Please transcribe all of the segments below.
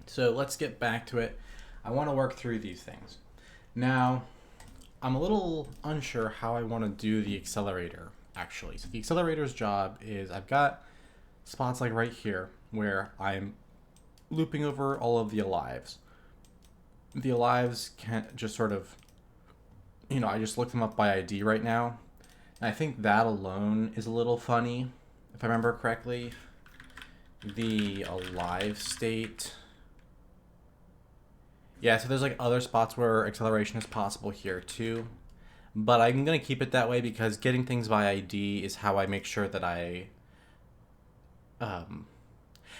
So let's get back to it. I want to work through these things. Now, I'm a little unsure how I want to do the accelerator, actually. So the accelerator's job is I've got spots like right here where I'm looping over all of the alives. The alives can just sort of, I just looked them up by ID right now. And I think that alone is a little funny. If I remember correctly, the alive state. Yeah, so there's like other spots where acceleration is possible here too. But I'm going to keep it that way because getting things by ID is how I make sure that I. Um,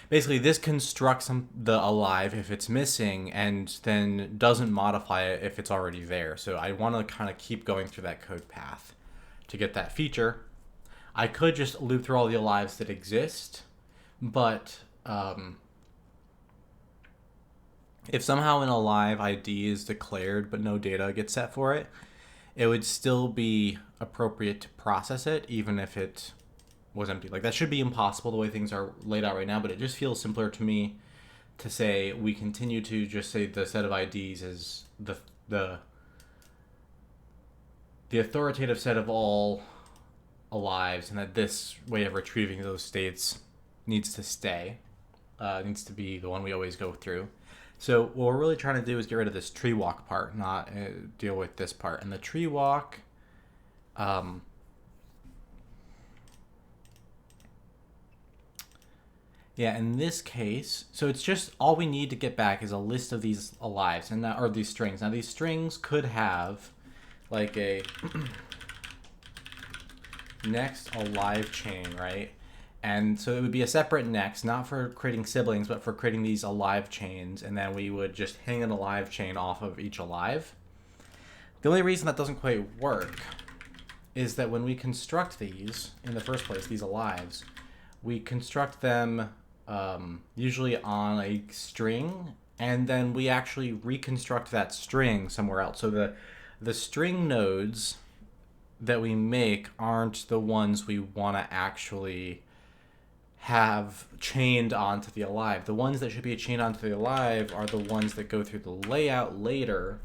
Basically, this constructs the alive if it's missing and then doesn't modify it if it's already there. So I want to kind of keep going through that code path to get that feature. I could just loop through all the alives that exist, but if somehow an alive ID is declared but no data gets set for it, it would still be appropriate to process it even if it was empty. Like that should be impossible the way things are laid out right now, but it just feels simpler to me to say we continue to just say the set of IDs is the the authoritative set of all alives, and that this way of retrieving those states needs to stay. Needs to be the one we always go through. So what we're really trying to do is get rid of this tree walk part, not deal with this part. And the tree walk, um, yeah, in this case, so it's just all we need to get back is a list of these alives and that, or these strings. Now these strings could have like a next alive chain, right? And so it would be a separate next, not for creating siblings, but for creating these alive chains. And then we would just hang an alive chain off of each alive. The only reason that doesn't quite work is that when we construct these in the first place, these alives, we construct them usually on a string, and then we actually reconstruct that string somewhere else. So the string nodes that we make aren't the ones we want to actually have chained onto the alive. The ones that should be chained onto the alive are the ones that go through the layout later,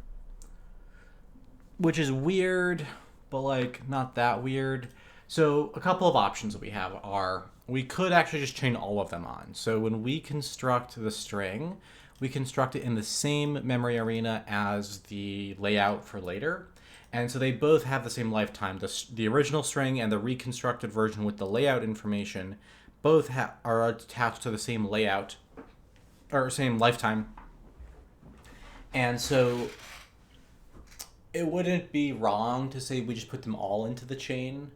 which is weird, but like not that weird. So a couple of options that we have are we could actually just chain all of them on. So when we construct the string, we construct it in the same memory arena as the layout for later. And so they both have the same lifetime. The original string and the reconstructed version with the layout information both are attached to the same layout or same lifetime. And so it wouldn't be wrong to say we just put them all into the chain.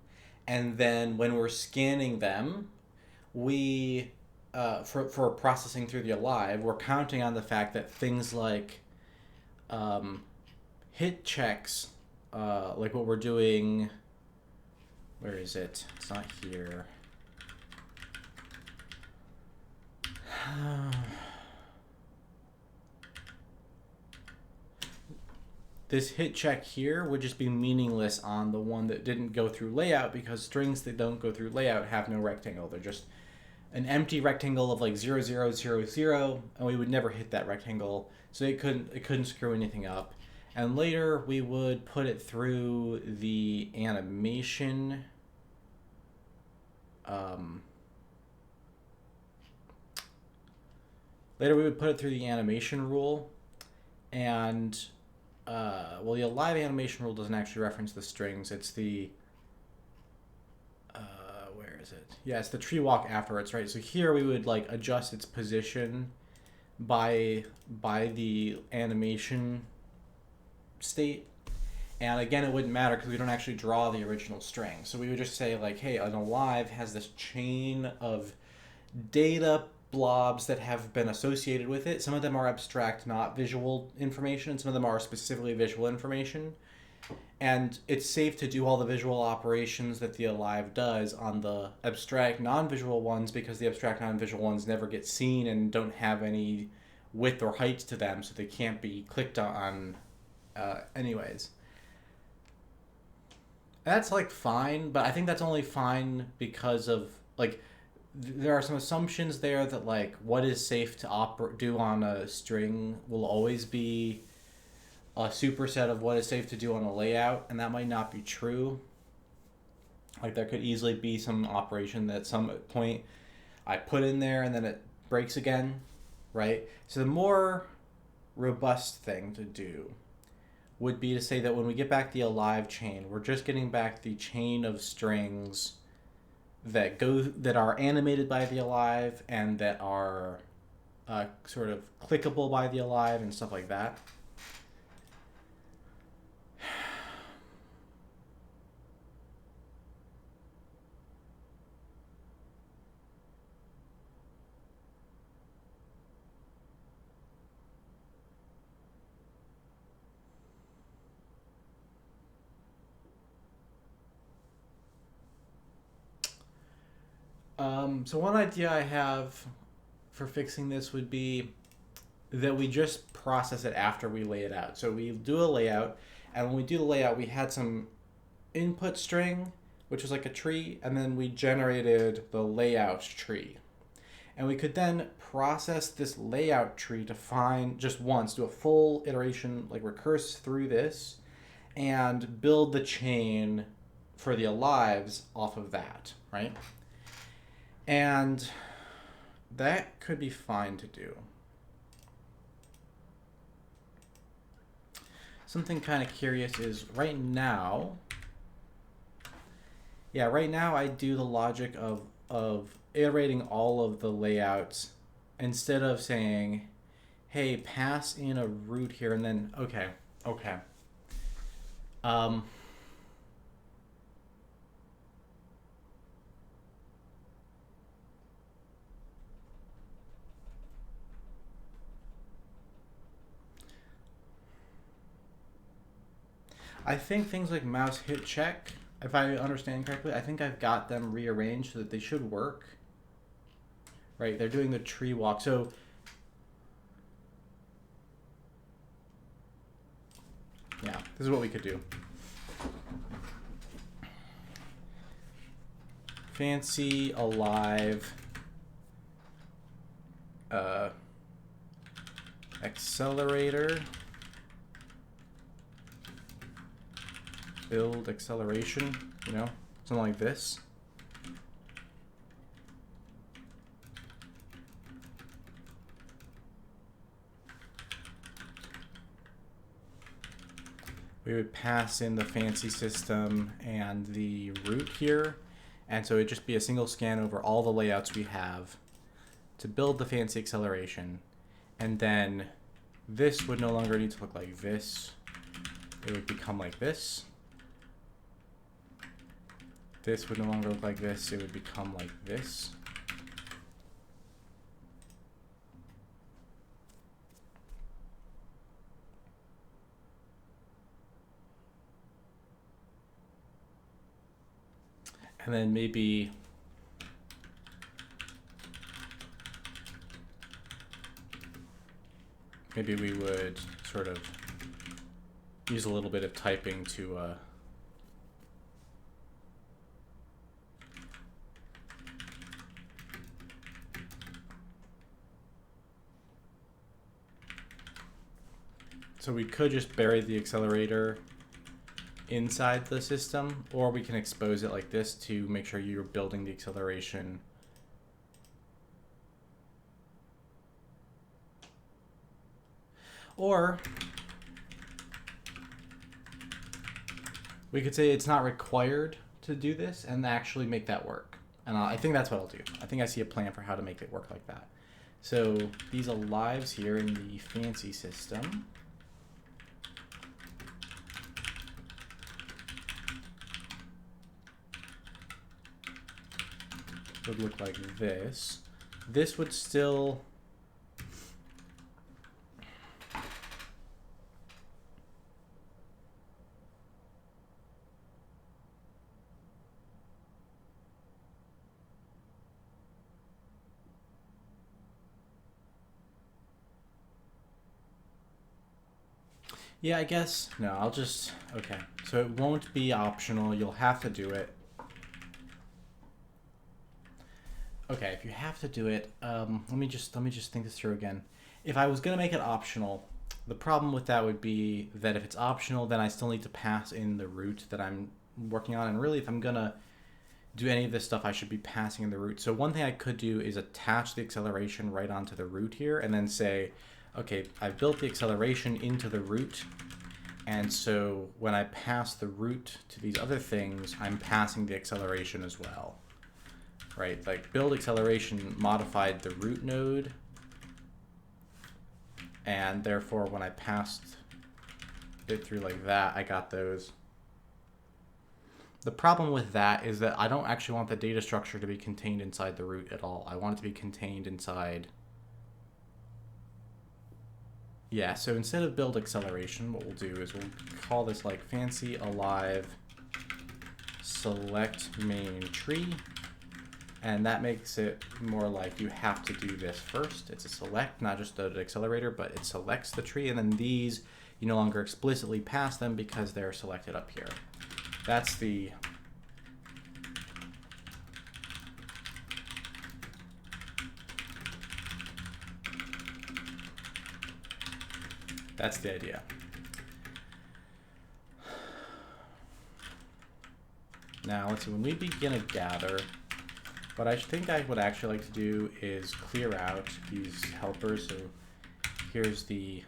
And then when we're scanning them, we, for processing through the alive, we're counting on the fact that things like hit checks, like what we're doing, where is it? It's not here. This hit check here would just be meaningless on the one that didn't go through layout because strings that don't go through layout have no rectangle. They're just an empty rectangle of like 0000, and we would never hit that rectangle, so it couldn't screw anything up. And later we would put it through the animation. Later we would put it through the animation rule, and well, the alive animation rule doesn't actually reference the strings. It's the where is it? Yeah, it's the tree walk afterwards, right? So here we would like adjust its position by the animation state. And again, it wouldn't matter because we don't actually draw the original string. So we would just say like, hey, an alive has this chain of data blobs that have been associated with it. Some of them are abstract, not visual information. Some of them are specifically visual information. And it's safe to do all the visual operations that the alive does on the abstract non-visual ones because the abstract non-visual ones never get seen and don't have any width or height to them, so they can't be clicked on anyways. That's like fine, but I think that's only fine because of like there are some assumptions there that like what is safe to do on a string will always be a superset of what is safe to do on a layout, and that might not be true. Like there could easily be some operation that at some point I put in there and then it breaks again, right? So the more robust thing to do would be to say that when we get back the alive chain, we're just getting back the chain of strings that are animated by the alive and that are sort of clickable by the alive and stuff like that. So one idea I have for fixing this would be that we just process it after we lay it out. So we do a layout, and when we do the layout, we had some input string, which was like a tree, and then we generated the layout tree. And we could then process this layout tree to find just once, do a full iteration, like recurse through this, and build the chain for the alives off of that, right? And that could be fine to do. Something kind of curious is right now I do the logic of iterating all of the layouts instead of saying, hey, pass in a root here and then, okay. I think things like mouse hit check, if I understand correctly, I think I've got them rearranged so that they should work. Right, they're doing the tree walk. So yeah, this is what we could do. Fancy alive accelerator build acceleration, something like this. We would pass in the fancy system and the root here, and so it'd just be a single scan over all the layouts we have to build the fancy acceleration, and then this would no longer need to look like this. It would become like this. This would no longer look like this. It would become like this. And then maybe we would sort of use a little bit of typing to so we could just bury the accelerator inside the system, or we can expose it like this to make sure you're building the acceleration. Or we could say it's not required to do this and actually make that work. And I think that's what I'll do. I think I see a plan for how to make it work like that. So these alives here in the fancy system would look like this. This would still I guess no, I'll just okay. So it won't be optional, you'll have to do it. Okay, if you have to do it, let me just think this through again. If I was gonna make it optional, the problem with that would be that if it's optional, then I still need to pass in the route that I'm working on. And really, if I'm gonna do any of this stuff, I should be passing in the route. So one thing I could do is attach the acceleration right onto the route here, and then say, okay, I've built the acceleration into the route, and so when I pass the route to these other things, I'm passing the acceleration as well. Right, like build acceleration modified the root node, and therefore when I passed it through like that, I got those. The problem with that is that I don't actually want the data structure to be contained inside the root at all. I want it to be contained inside. Yeah, so instead of build acceleration, what we'll do is we'll call this like fancy alive select main tree. And that makes it more like you have to do this first. It's a select, not just an accelerator, but it selects the tree. And then these, you no longer explicitly pass them because they're selected up here. That's the... That's the idea. Now, let's see, when we begin a gather, what I think I would actually like to do is clear out these helpers. So here's the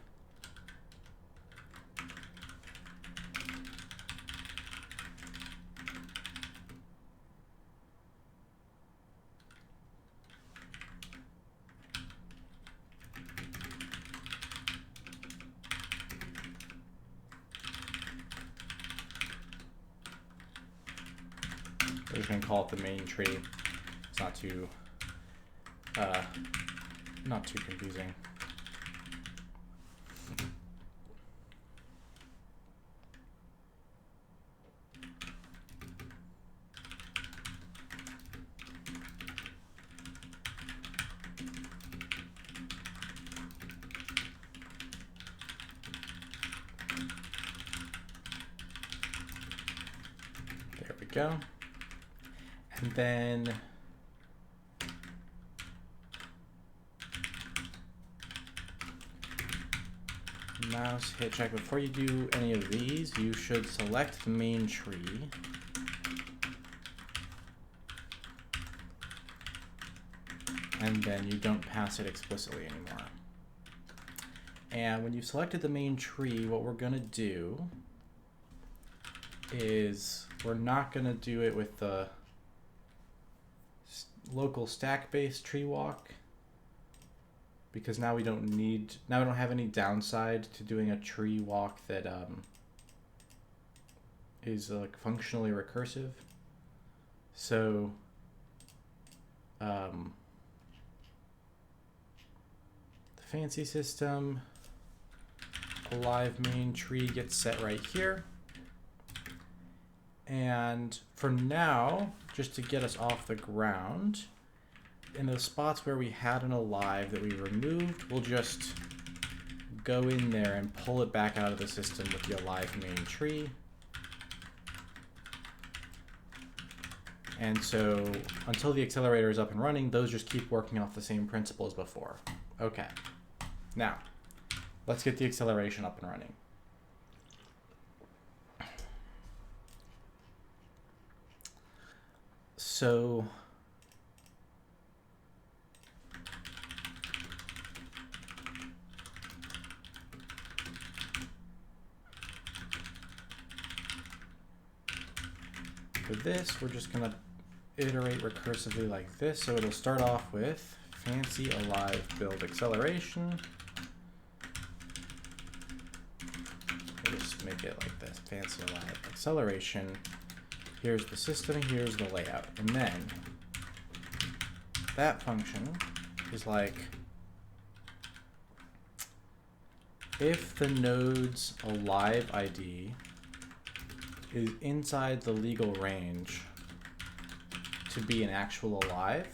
we're just gonna call it the main tree. It's not too confusing. There we go. And then mouse hit check. Before you do any of these, you should select the main tree. And then you don't pass it explicitly anymore. And when you've selected the main tree, what we're gonna do is we're not gonna do it with the local stack-based tree walk, because now we don't have any downside to doing a tree walk that is like functionally recursive. So the fancy system alive main tree gets set right here. And for now, just to get us off the ground, in those spots where we had an alive that we removed, we'll just go in there and pull it back out of the system with the alive main tree. And so until the accelerator is up and running, those just keep working off the same principle as before. Okay, now let's get the acceleration up and running. So for this, we're just gonna iterate recursively like this. So it'll start off with fancy alive build acceleration. We'll just make it like this, fancy alive acceleration. Here's the system, here's the layout. And then that function is like, if the node's alive ID is inside the legal range to be an actual alive,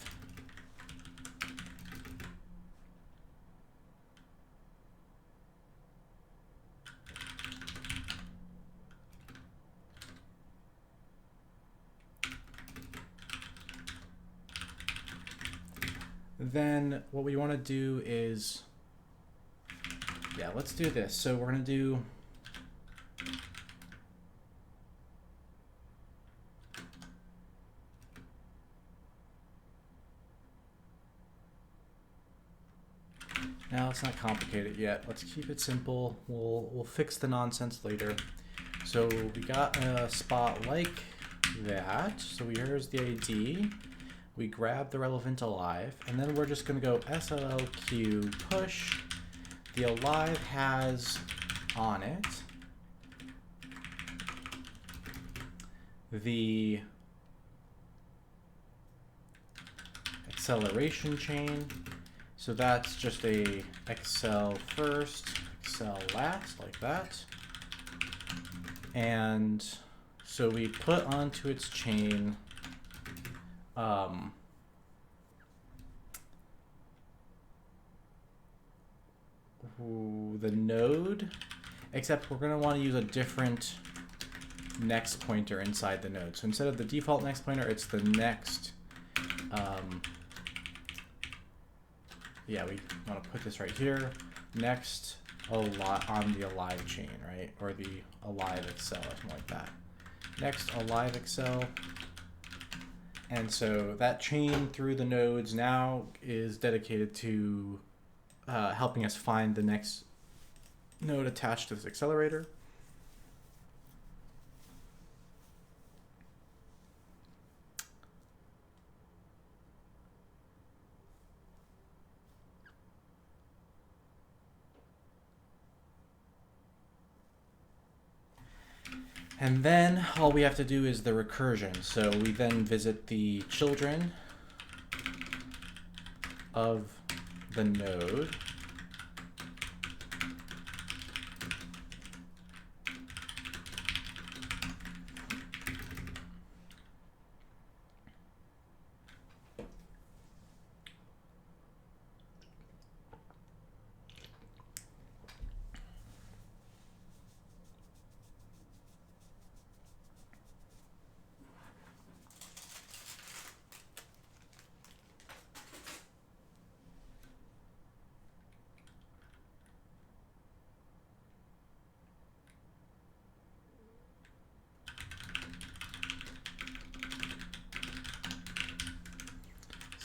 then what we want to do is, yeah, let's do this. So we're going to do now. Let's not complicate it yet. Let's keep it simple. We'll fix the nonsense later. So we got a spot like that. So here's the ID. We grab the relevant alive, and then we're just going to go SLLQ push. The alive has on it the acceleration chain. So that's just a accel first, accel last, like that. And so we put onto its chain the node, except we're going to want to use a different next pointer inside the node. So instead of the default next pointer, it's the next. Yeah, we want to put this right here. Next alive on the alive chain, right? Or the alive accel or something like that. Next alive accel. And so that chain through the nodes now is dedicated to helping us find the next node attached to this accelerator. And then all we have to do is the recursion. So we then visit the children of the node.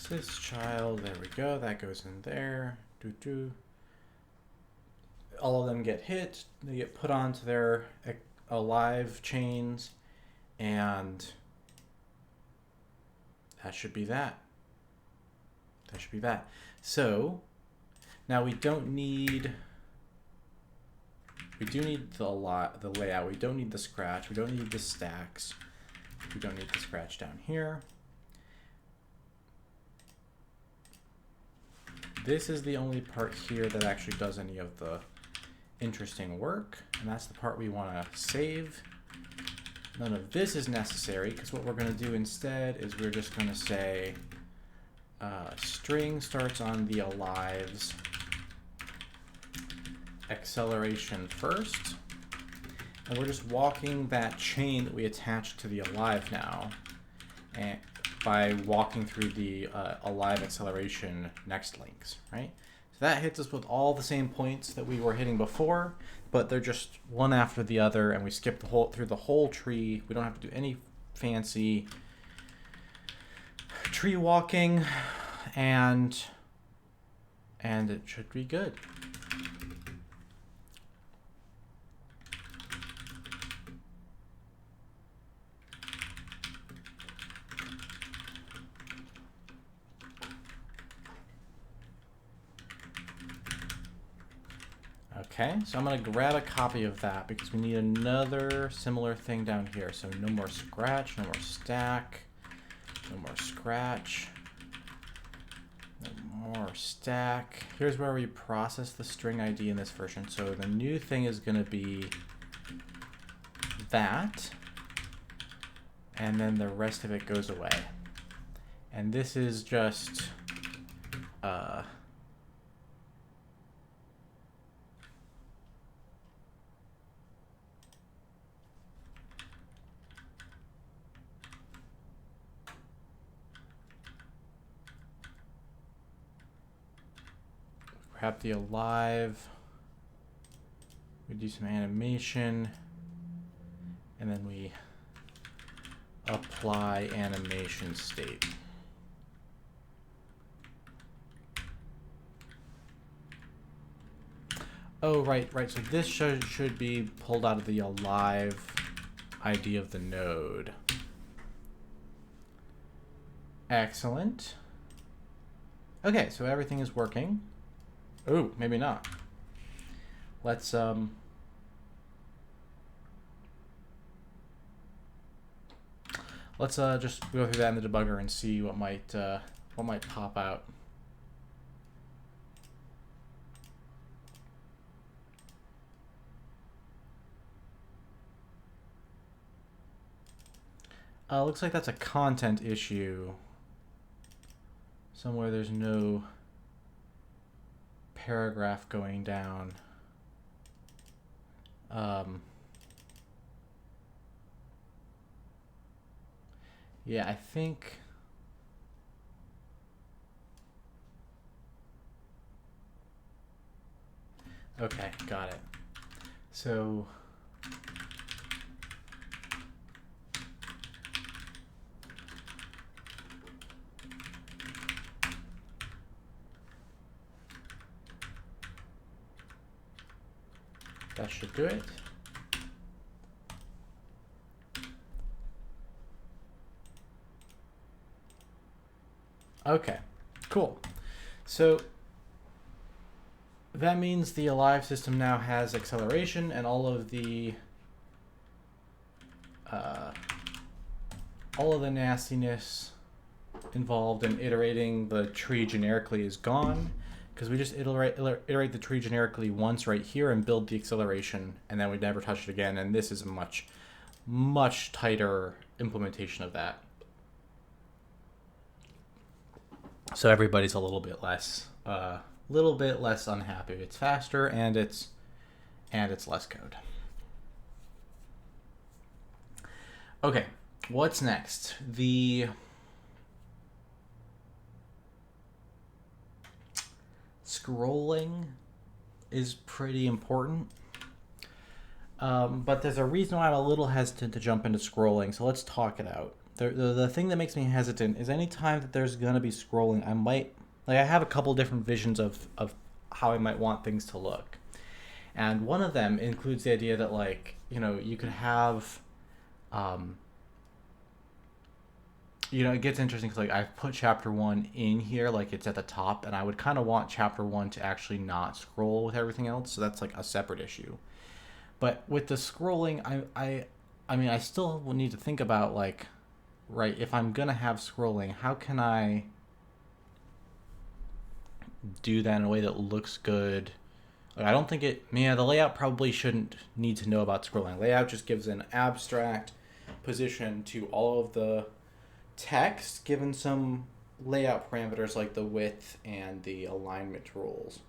This child, there we go, that goes in there. All of them get hit, they get put onto their alive chains, and that should be that. That should be that. So now we do need the layout. We don't need the scratch. We don't need the stacks. We don't need the scratch down here. This is the only part here that actually does any of the interesting work, and that's the part we want to save. None of this is necessary, because what we're going to do instead is we're just going to say string starts on the alive's acceleration first, and we're just walking that chain that we attached to the alive now, and by walking through the alive acceleration next links, right? So that hits us with all the same points that we were hitting before, but they're just one after the other, and we skip through the whole tree. We don't have to do any fancy tree walking, and it should be good. Okay, so I'm going to grab a copy of that because we need another similar thing down here. So no more scratch, no more stack, no more scratch, no more stack. Here's where we process the string ID in this version. So the new thing is going to be that, and then the rest of it goes away. And this is just grab the alive, we do some animation, and then we apply animation state. Oh, right. So this should be pulled out of the alive ID of the node. Excellent. Okay, so everything is working. Ooh, maybe not. Let's just go through that in the debugger and see what might pop out. Looks like that's a content issue. Somewhere there's no paragraph going down. Yeah, I think... Okay, got it. So... that should do it. Okay, cool. So that means the Alive system now has acceleration, and all of the nastiness involved in iterating the tree generically is gone, because we just iterate the tree generically once right here and build the acceleration, and then we never touch it again. And this is a much tighter implementation of that. So everybody's a little bit less unhappy. It's faster and it's less code. Okay, what's next? The scrolling is pretty important. But there's a reason why I'm a little hesitant to jump into scrolling, so let's talk it out. The thing that makes me hesitant is any time that there's going to be scrolling, I have a couple different visions of how I might want things to look. And one of them includes the idea that, like, you could have, it gets interesting because, like, I've put chapter 1 in here, like it's at the top, and I would kind of want chapter 1 to actually not scroll with everything else, so that's like a separate issue. But with the scrolling, I still will need to think about, like, right, if I'm gonna have scrolling, how can I do that in a way that looks good? Like, I don't think the layout probably shouldn't need to know about scrolling. Layout just gives an abstract position to all of the text given some layout parameters like the width and the alignment rules.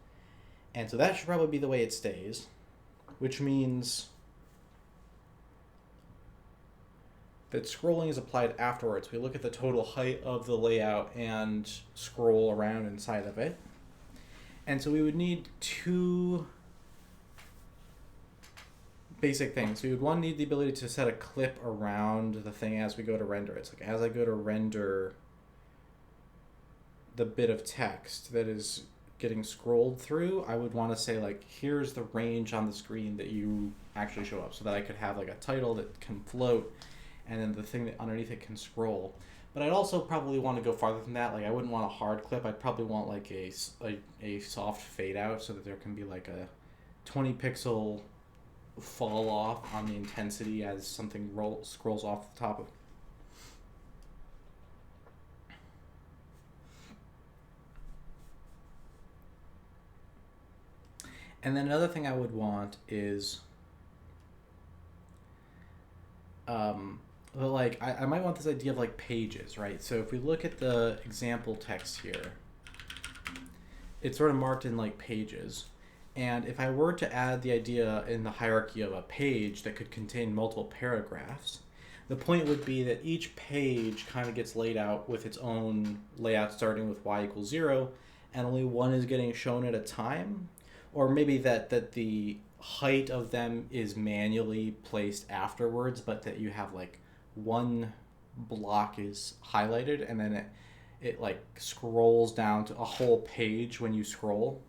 And so that should probably be the way it stays, which means that scrolling is applied afterwards. We look at the total height of the layout and scroll around inside of it. And so we would need two basic things. We would need the ability to set a clip around the thing as we go to render it. So, like, as I go to render the bit of text that is getting scrolled through, I would want to say, like, here's the range on the screen that you actually show up, so that I could have, like, a title that can float, and then the thing that underneath it can scroll. But I'd also probably want to go farther than that. Like, I wouldn't want a hard clip. I'd probably want, like, a soft fade out, so that there can be, like, a 20 pixel fall off on the intensity as something scrolls off the top of. And then another thing I would want is, like, I might want this idea of, like, pages, right? So if we look at the example text here, it's sort of marked in, like, pages. And if I were to add the idea in the hierarchy of a page that could contain multiple paragraphs, the point would be that each page kind of gets laid out with its own layout, starting with y = 0, and only one is getting shown at a time, or maybe that the height of them is manually placed afterwards, but that you have like one block is highlighted and then it like scrolls down to a whole page when you scroll.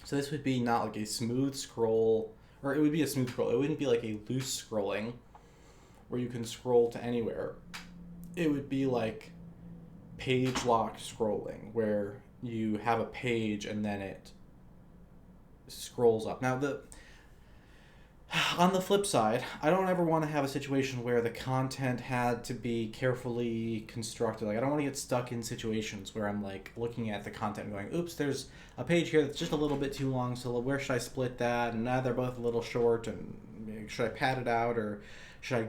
So this would be not like a smooth scroll, or it would be a smooth scroll. It wouldn't be like a loose scrolling where you can scroll to anywhere. It would be like page lock scrolling where you have a page and then it scrolls up. Now the on the flip side, I don't ever want to have a situation where the content had to be carefully constructed. Like I don't want to get stuck in situations where I'm like looking at the content and going, "Oops, there's a page here that's just a little bit too long. So where should I split that?" And now they're both a little short. And should I pad it out or should I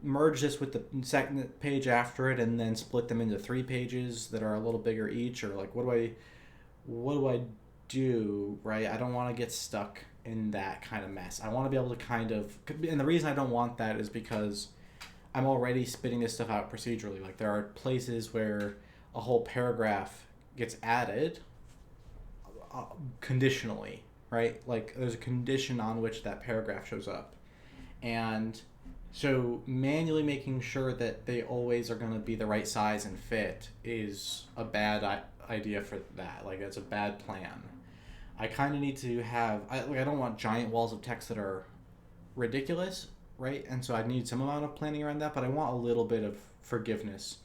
merge this with the second page after it and then split them into 3 pages that are a little bigger each? Or like what do I do, right? I don't want to get stuck in that kind of mess. I want to be able to kind of, and the reason I don't want that is because I'm already spitting this stuff out procedurally. Like there are places where a whole paragraph gets added conditionally, right? Like there's a condition on which that paragraph shows up. And so manually making sure that they always are going to be the right size and fit is a bad idea for that. Like that's a bad plan. I kind of need to have. I don't want giant walls of text that are ridiculous, right? And so I need some amount of planning around that, but I want a little bit of forgiveness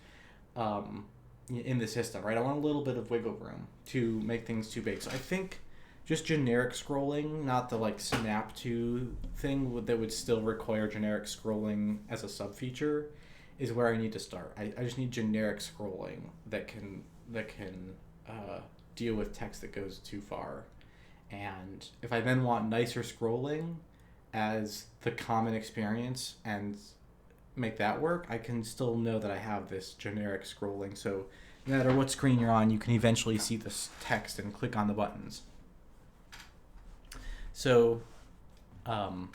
in the system, right? I want a little bit of wiggle room to make things too big. So I think just generic scrolling, not the like snap to thing that would still require generic scrolling as a sub feature, is where I need to start. I just need generic scrolling that can deal with text that goes too far. And if I then want nicer scrolling as the common experience and make that work, I can still know that I have this generic scrolling. So no matter what screen you're on, you can eventually see this text and click on the buttons. So, and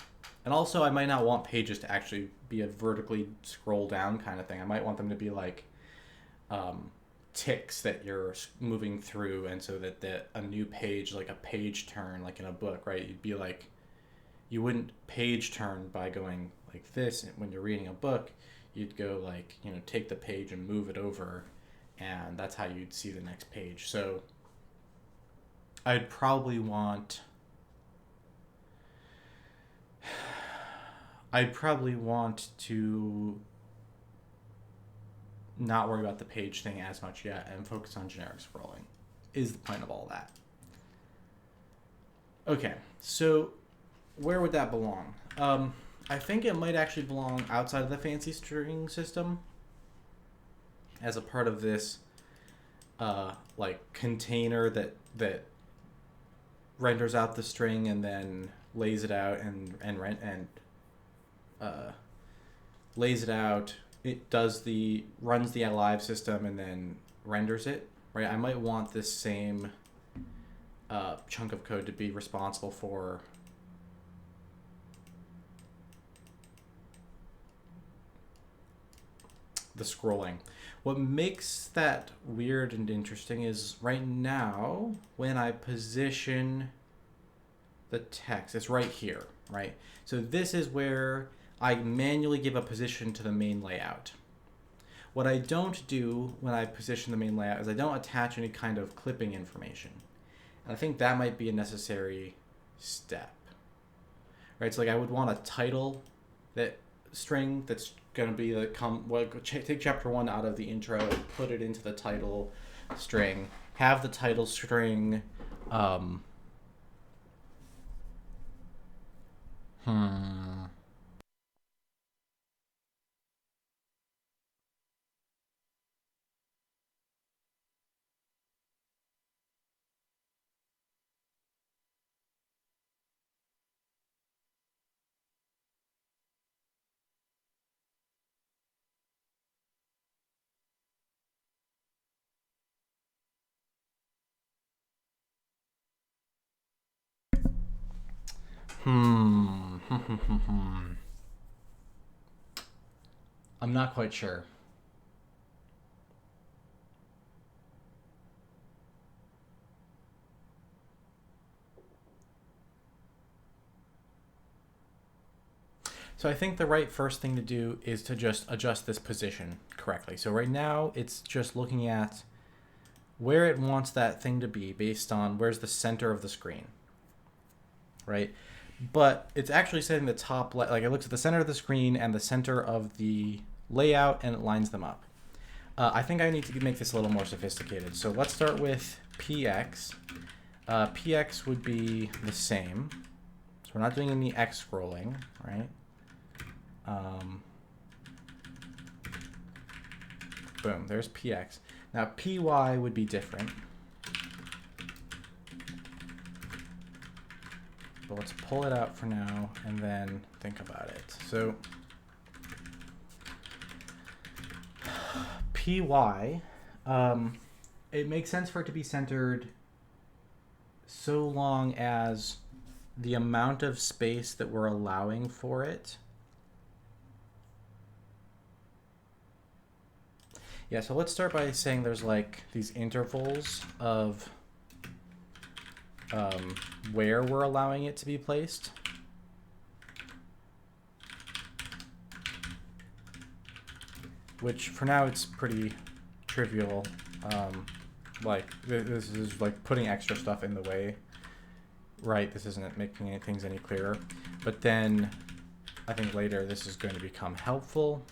also I might not want pages to actually be a vertically scroll down kind of thing. I might want them to be like ticks that you're moving through, and so that a new page, like a page turn, like in a book, right? You'd be like, you wouldn't page turn by going like this when you're reading a book. You'd go like, take the page and move it over, and that's how you'd see the next page. So I'd probably want to not worry about the page thing as much yet and focus on generic scrolling is the point of all that. Okay, so where would that belong? I think it might actually belong outside of the fancy string system as a part of this like container that renders out the string and then lays it out and lays it out. It runs the live system and then renders it, right? I might want this same chunk of code to be responsible for the scrolling. What makes that weird and interesting is right now when I position the text, it's right here, right? So this is where I manually give a position to the main layout. What I don't do when I position the main layout is I don't attach any kind of clipping information. And I think that might be a necessary step. Right? So like I would want a title that string that's going to be take chapter 1 out of the intro and put it into the title string. Have the title string I'm not quite sure. So I think the right first thing to do is to just adjust this position correctly. So right now it's just looking at where it wants that thing to be based on where's the center of the screen, right? But it's actually setting the top, like it looks at the center of the screen and the center of the layout and it lines them up. I think I need to make this a little more sophisticated. So let's start with PX. PX would be the same. So we're not doing any X scrolling, right? Boom, there's PX. Now PY would be different. But let's pull it out for now and then think about it. So PY, it makes sense for it to be centered so long as the amount of space that we're allowing for it. Yeah, so let's start by saying there's like these intervals of where we're allowing it to be placed. Which for now it's pretty trivial. Like this is like putting extra stuff in the way. Right, this isn't making things any clearer. But then I think later this is going to become helpful.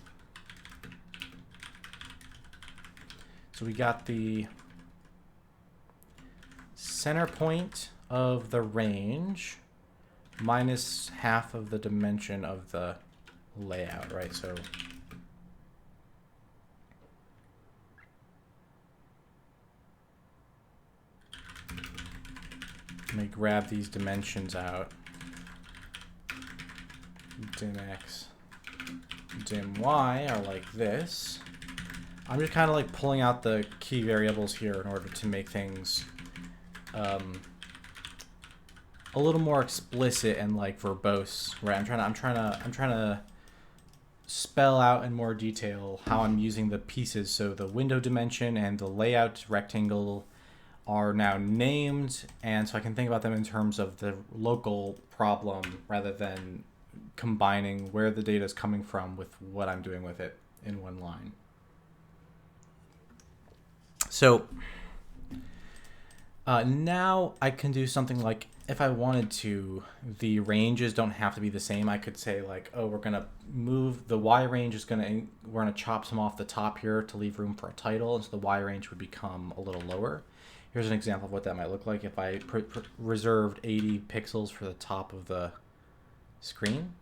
So we got the center point of the range minus half of the dimension of the layout, right? So let me grab these dimensions out. Dim x, dim y are like this. I'm just kind of like pulling out the key variables here in order to make things a little more explicit and like verbose, right? I'm trying to spell out in more detail how I'm using the pieces. So the window dimension and the layout rectangle are now named, and so I can think about them in terms of the local problem rather than combining where the data is coming from with what I'm doing with it in one line. So now I can do something like, if I wanted to, the ranges don't have to be the same. I could say like, oh, we're gonna move the Y range is we're gonna chop some off the top here to leave room for a title, and so the Y range would become a little lower. Here's an example of what that might look like if I reserved 80 pixels for the top of the screen.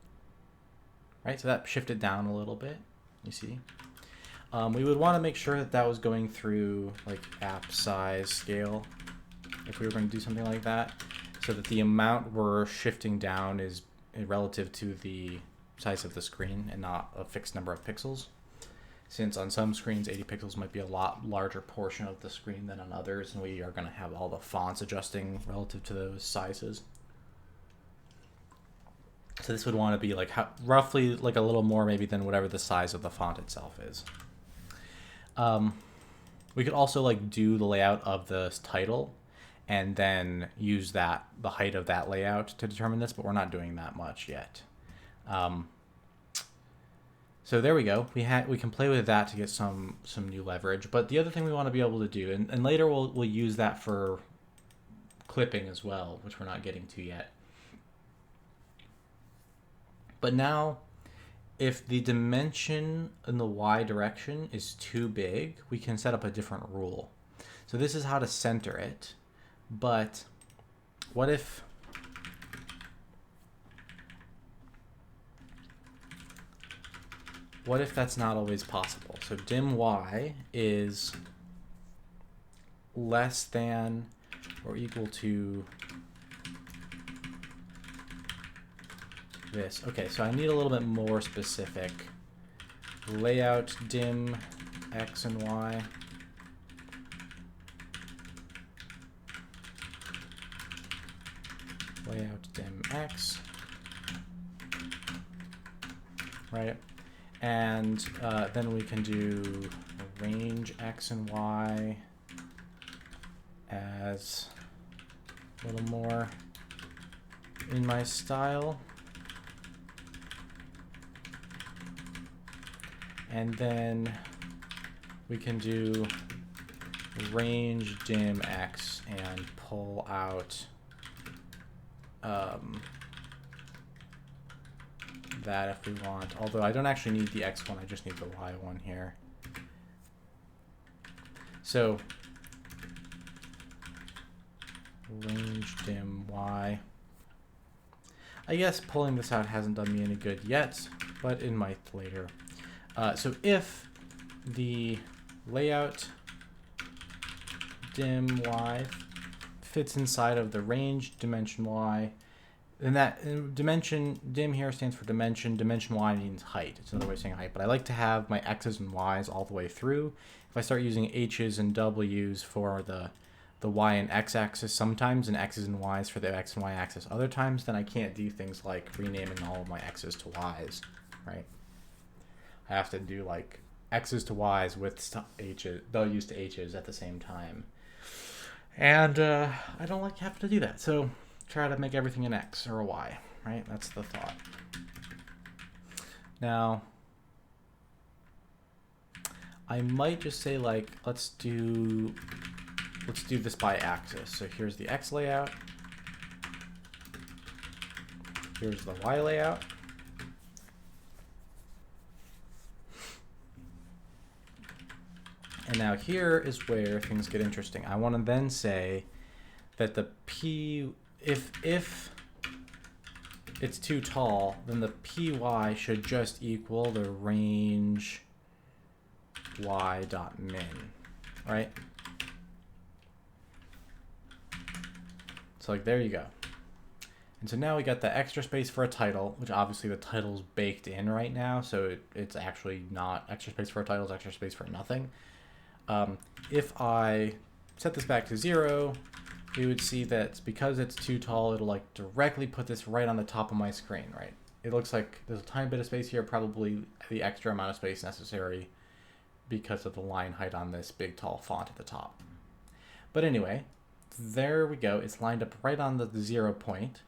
Right, so that shifted down a little bit, you see. We would want to make sure that that was going through like app size scale if we were going to do something like that, so that the amount we're shifting down is relative to the size of the screen and not a fixed number of pixels. Since on some screens 80 pixels might be a lot larger portion of the screen than on others, and we are going to have all the fonts adjusting relative to those sizes. So this would want to be like roughly like a little more maybe than whatever the size of the font itself is. We could also like do the layout of the title and then use the height of that layout to determine this, but we're not doing that much yet. So there we go. We can play with that to get some new leverage. But the other thing we want to be able to do, and later we'll use that for clipping as well, which we're not getting to yet. But now, if the dimension in the Y direction is too big, we can set up a different rule. So this is how to center it. But what if that's not always possible? So dim Y is less than or equal to this. Okay, so I need a little bit more specific. Layout dim X and Y. Layout dim X. Right? And then we can do range X and Y as a little more in my style. And then we can do range dim x and pull out that if we want. Although I don't actually need the x one, I just need the y one here. So range dim y. I guess pulling this out hasn't done me any good yet, but it might later. So if the layout dim y fits inside of the range dimension y, then that dimension dim here stands for dimension. Dimension y means height. It's another way of saying height, but I like to have my x's and y's all the way through. If I start using h's and w's for the y and x axis sometimes, and x's and y's for the x and y axis other times, then I can't do things like renaming all of my x's to y's, right? I have to do like x's to y's with h's, w's to h's at the same time. And I don't like having to do that, so try to make everything an x or a y, right? That's the thought. Now, I might just say like, let's do this by axis. So here's the x layout. Here's the y layout. And now here is where things get interesting. I want to then say that the p, if it's too tall, then the py should just equal the range y dot min, right? So like there you go. And so now we got the extra space for a title, which obviously the title's baked in right now, so it's actually not extra space for a title, it's extra space for nothing. If I set this back to 0, we would see that because it's too tall, it'll like directly put this right on the top of my screen, right? It looks like there's a tiny bit of space here, probably the extra amount of space necessary because of the line height on this big tall font at the top. But anyway, there we go. It's lined up right on the 0 point.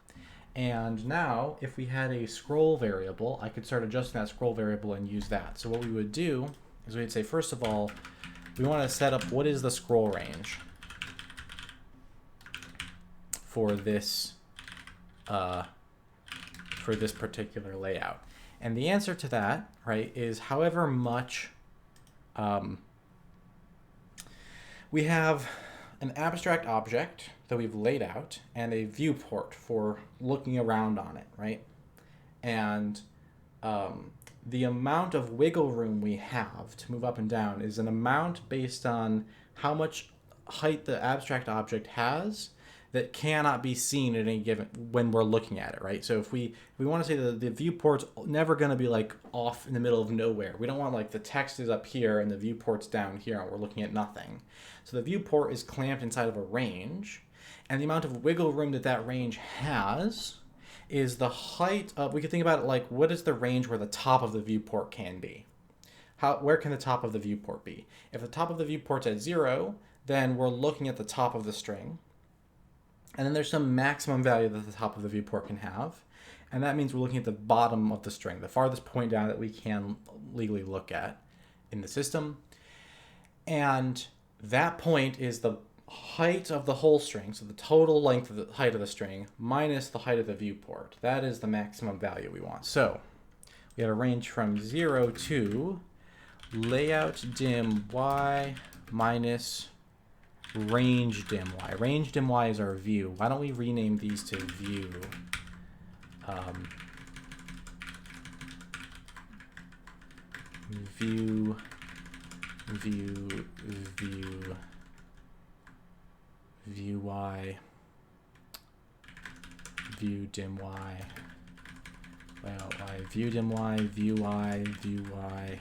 And now if we had a scroll variable, I could start adjusting that scroll variable and use that. So what we would do is we'd say, first of all, we want to set up what is the scroll range for this particular layout. And the answer to that, right, is however much we have an abstract object that we've laid out and a viewport for looking around on it, right? And the amount of wiggle room we have to move up and down is an amount based on how much height the abstract object has that cannot be seen at any given when we're looking at it, right? So if we want to say that the viewport's never going to be like off in the middle of nowhere. We don't want like the text is up here and the viewport's down here and we're looking at nothing. So the viewport is clamped inside of a range, and the amount of wiggle room that that range has is the height of, we could think about it like, what is the range where the top of the viewport can be? Where can the top of the viewport be? If the top of the viewport's at 0, then we're looking at the top of the string. And then there's some maximum value that the top of the viewport can have. And that means we're looking at the bottom of the string, the farthest point down that we can legally look at in the system. And that point is the height of the whole string, so the total length of the height of the string minus the height of the viewport. That is the maximum value we want. So we have a range from 0 to layout dim y minus range dim y. Range dim y is our view. Why don't we rename these to view? View y, view dim y, layout y, view dim y, view y, view y.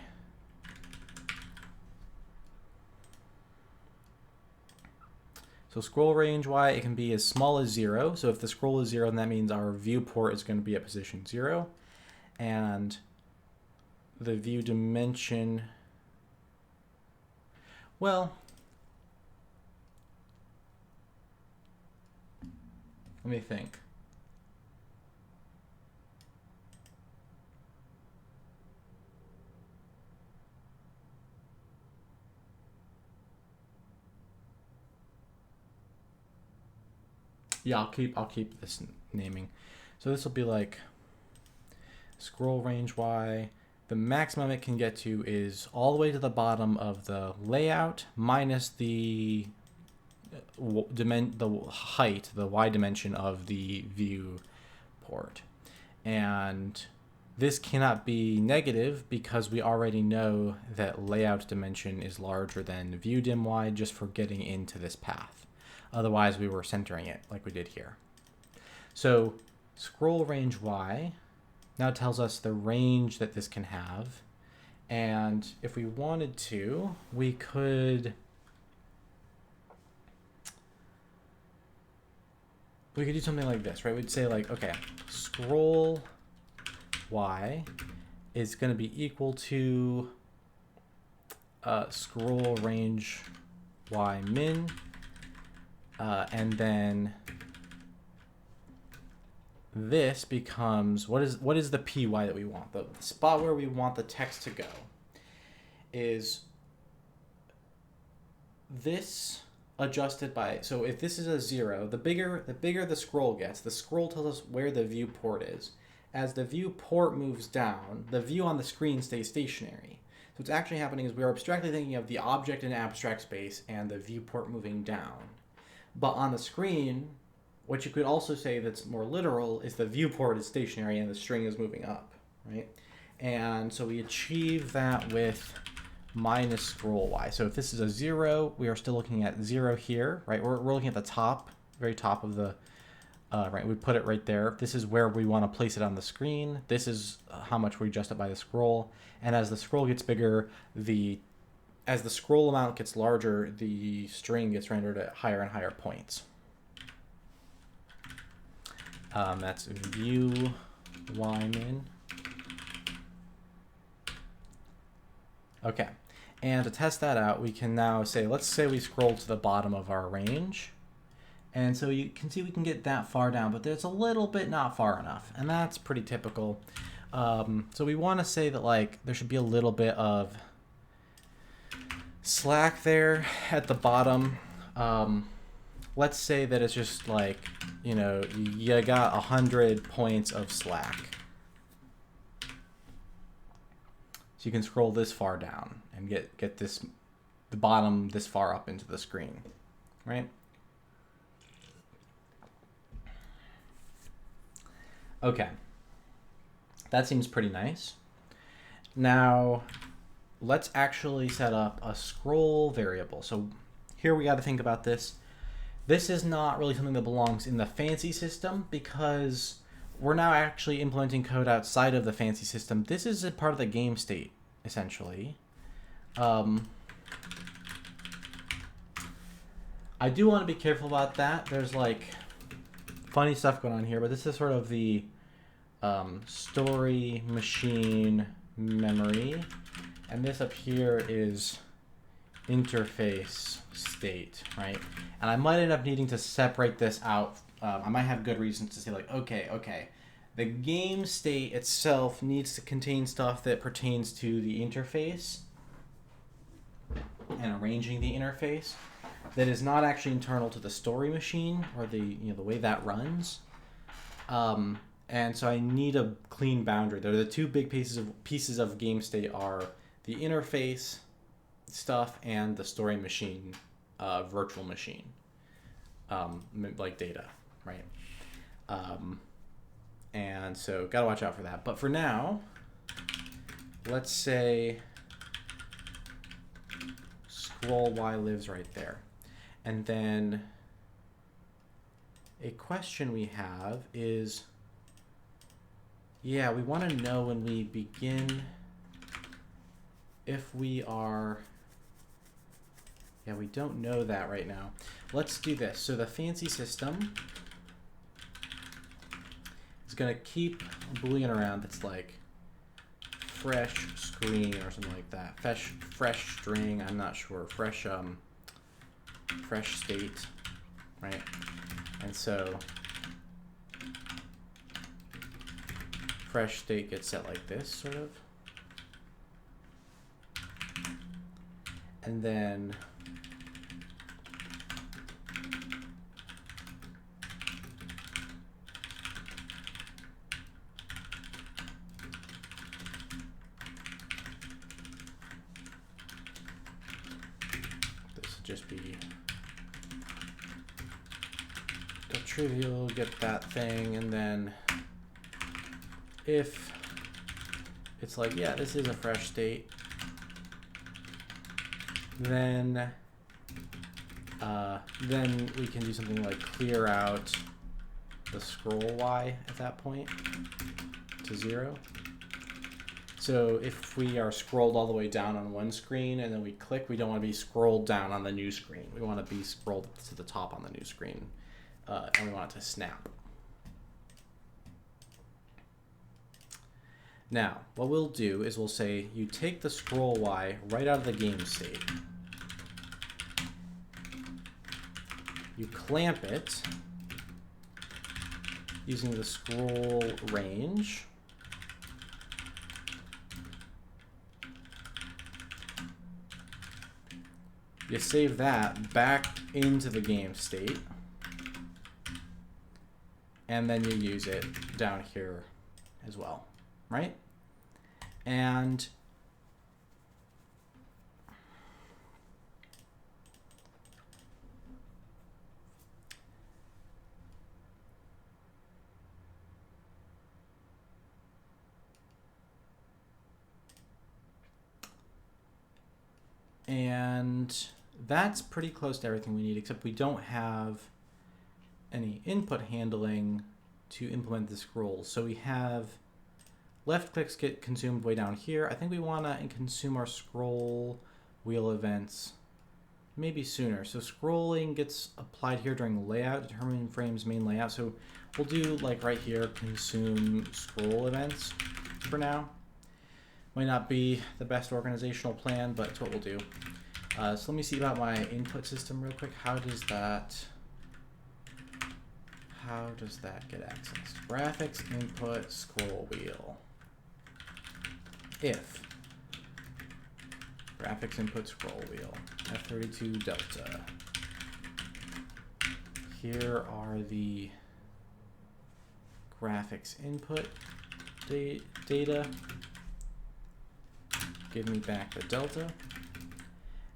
So scroll range y, it can be as small as 0. So if the scroll is 0, then that means our viewport is going to be at position 0. And the view dimension, well, let me think. Yeah, I'll keep this naming. So this will be like scroll range Y. The maximum it can get to is all the way to the bottom of the layout minus the the height, the Y dimension of the viewport. And this cannot be negative because we already know that layout dimension is larger than view dim Y just for getting into this path. Otherwise, we were centering it like we did here. So scroll range Y now tells us the range that this can have. And if we wanted to, we could do something like this, right? We'd say like, okay, scroll Y is going to be equal to scroll range Y min, and then this becomes, what is the py that we want? The spot where we want the text to go is this adjusted by, so if this is a 0, the bigger the scroll gets, the scroll tells us where the viewport is. As the viewport moves down, the view on the screen stays stationary. So what's actually happening is we're abstractly thinking of the object in abstract space and the viewport moving down. But on the screen, what you could also say that's more literal is the viewport is stationary and the string is moving up, right? And so we achieve that with minus scroll Y. So if this is a 0, we are still looking at 0 here, right? We're looking at the top, very top of the, right? We put it right there. This is where we want to place it on the screen. This is how much we adjust it by the scroll. And as the scroll gets bigger, as the scroll amount gets larger, the string gets rendered at higher and higher points. That's view Y min. Okay, and to test that out, we can now say, let's say we scroll to the bottom of our range. And so you can see we can get that far down, but there's a little bit not far enough, and that's pretty typical. So we want to say that like there should be a little bit of slack there at the bottom. Let's say that it's just like, you know, you got 100 points of slack. So you can scroll this far down and get the bottom this far up into the screen, right? Okay, that seems pretty nice. Now, let's actually set up a scroll variable. So here we got to think about this. This is not really something that belongs in the fancy system because we're now actually implementing code outside of the fancy system. This is a part of the game state, essentially. I do want to be careful about that. There's like funny stuff going on here, but this is sort of the story machine memory, and this up here is interface state, right? And I might end up needing to separate this out. I might have good reasons to say like, okay, the game state itself needs to contain stuff that pertains to the interface and arranging the interface that is not actually internal to the story machine or the way that runs. And so I need a clean boundary. There are the two big pieces of game state are the interface stuff and the story machine, virtual machine, like data, right? And so gotta watch out for that. But for now, let's say scroll Y lives right there. And then a question we have is, yeah, we want to know when we begin if we are, yeah, we don't know that right now. Let's do this. So the fancy system is going to keep a Boolean around that's like fresh screen or something like that. Fresh string, I'm not sure. Fresh state, right? And so fresh state gets set like this, sort of. And then just be trivial, get that thing, and then if it's like, yeah, this is a fresh state, then we can do something like clear out the scroll Y at that point to 0. So if we are scrolled all the way down on one screen and then we click, we don't want to be scrolled down on the new screen. We want to be scrolled to the top on the new screen, and we want it to snap. Now, what we'll do is we'll say you take the scroll Y right out of the game state. You clamp it using the scroll range. You save that back into the game state. And then you use it down here as well, right? And that's pretty close to everything we need, except we don't have any input handling to implement the scrolls. So we have left clicks get consumed way down here. I think we want to consume our scroll wheel events maybe sooner. So scrolling gets applied here during layout, determine frames main layout. So we'll do like right here, consume scroll events for now. Might not be the best organizational plan, but it's what we'll do. So let me see about my input system real quick. How does that get accessed? Graphics input scroll wheel. If graphics input scroll wheel, F32 delta. Here are the graphics input data. Give me back the delta.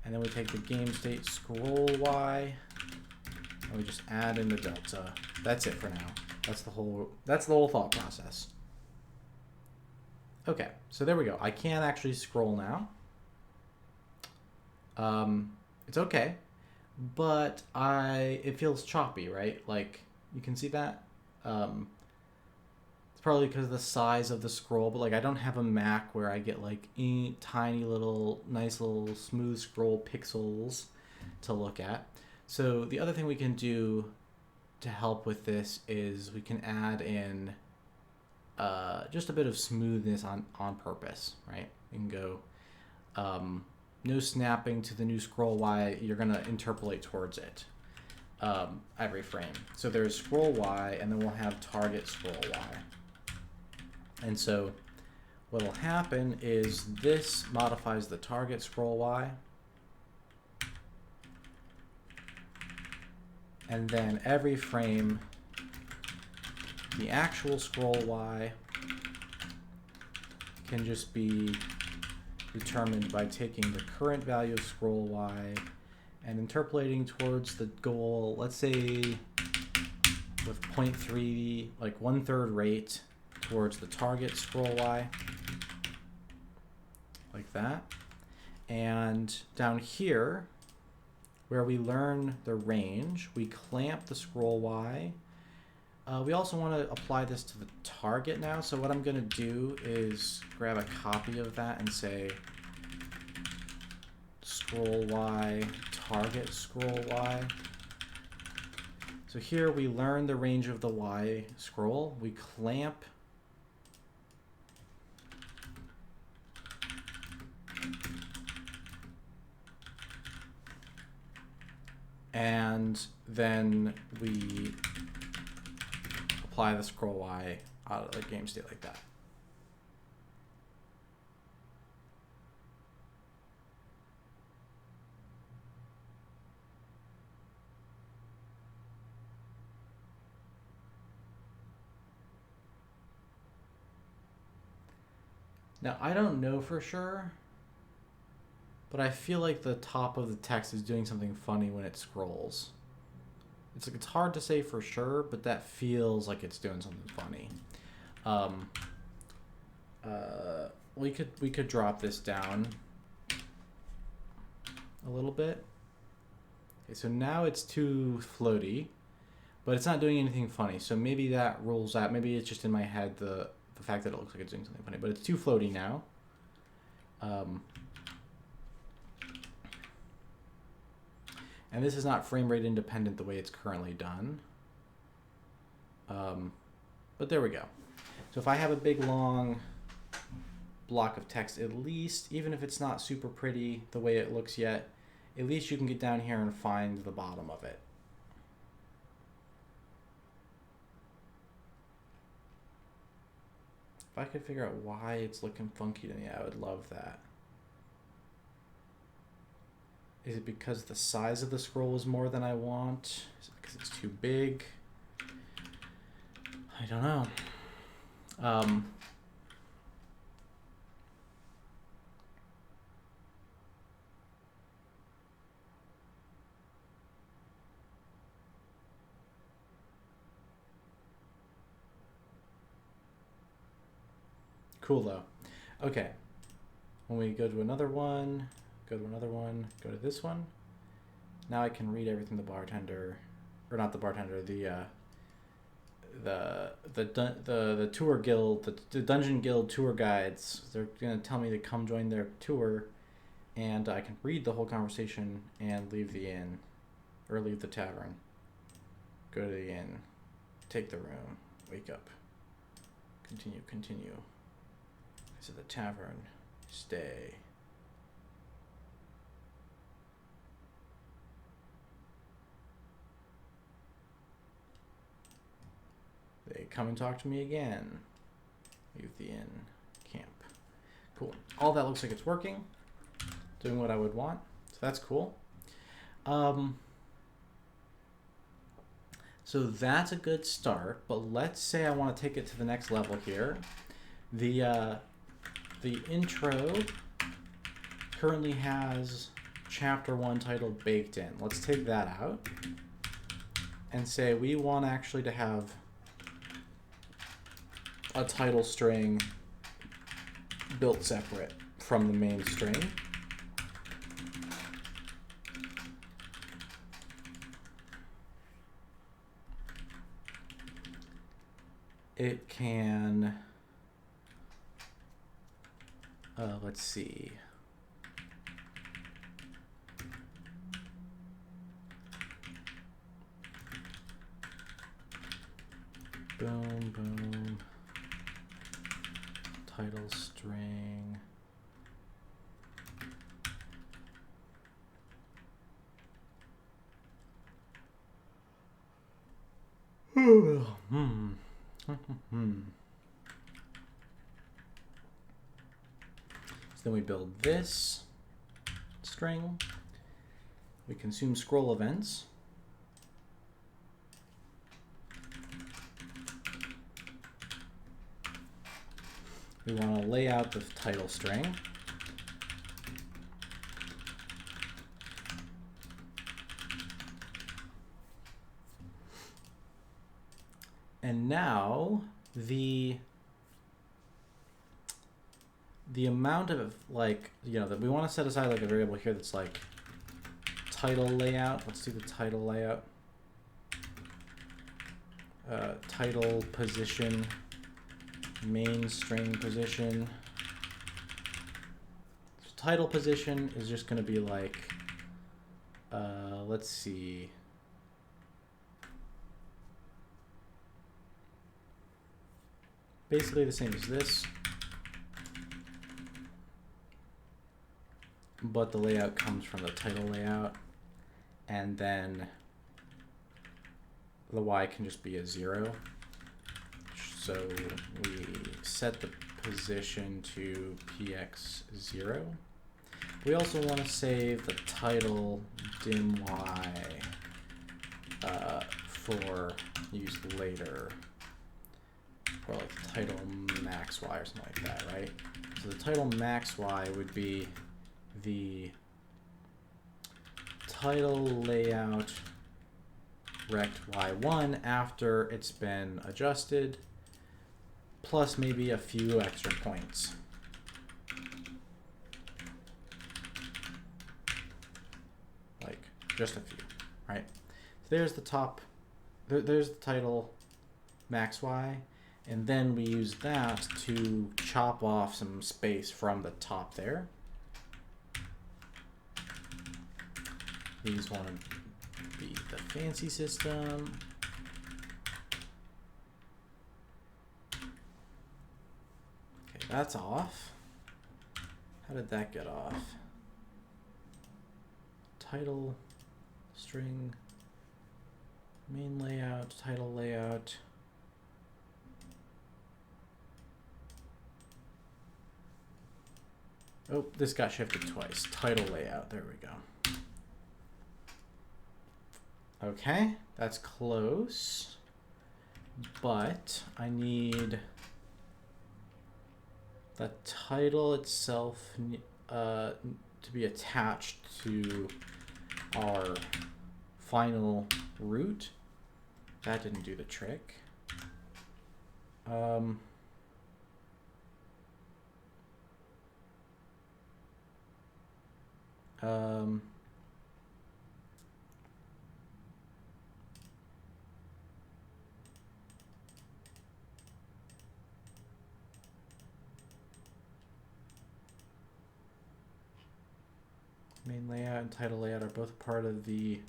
And then we take the game state scroll Y and we just add in the delta. That's it for now. That's the whole thought process. Okay, so there we go. I can actually scroll now. It's okay, but it feels choppy, right? Like you can see that. It's probably because of the size of the scroll, but like I don't have a Mac where I get like tiny little, nice little smooth scroll pixels to look at. So the other thing we can do to help with this is we can add in just a bit of smoothness on purpose, right? You can go no snapping to the new scroll Y. You're gonna interpolate towards it every frame. So there's scroll Y, and then we'll have target scroll Y. And so what will happen is this modifies the target scroll Y. And then every frame, the actual scroll Y can just be determined by taking the current value of scroll Y and interpolating towards the goal, let's say with 0.3, like 1/3 rate towards the target scroll Y, like that. And down here, where we learn the range, we clamp the scroll Y. We also want to apply this to the target now. So what I'm going to do is grab a copy of that and say scroll Y, target scroll Y. So here we learn the range of the Y scroll. We clamp and then we apply the scroll Y out of the game state like that. Now, I don't know for sure, but I feel like the top of the text is doing something funny when it scrolls. It's like, it's hard to say for sure, but that feels like it's doing something funny. We could drop this down a little bit. Okay, so now it's too floaty, but it's not doing anything funny. So maybe that rules out. Maybe it's just in my head the fact that it looks like it's doing something funny, but it's too floaty now. And this is not frame rate independent the way it's currently done. But there we go. So if I have a big long block of text, at least, even if it's not super pretty the way it looks yet, at least you can get down here and find the bottom of it. If I could figure out why it's looking funky to me, I would love that. Is it because the size of the scroll is more than I want? Is it because it's too big? I don't know. Cool though. Okay. When we go to another one, go to another one, go to this one. Now I can read everything the bartender, or not the bartender, the tour guild, the Dungeon Guild tour guides. They're gonna tell me to come join their tour, and I can read the whole conversation and leave the inn, or leave the tavern. Go to the inn, take the room, wake up, continue. To the tavern, stay. They come and talk to me again. Leave the inn, camp. Cool. All that looks like it's working. Doing what I would want. So that's cool. So that's a good start, but let's say I want to take it to the next level here. The intro currently has chapter 1 titled baked in. Let's take that out and say we want actually to have a title string built separate from the main string. It can, let's see. Boom, boom. Title string. So then we build this string. We consume scroll events. We want to lay out the title string. And now the amount of, like, you know, that we want to set aside like a variable here that's like title layout. Let's do the title layout. Title position, main string position. So title position is just going to be like, let's see. Basically the same as this, but the layout comes from the title layout, and then the Y can just be a 0. So we set the position to px0. We also want to save the title dim Y for use later. Or like title max Y or something like that, right? So the title max Y would be the title layout rect y1 after it's been adjusted, plus maybe a few extra points. Like just a few, right? So there's the top, there's the title max y, and then we use that to chop off some space from the top there. These want to be the fancy system. Okay, that's off. How did that get off? Title, string, main layout, title layout. Oh, this got shifted twice. Title layout, there we go. Okay, that's close, but I need the title itself to be attached to our final root. That didn't do the trick. Main layout and title layout are both part of the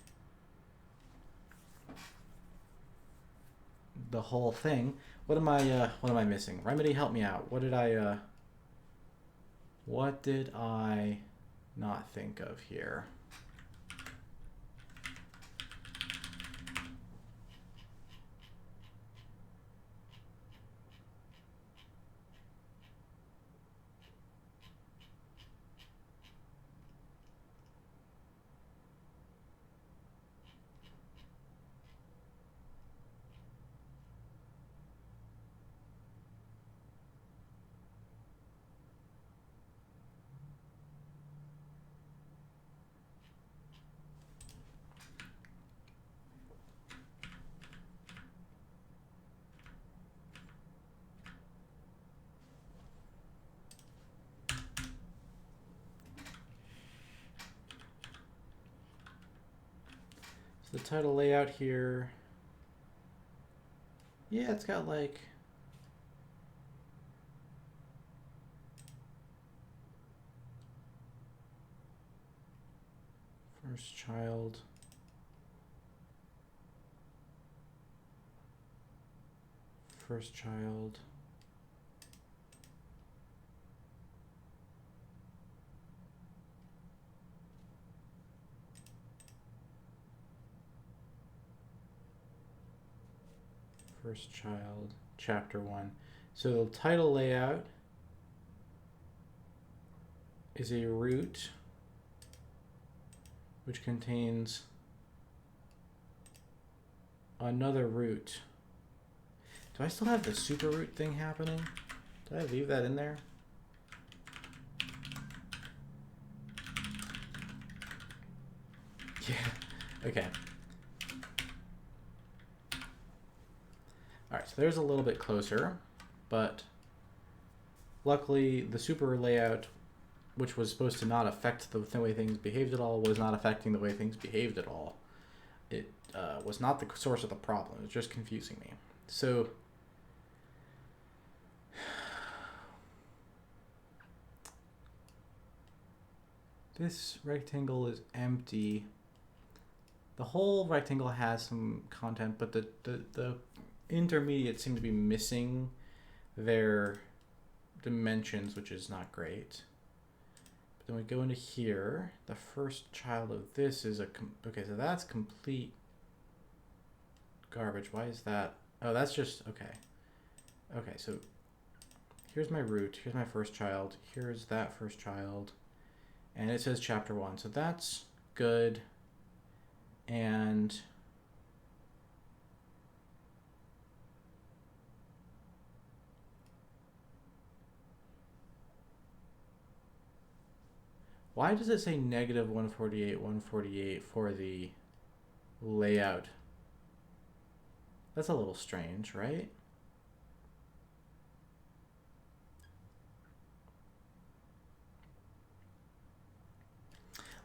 whole thing. What am I missing? Remedy, help me out. What did I not think of here? The title layout here, yeah, it's got like first child, first child, first child, chapter 1. So the title layout is a root which contains another root. Do I still have the super root thing happening? Did I leave that in there? Yeah, okay. All right, so there's a little bit closer, but luckily the super layout, which was supposed to not affect the way things behaved at all, was not affecting the way things behaved at all. It was not the source of the problem. It was just confusing me. So this rectangle is empty. The whole rectangle has some content, but the intermediates seem to be missing their dimensions, which is not great. But then we go into here. The first child of this is okay, so that's complete garbage. Why is that? Oh, that's just, okay. Okay, so here's my root. Here's my first child. Here's that first child. And it says chapter 1. So that's good. And Why does it say negative 148, 148 for the layout? That's a little strange, right?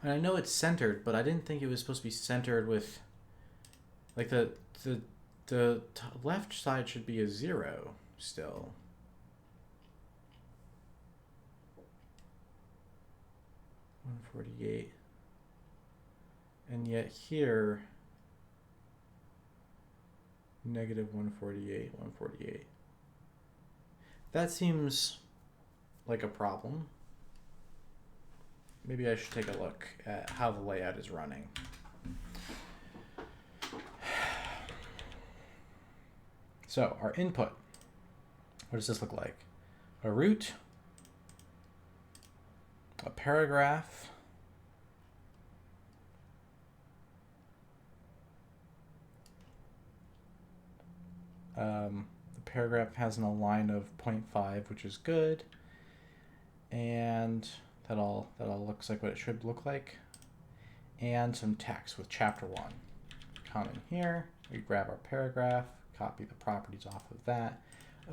And I know it's centered, but I didn't think it was supposed to be centered with, like, the left side should be a 0 still. $148. And yet here, negative 148, 148. That seems like a problem. Maybe I should take a look at how the layout is running. So our input, what does this look like? A root, a paragraph, the paragraph has an align of 0.5, which is good, and that all looks like what it should look like, and some text with chapter 1. Come in here, we grab our paragraph, copy the properties off of that.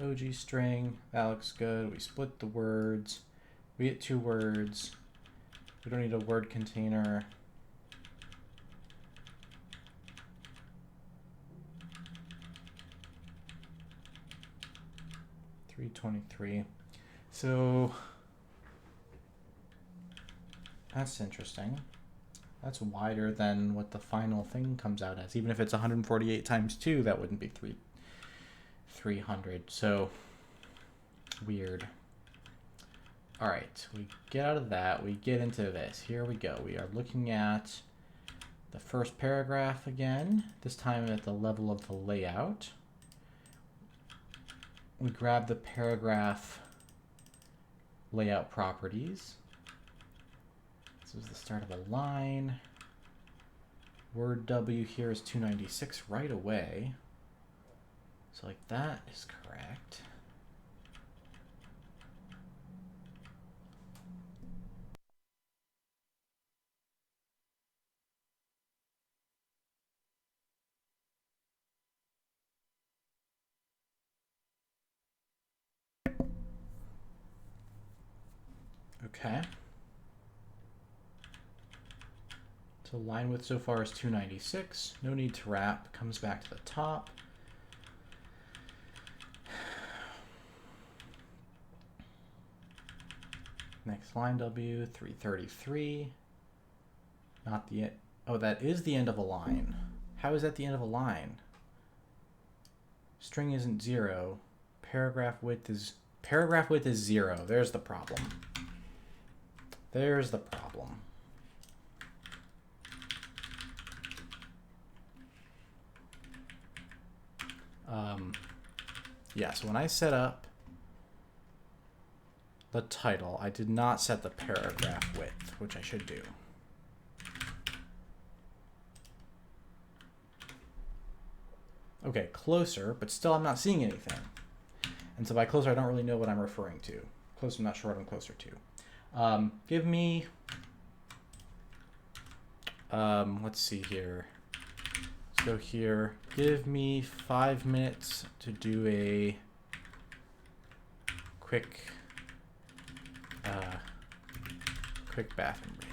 OG string, that looks good. We split the words. We get 2 words. We don't need a word container. $323. So that's interesting. That's wider than what the final thing comes out as. Even if it's 148 times 2, that wouldn't be 300. So weird. All right, we get out of that. We get into this. Here we go. We are looking at the first paragraph again, this time at the level of the layout. We grab the paragraph layout properties. This is the start of a line. Word W here is 296 right away. So like that is correct. Okay. So line width so far is 296. No need to wrap. Comes back to the top. Next line W, 333. Not the end. Oh, that is the end of a line. How is that the end of a line? String isn't 0. Paragraph width is 0. There's the problem. There's the problem. Yeah, so when I set up the title, I did not set the paragraph width, which I should do. Okay, closer, but still I'm not seeing anything. And so by closer, I don't really know what I'm referring to. Close, I'm not sure what I'm closer to. Give me, let's see here. Let's go here. Give me 5 minutes to do a quick bathroom break.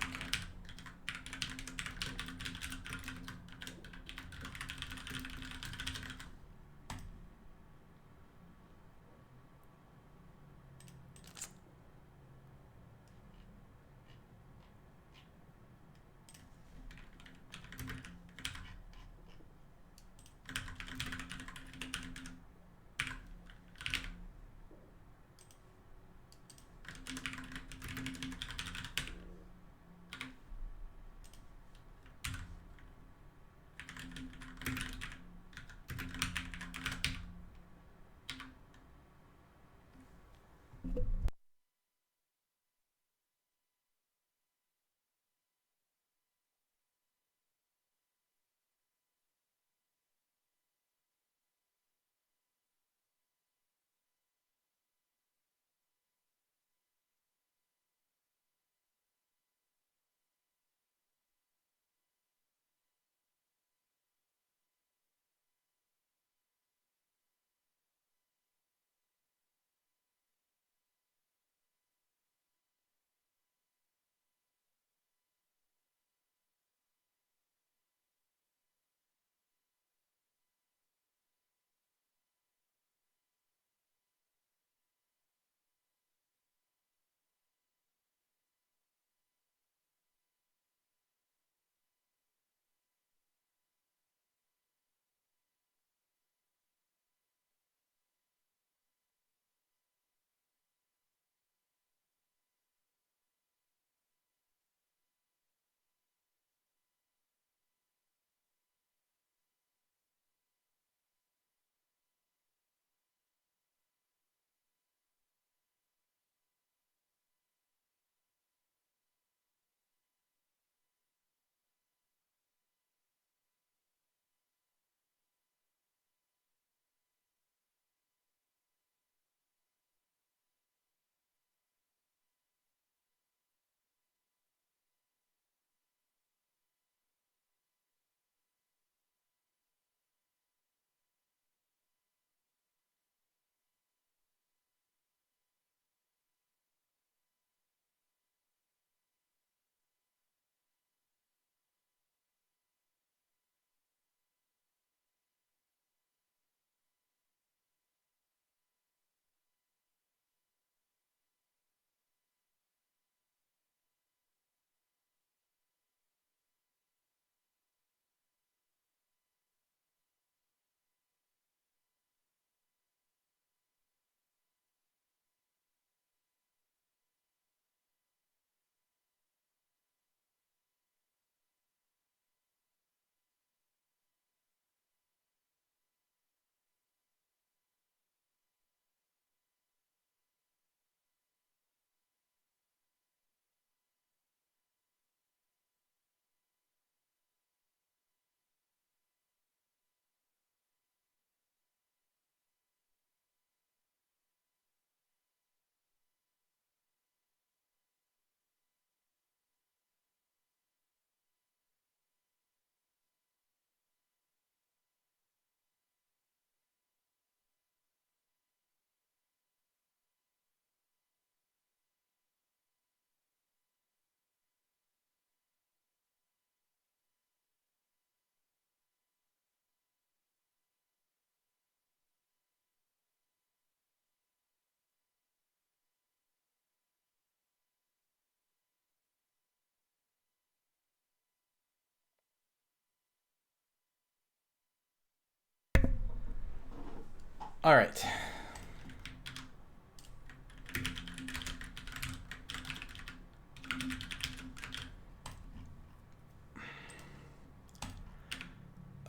All right.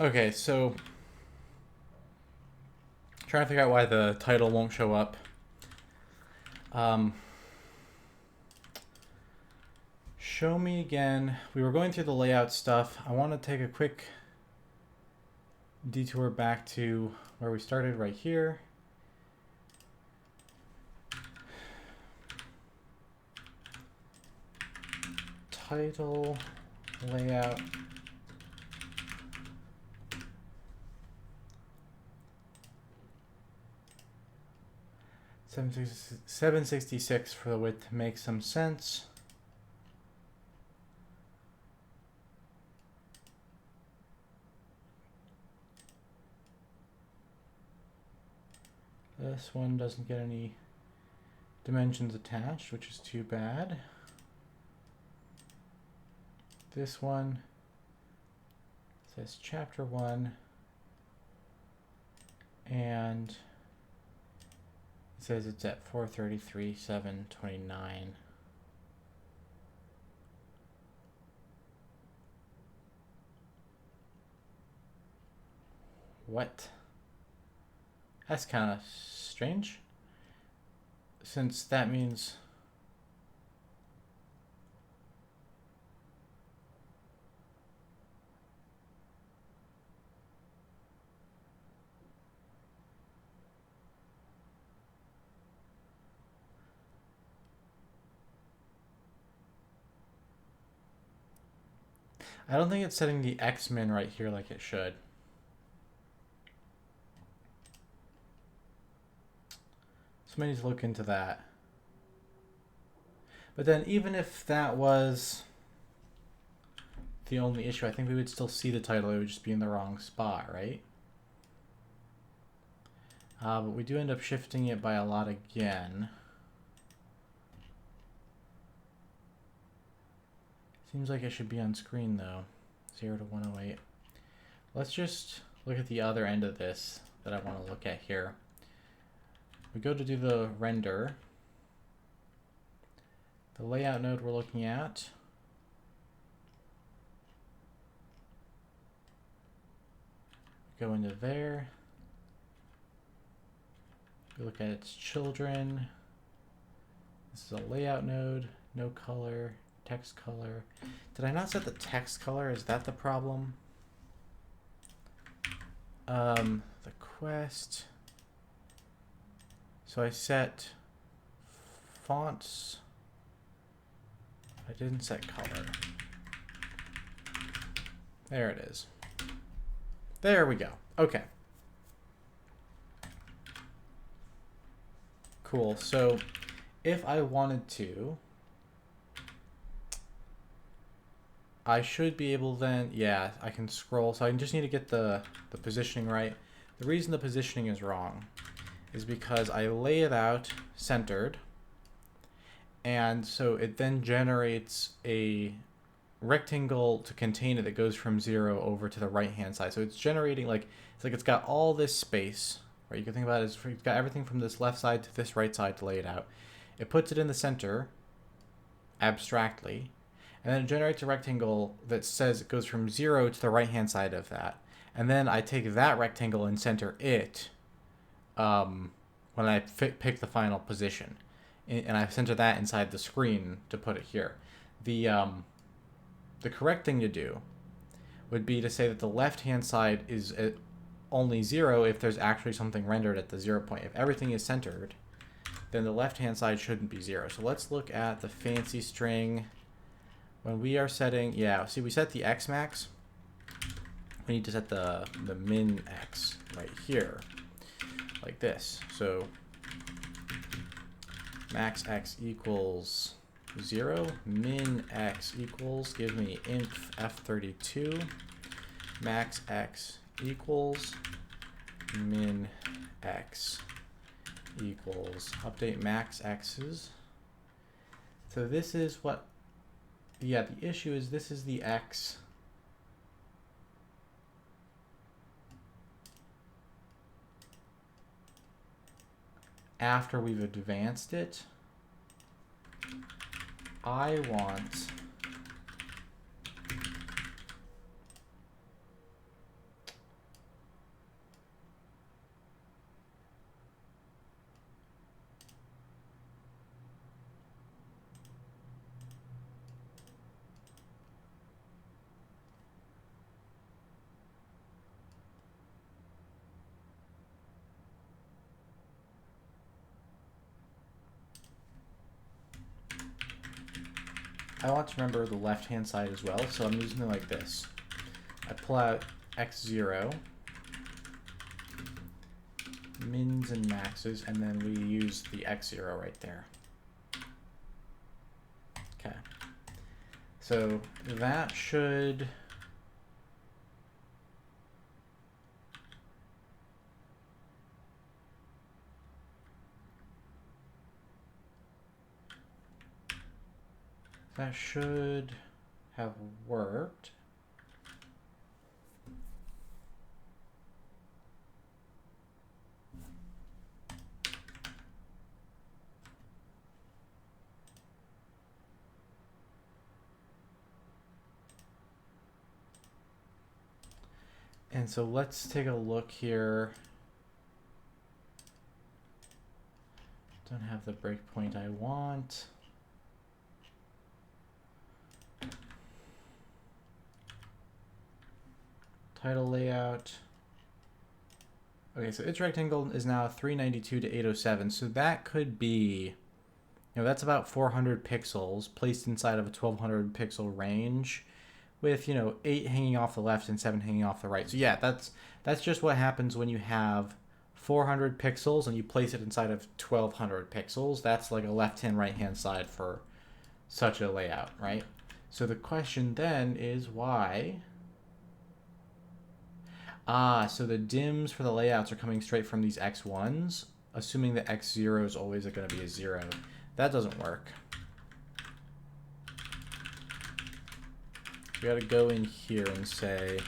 Okay, so trying to figure out why the title won't show up. Show me again. We were going through the layout stuff. I want to take a quick detour back to where we started right here. Title, layout. $766 for the width makes some sense. This one doesn't get any dimensions attached, which is too bad. This one says chapter 1 and it says it's at 433,729. What? That's kind of strange, since that means I don't think it's setting the X-min right here like it should. Somebody needs to look into that. But then even if that was the only issue, I think we would still see the title. It would just be in the wrong spot, right? But we do end up shifting it by a lot again. Seems like it should be on screen though. 0 to 108. Let's just look at the other end of this that I want to look at here. We go to do the render. The layout node we're looking at. Go into there. We look at its children. This is a layout node, no color, text color. Did I not set the text color? Is that the problem? The quest. So I set fonts. I didn't set color. There it is. There we go. Okay. Cool. So if I wanted to, I should be able then, yeah, I can scroll. So I just need to get the positioning right. The reason the positioning is wrong is because I lay it out centered. And so it then generates a rectangle to contain it that goes from 0 over to the right hand side. So it's generating it's got all this space, right? You can think about it as it's got everything from this left side to this right side to lay it out. It puts it in the center abstractly, and then it generates a rectangle that says it goes from 0 to the right hand side of that. And then I take that rectangle and center it when I pick the final position. And I center that inside the screen to put it here. The correct thing to do would be to say that the left-hand side is only 0 if there's actually something rendered at the 0 point. If everything is centered, then the left-hand side shouldn't be 0. So let's look at the fancy string. When we are setting, yeah, see we set the x max. We need to set the min x right here, like this. So max x equals 0, min x equals, give me inf f32, max x equals min x equals, update max x's. So this is what, yeah, the issue is this is the x. after we've advanced it, I want to remember the left-hand side as well, so I'm using it like this. I pull out x0, mins and maxes, and then we use the x0 right there. Okay. So that should... that should have worked. And so let's take a look here. Don't have the breakpoint I want. Title layout. Okay, so its rectangle is now 392 to 807. So that could be, that's about 400 pixels placed inside of a 1200 pixel range with, 8 hanging off the left and 7 hanging off the right. So yeah, that's just what happens when you have 400 pixels and you place it inside of 1200 pixels. That's like a left-hand, right-hand side for such a layout, right? So the question then is why? So the dims for the layouts are coming straight from these x1s, assuming that x0 is always going to be a 0. That doesn't work. We got to go in here and say,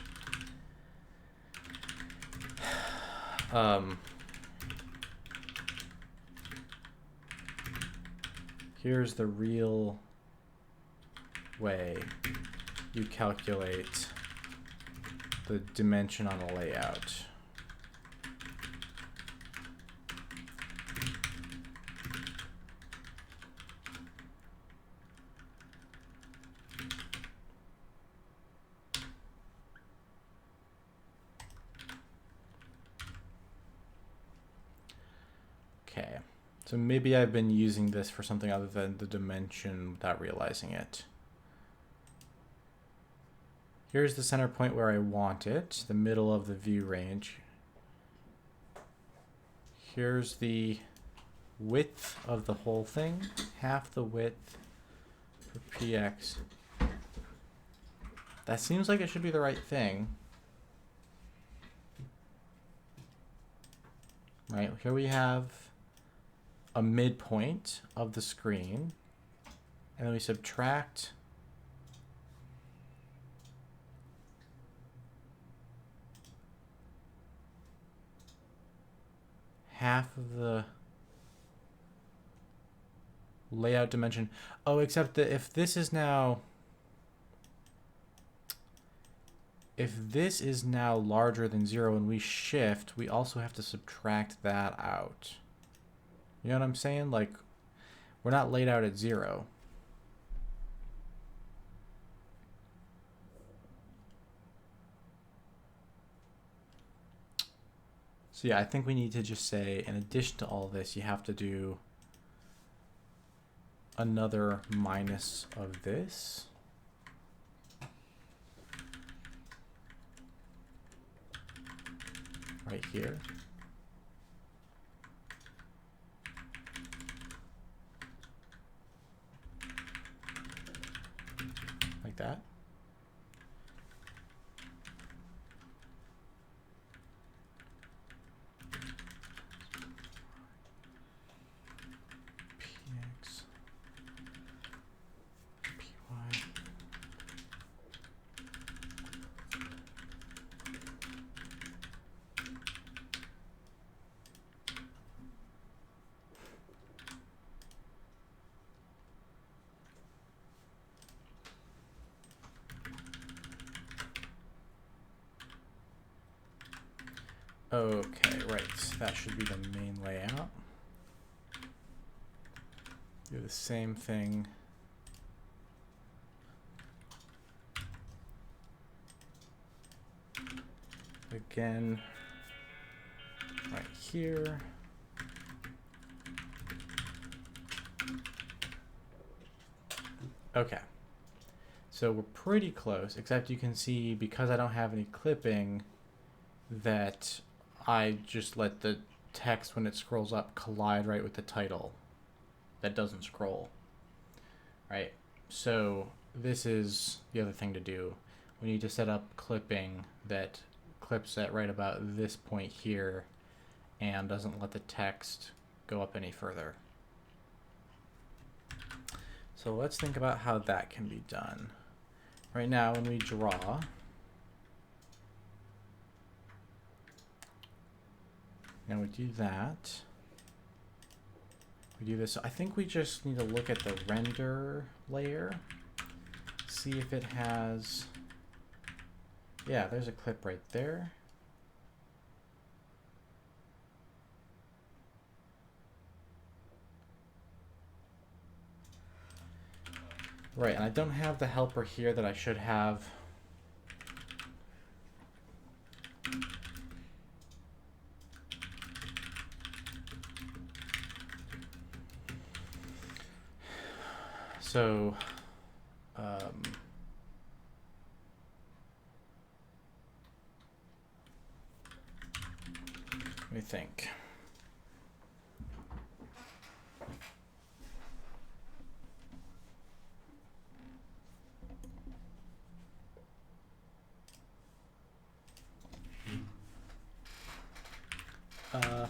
here's the real way you calculate the dimension on the layout. Okay, so maybe I've been using this for something other than the dimension without realizing it. Here's the center point where I want it, the middle of the view range. Here's the width of the whole thing, half the width for px. That seems like it should be the right thing. Right, here we have a midpoint of the screen, and then we subtract half of the layout dimension. Oh, except that if this is now larger than 0 and we shift, we also have to subtract that out. You know what I'm saying? Like, we're not laid out at 0. So yeah, I think we need to just say, in addition to all this, you have to do another minus of this. Right here. Like that. Px, Py. Okay, right. So that should be the main layout. Do the same thing. Again, right here. Okay. So we're pretty close, except you can see because I don't have any clipping that I just let the text when it scrolls up collide right with the title that doesn't scroll, right? So this is the other thing to do. We need to set up clipping that clips at right about this point here and doesn't let the text go up any further. So let's think about how that can be done. Right now when we draw, now we do that. We do this. I think we just need to look at the render layer, see if it has, yeah, there's a clip right there. Right, and I don't have the helper here that I should have. So, let me think.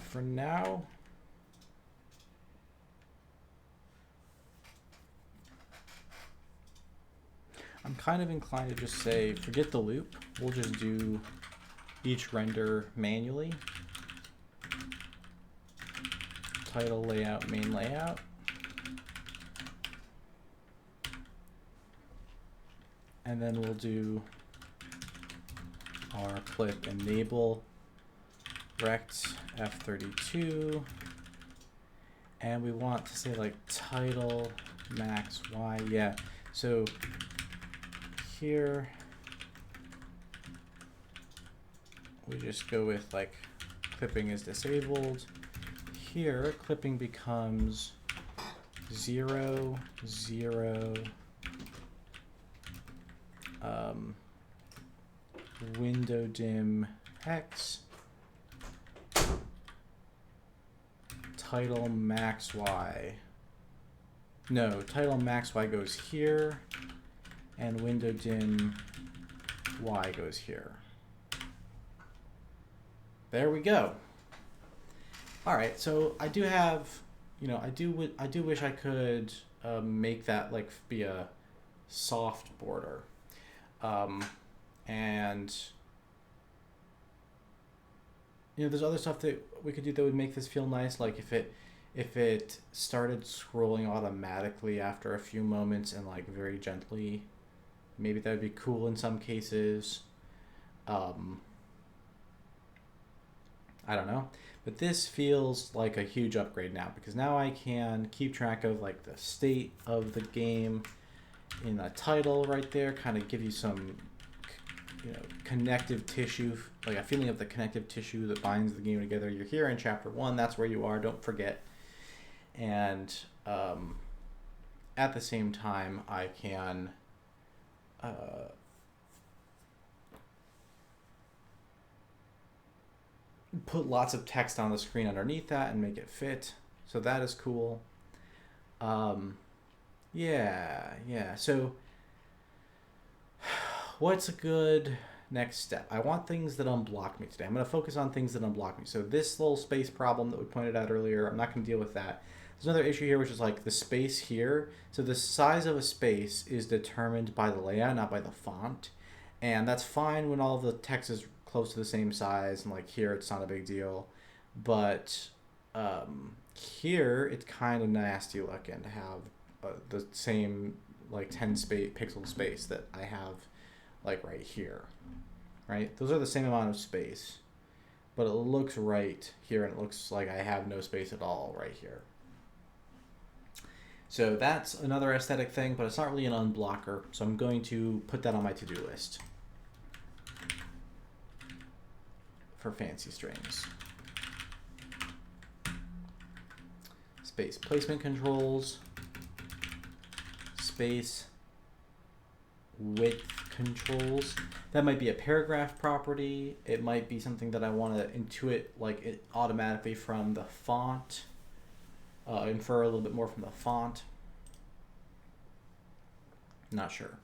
For now, I'm kind of inclined to just say, forget the loop. We'll just do each render manually. Title layout, main layout. And then we'll do our clip enable rect F32. And we want to say like title max Y. Yeah. So here we just go with like clipping is disabled. Here clipping becomes 0, 0, window dim X, title max Y. No, title max Y goes here, and window dim Y goes here. There we go. All right, so I do have, I do wish I could make that like be a soft border, and there's other stuff that we could do that would make this feel nice, like if it started scrolling automatically after a few moments and like very gently, maybe that would be cool in some cases. I don't know, but this feels like a huge upgrade now because now I can keep track of like the state of the game in a title right there, kind of give you some connective tissue, like a feeling of the connective tissue that binds the game together. You're here in chapter 1, that's where you are, don't forget. And at the same time I can put lots of text on the screen underneath that and make it fit. So that is cool. Yeah. So what's a good next step? I want things that unblock me today. I'm going to focus on things that unblock me. So this little space problem that we pointed out earlier, I'm not going to deal with that. There's another issue here, which is like the space here. So the size of a space is determined by the layout, not by the font. And that's fine when all the text is close to the same size, and like here it's not a big deal. But here it's kind of nasty looking to have the same like 10 pixel space that I have like right here, right? Those are the same amount of space, but it looks right here, and it looks like I have no space at all right here. So that's another aesthetic thing, but it's not really an unblocker, so I'm going to put that on my to-do list for fancy strings. Space placement controls, space width controls. That might be a paragraph property. It might be something that I want to intuit like it automatically from the font, infer a little bit more from the font. Not sure.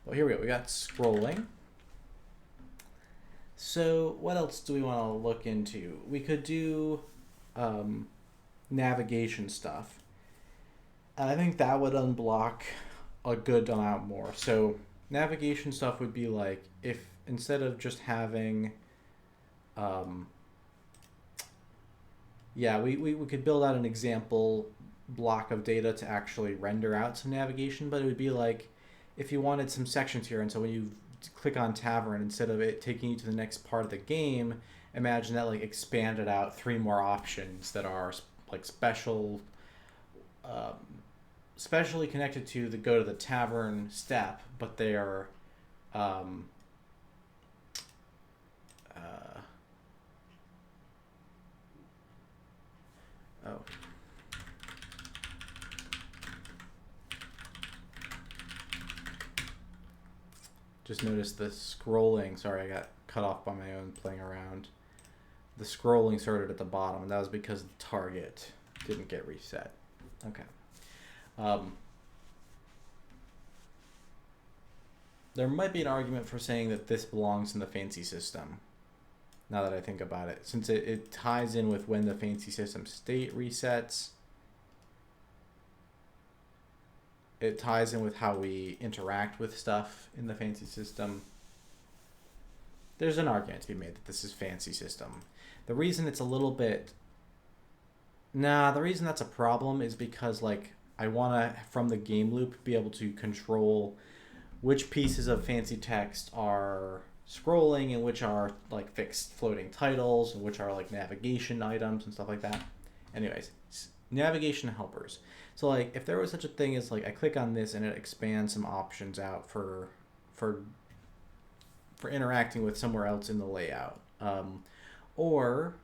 But here we go. We got scrolling. So what else do we want to look into? We could do navigation stuff. And I think that would unblock a good amount more. So navigation stuff would be like if instead of just having we could build out an example block of data to actually render out some navigation, but it would be like if you wanted some sections here, and so when you click on Tavern, instead of it taking you to the next part of the game, imagine that like expanded out 3 more options that are like specially connected to the go to the tavern step, but they are just notice the scrolling. Sorry, I got cut off by my own playing around. The scrolling started at the bottom, and that was because the target didn't get reset. Okay. There might be an argument for saying that this belongs in the fancy system, now that I think about it, since it ties in with when the fancy system state resets. It ties in with how we interact with stuff in the fancy system. There's an argument to be made that this is fancy system. The reason it's a little bit... the reason that's a problem is because like I want to, from the game loop, be able to control which pieces of fancy text are scrolling and which are like fixed floating titles and which are like navigation items and stuff like that. Anyways, navigation helpers. So like if there was such a thing as like I click on this and it expands some options out for interacting with somewhere else in the layout, or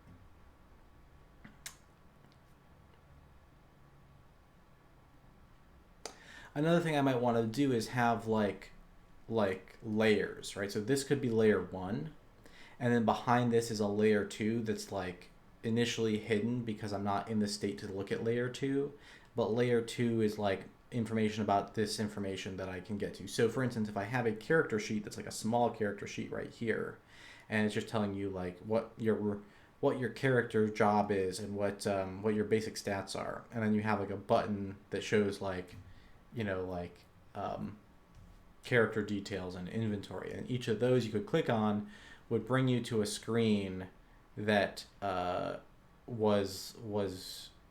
another thing I might want to do is have like layers, right? So this could be layer 1, and then behind this is a layer 2 that's like initially hidden because I'm not in the state to look at layer 2, but layer 2 is like information about this information that I can get to. So for instance, if I have a character sheet that's like a small character sheet right here, and it's just telling you like what your character job is and what your basic stats are, and then you have like a button that shows like character details and inventory, and each of those you could click on would bring you to a screen that was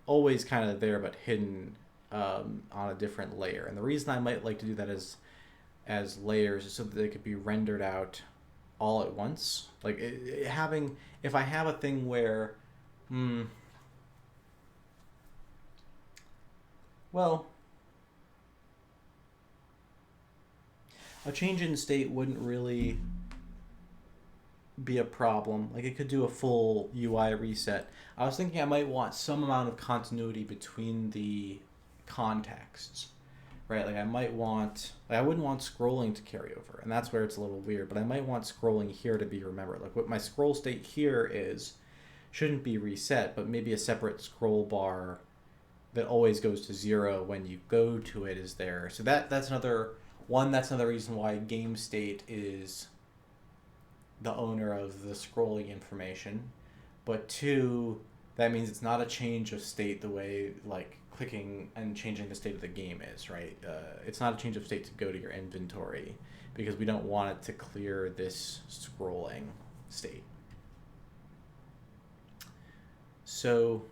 always kind of there but hidden on a different layer. And the reason I might like to do that as layers is so that they could be rendered out all at once. Like if I have a thing where a change in state wouldn't really be a problem. Like it could do a full UI reset. I was thinking I might want some amount of continuity between the contexts, right? Like I might want, like I wouldn't want scrolling to carry over, and that's where it's a little weird, but I might want scrolling here to be remembered. Like what my scroll state here is shouldn't be reset, but maybe a separate scroll bar that always goes to 0 when you go to it is there. So that's another reason why game state is the owner of the scrolling information. But 2, that means it's not a change of state the way like clicking and changing the state of the game is, right? It's not a change of state to go to your inventory because we don't want it to clear this scrolling state. So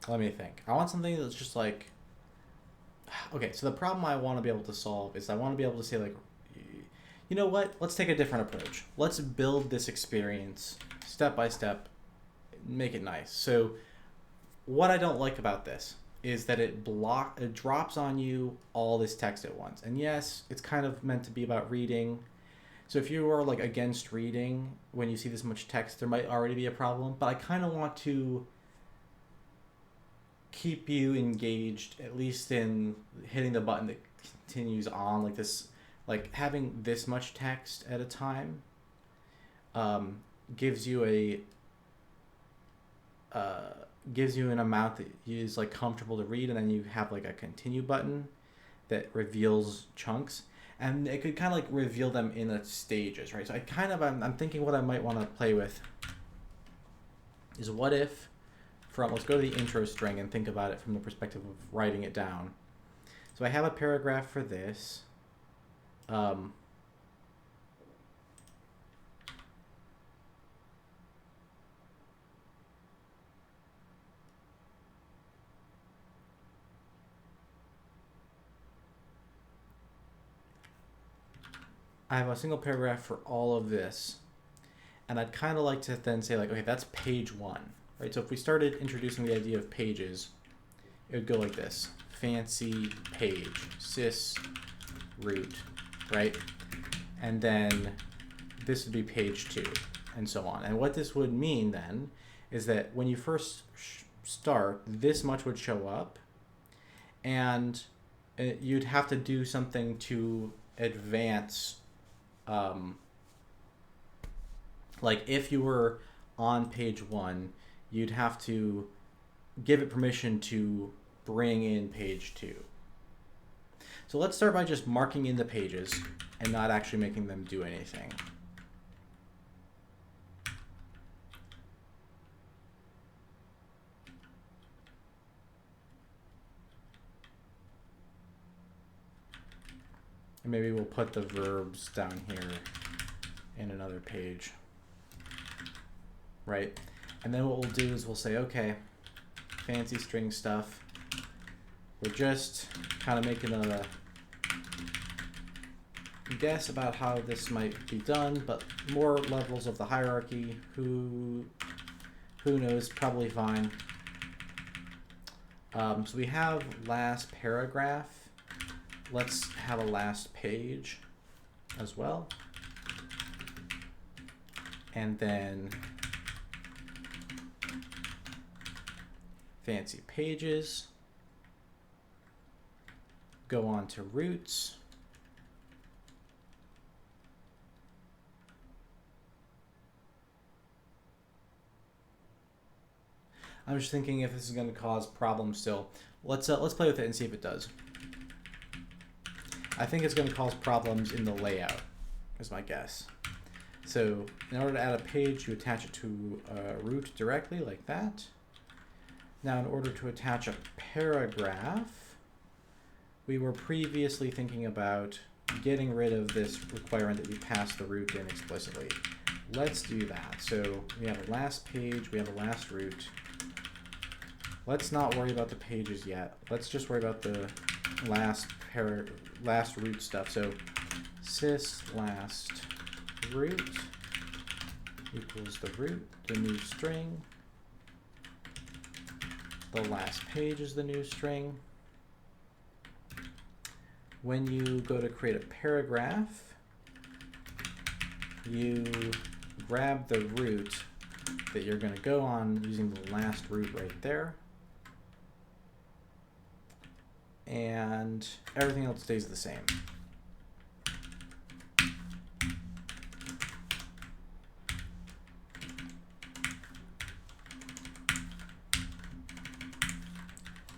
Let me think. I want something that's just like, okay, so the problem I want to be able to solve is I want to be able to say like, you know what? Let's take a different approach. Let's build this experience step by step, make it nice. So what I don't like about this is that it drops on you all this text at once. And yes, it's kind of meant to be about reading. So if you are like against reading when you see this much text, there might already be a problem, but I kind of want to keep you engaged, at least in hitting the button that continues on, like this, like having this much text at a time gives you an amount that is like comfortable to read, and then you have like a continue button that reveals chunks, and it could kind of like reveal them in the stages, right? So I'm thinking what I might want to play with is what if let's go to the intro string and think about it from the perspective of writing it down. So I have a paragraph for this. I have a single paragraph for all of this, and I'd kind of like to then say like, okay, that's page 1. Right, so if we started introducing the idea of pages, it would go like this: fancy page, sys root, right? And then this would be page 2, and so on. And what this would mean then is that when you first start, this much would show up, and you'd have to do something to advance. Like if you were on page 1, you'd have to give it permission to bring in page 2. So let's start by just marking in the pages and not actually making them do anything. And maybe we'll put the verbs down here in another page, right? And then what we'll do is we'll say, okay, fancy string stuff. We're just kind of making a guess about how this might be done, but more levels of the hierarchy. Who knows? Probably fine. So we have last paragraph. Let's have a last page as well. And then fancy pages, go on to roots, I'm just thinking if this is going to cause problems still. Let's play with it and see if it does. I think it's going to cause problems in the layout, is my guess. So in order to add a page, you attach it to a root directly like that. Now, in order to attach a paragraph, we were previously thinking about getting rid of this requirement that we pass the root in explicitly. Let's do that. So we have a last page, we have a last root. Let's not worry about the pages yet. Let's just worry about the last root stuff. So sys last root equals the root, the new string. The last page is the new string. When you go to create a paragraph, you grab the root that you're going to go on using the last root right there. And everything else stays the same.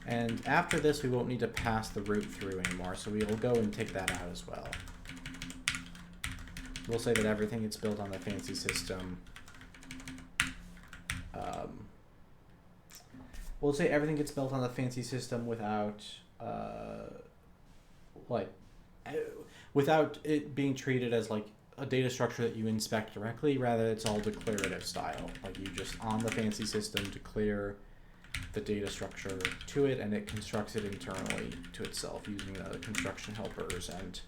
And after this, we won't need to pass the root through anymore, so we will go and take that out as well. We'll say that everything gets built on the fancy system. We'll say everything gets built on the fancy system without, without it being treated as like a data structure that you inspect directly. Rather, it's all declarative style. Like you just on the fancy system declare the data structure to it, and it constructs it internally to itself using the construction helpers. And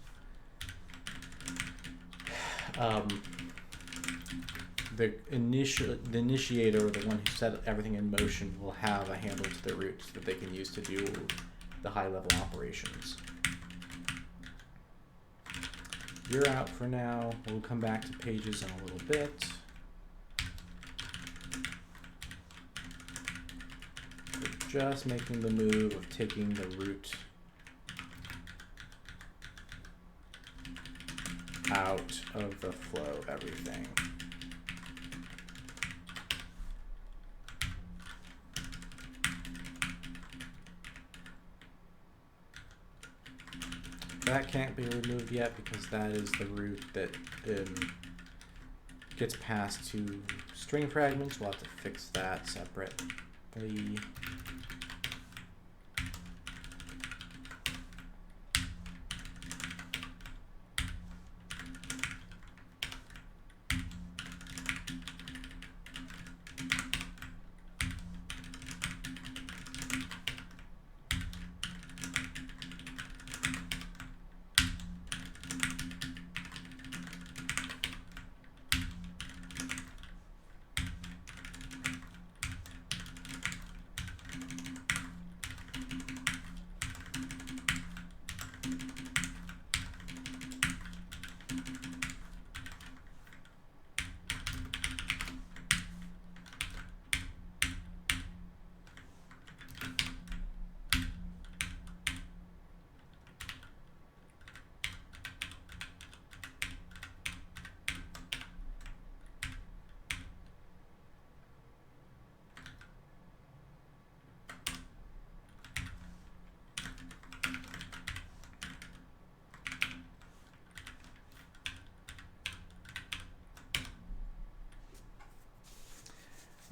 the initiator, the one who set everything in motion, will have a handle to the root that they can use to do the high-level operations. You're out for now. We'll come back to pages in a little bit. We're just making the move of taking the root out of the flow of everything. That can't be removed yet because that is the root that gets passed to string fragments. We'll have to fix that separately.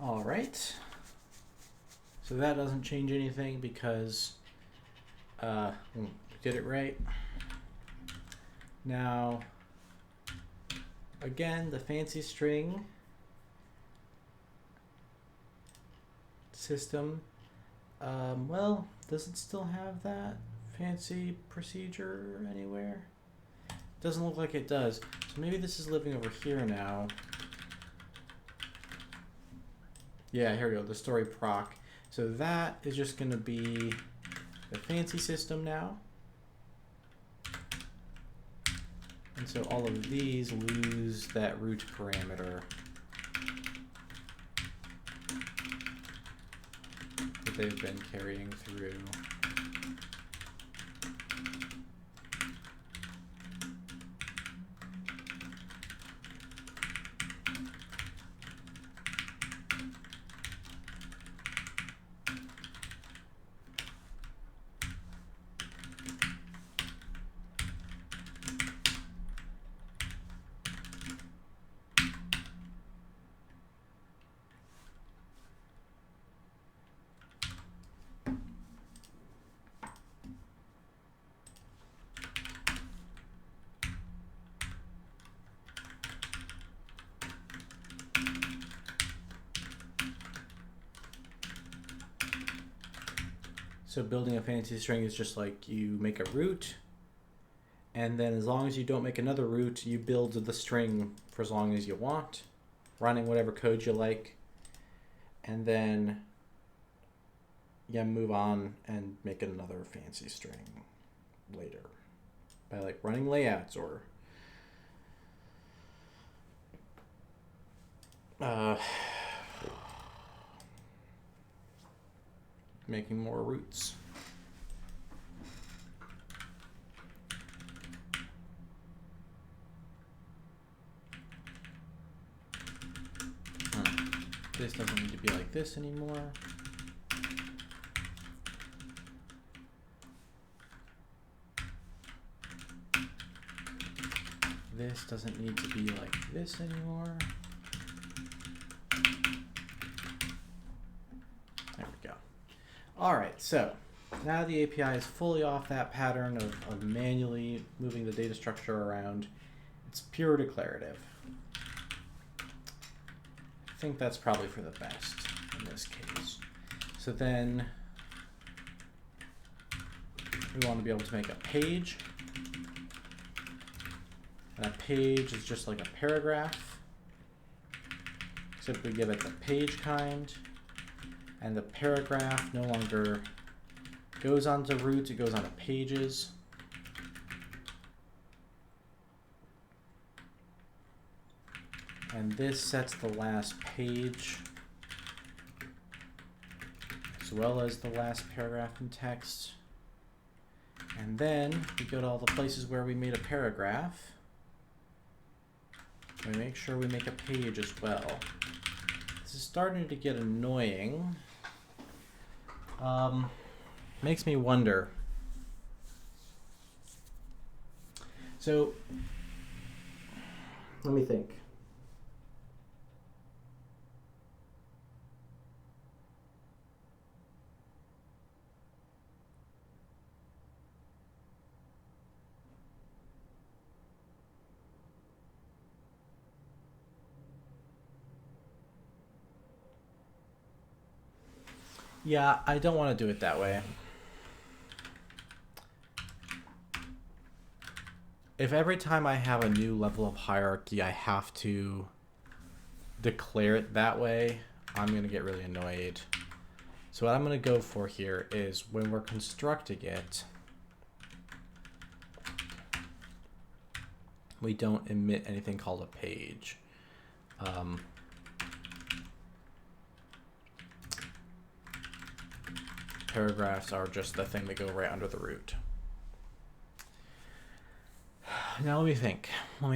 All right. So that doesn't change anything because we did it right. Now, again, the fancy string system, well, does it still have that fancy procedure anywhere? Doesn't look like it does. So maybe this is living over here now. Yeah, here we go, the story proc. So that is just going to be the fancy system now. And so all of these lose that root parameter that they've been carrying through. So building a fancy string is just like you make a root, and then as long as you don't make another root, you build the string for as long as you want, running whatever code you like, and then you move on and make another fancy string later by like running layouts or making more roots. This doesn't need to be like this anymore. This doesn't need to be like this anymore. There we go. All right, so now the API is fully off that pattern of manually moving the data structure around. It's pure declarative. I think that's probably for the best in this case. So then we want to be able to make a page. And a page is just like a paragraph. Except we give it the page kind. And the paragraph no longer goes onto roots, it goes onto pages. And this sets the last page as well as the last paragraph in text. And then we go to all the places where we made a paragraph. We make sure we make a page as well. This is starting to get annoying. Makes me wonder. So, let me think. Yeah, I don't want to do it that way. If every time I have a new level of hierarchy, I have to declare it that way, I'm going to get really annoyed. So what I'm going to go for here is when we're constructing it, we don't emit anything called a page. Paragraphs are just the thing that go right under the root. Now let me think. That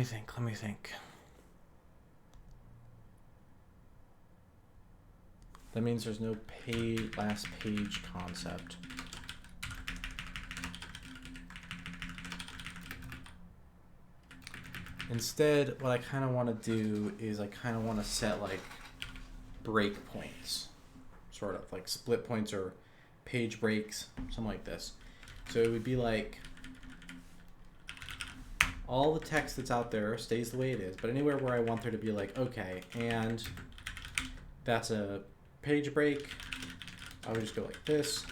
means there's no last page concept. Instead, what I kind of want to do is I kind of want to set like breakpoints, sort of like split points or page breaks, something like this. So it would be like all the text that's out there stays the way it is, but anywhere where I want there to be like, okay, and that's a page break, I would just go like this.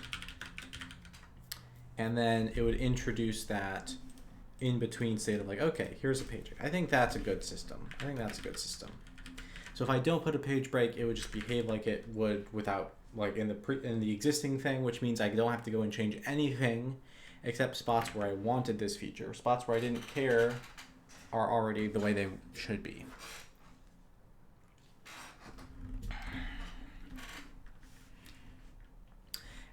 And then it would introduce that in between state of like, okay, here's a page break. I think that's a good system. So if I don't put a page break, it would just behave like it would without, like in the existing thing, which means I don't have to go and change anything except spots where I wanted this feature. Spots where I didn't care are already the way they should be.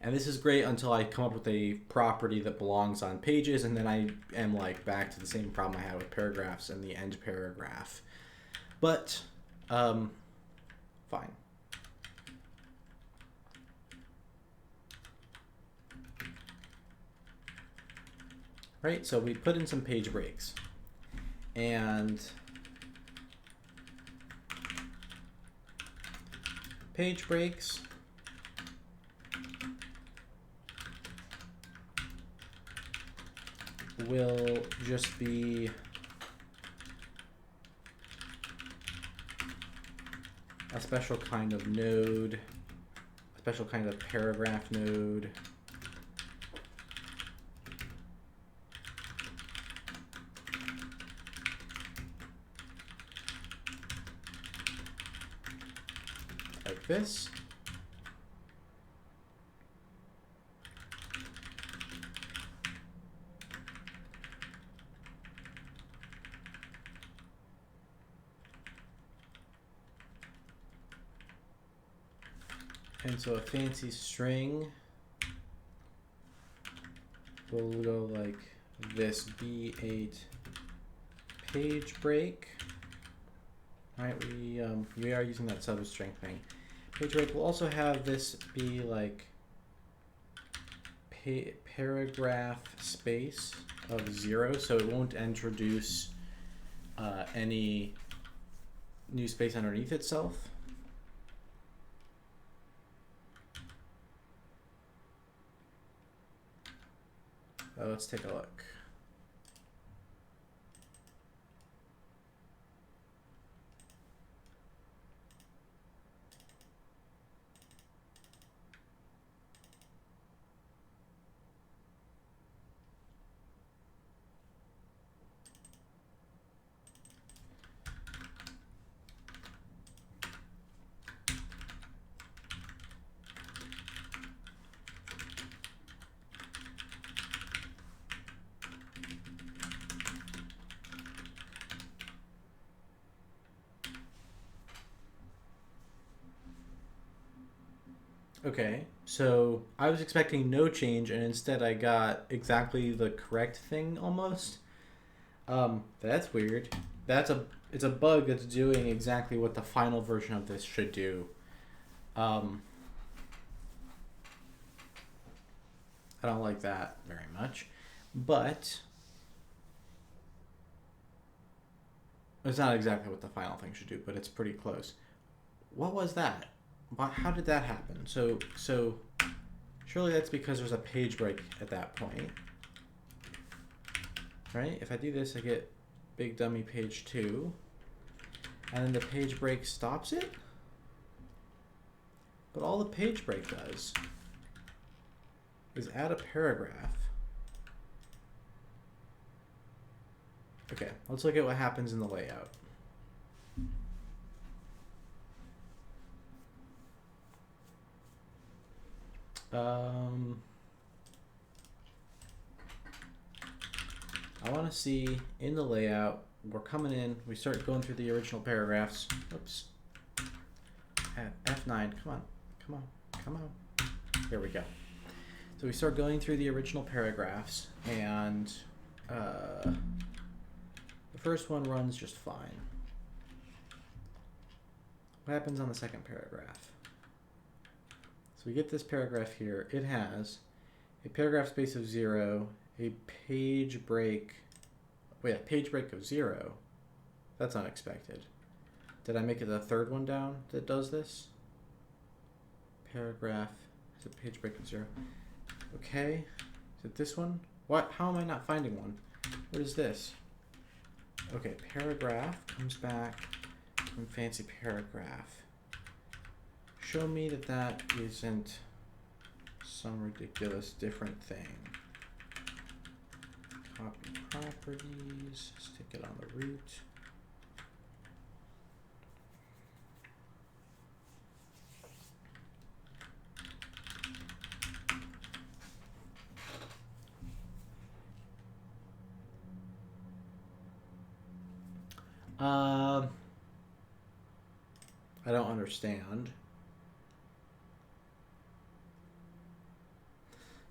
And this is great until I come up with a property that belongs on pages, and then I am like back to the same problem I had with paragraphs and the end paragraph. But, fine. Right, so we put in some page breaks. And page breaks will just be a special kind of node, a special kind of paragraph node. Like this. And so a fancy string will go like this: B8 page break. All right, we are using that substring thing. Page break will also have this be like paragraph space of 0, so it won't introduce any new space underneath itself. Let's take a look. Okay, so I was expecting no change, and instead I got exactly the correct thing almost. That's weird. That's a it's a bug that's doing exactly what the final version of this should do. Um, I don't like that very much, but it's not exactly what the final thing should do. But it's pretty close. What was that? How did that happen? So surely that's because there's a page break at that point, right? If I do this, I get big dummy page 2, and then the page break stops it. But all the page break does is add a paragraph. Okay, let's look at what happens in the layout. I want to see in the layout, we're coming in, we start going through the original paragraphs. Oops. F9, come on, come on, come on. Here we go. So we start going through the original paragraphs, and the first one runs just fine. What happens on the second paragraph? So we get this paragraph here. It has a paragraph space of 0, a page break. Wait, a page break of 0. That's unexpected. Did I make it the third one down that does this? Paragraph is a page break of 0. Okay. Is it this one? What? How am I not finding one? What is this? Okay, paragraph comes back from fancy paragraph. Show me that that isn't some ridiculous different thing. Copy properties, stick it on the root. I don't understand.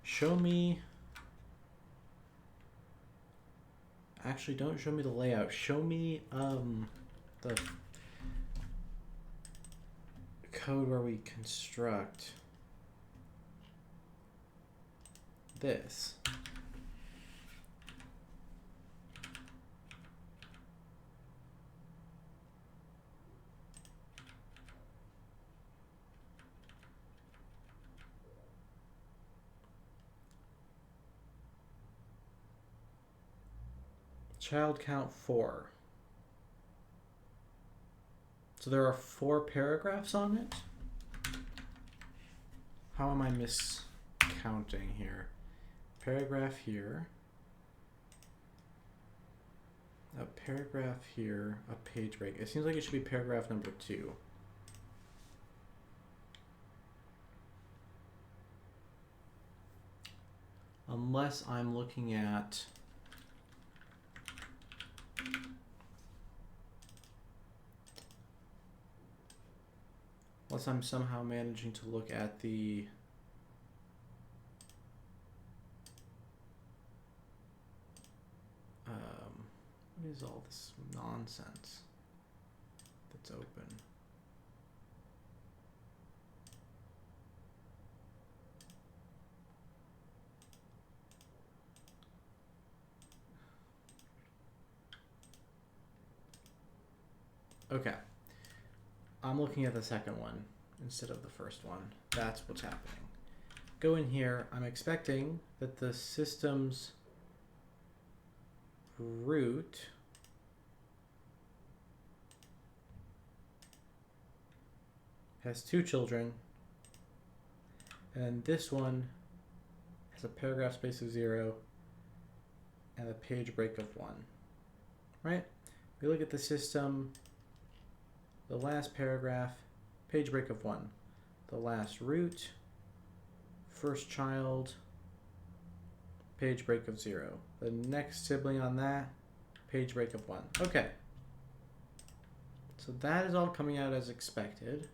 Show me. Actually, don't show me the layout. Show me the code where we construct this. Child count 4. So there are 4 paragraphs on it? How am I miscounting here? Paragraph here. A paragraph here, a page break. It seems like it should be paragraph number 2. Unless I'm looking at unless I'm somehow managing to look at the what is all this nonsense that's open? Okay. I'm looking at the second one instead of the first one. That's what's happening. Go in here. I'm expecting that the system's root has 2 children, and this one has a paragraph space of 0 and a page break of 1. Right? We look at the system, the last paragraph, page break of 1. The last root, first child, page break of 0. The next sibling on that, page break of 1. Okay. So that is all coming out as expected.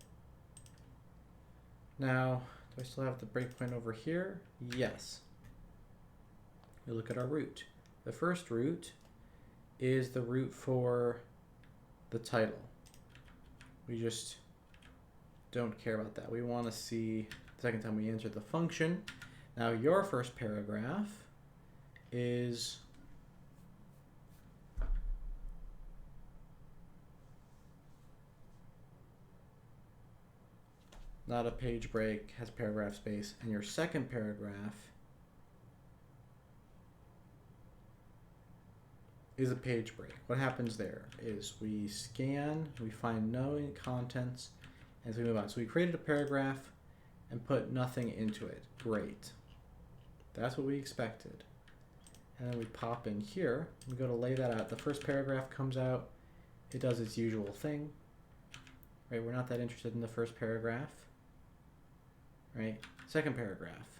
Now, Do I still have the breakpoint over here? Yes. We look at our root. The first root is the root for the title. We just don't care about that. We want to see the second time we enter the function. Now your first paragraph is not a page break, has paragraph space, and your second paragraph is a page break. What happens there is we scan, we find no contents, and so we move on. So we created a paragraph and put nothing into it. Great. That's what we expected. And then we pop in here, we go to lay that out. The first paragraph comes out, it does its usual thing. Right, we're not that interested in the first paragraph. Right, second paragraph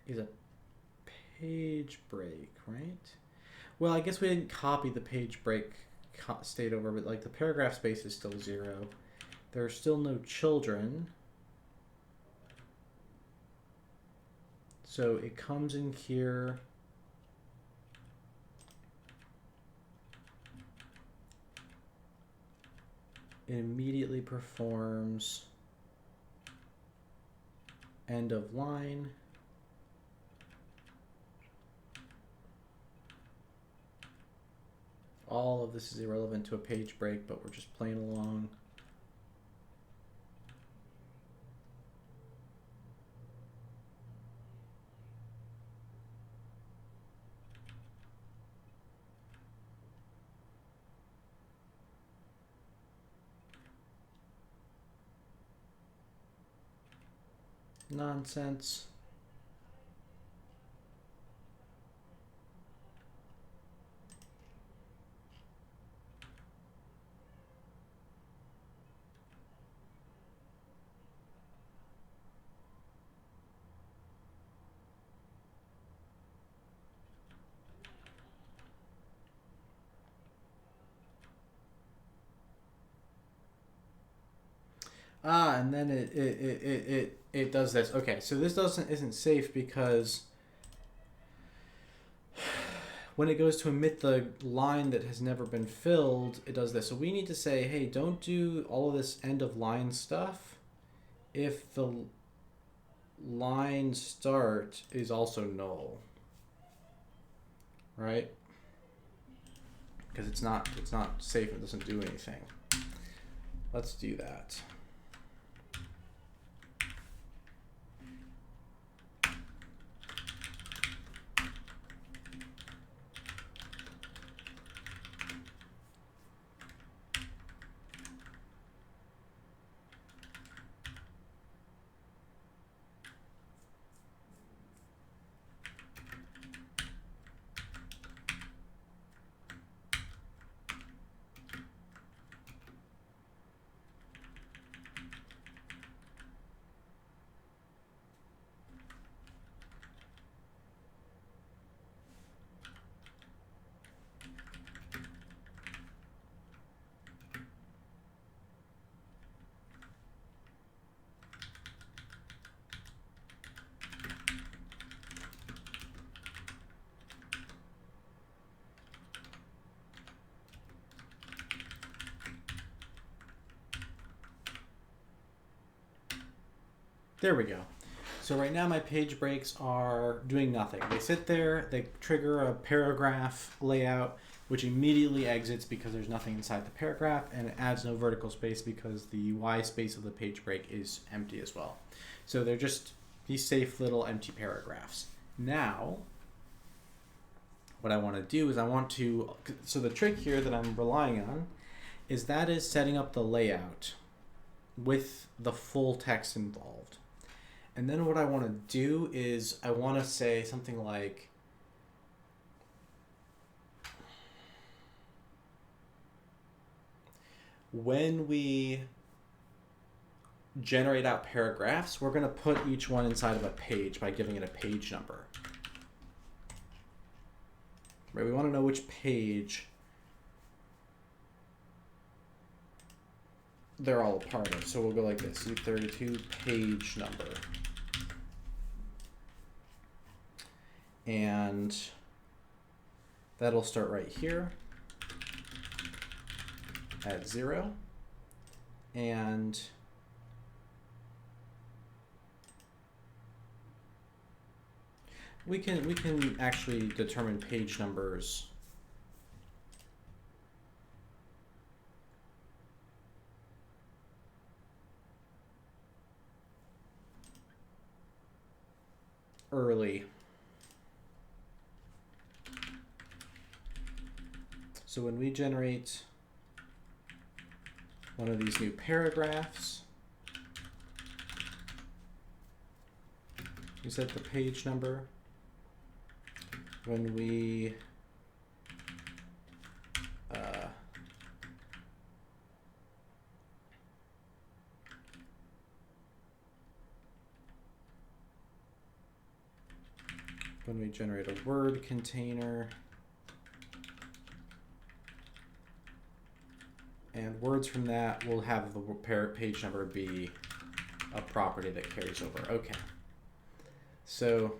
is a page break, right? Well, I guess we didn't copy the page break state over, but like the paragraph space is still 0. There are still no children. So it comes in here. It immediately performs end of line. All of this is irrelevant to a page break, but we're just playing along. Nonsense. And then it does this. Okay, so this isn't safe because when it goes to emit the line that has never been filled, it does this. So we need to say, hey, don't do all of this end of line stuff if the line start is also null, right? Because it's not safe. It doesn't do anything. Let's do that. There we go. So right now my page breaks are doing nothing. They sit there, they trigger a paragraph layout, which immediately exits because there's nothing inside the paragraph, and it adds no vertical space because the Y space of the page break is empty as well. So they're just these safe little empty paragraphs. Now, what I want to do is so the trick here that I'm relying on is setting up the layout with the full text involved. And then what I want to do is I want to say something like, when we generate out paragraphs, we're going to put each one inside of a page by giving it a page number. Right? We want to know which page they're all a part of. So we'll go like this, U32 page number. And that'll start right here at 0. And we can actually determine page numbers early. So when we generate one of these new paragraphs, we set the page number. When we generate a word container, and words from that will have the page number be a property that carries over. Okay. So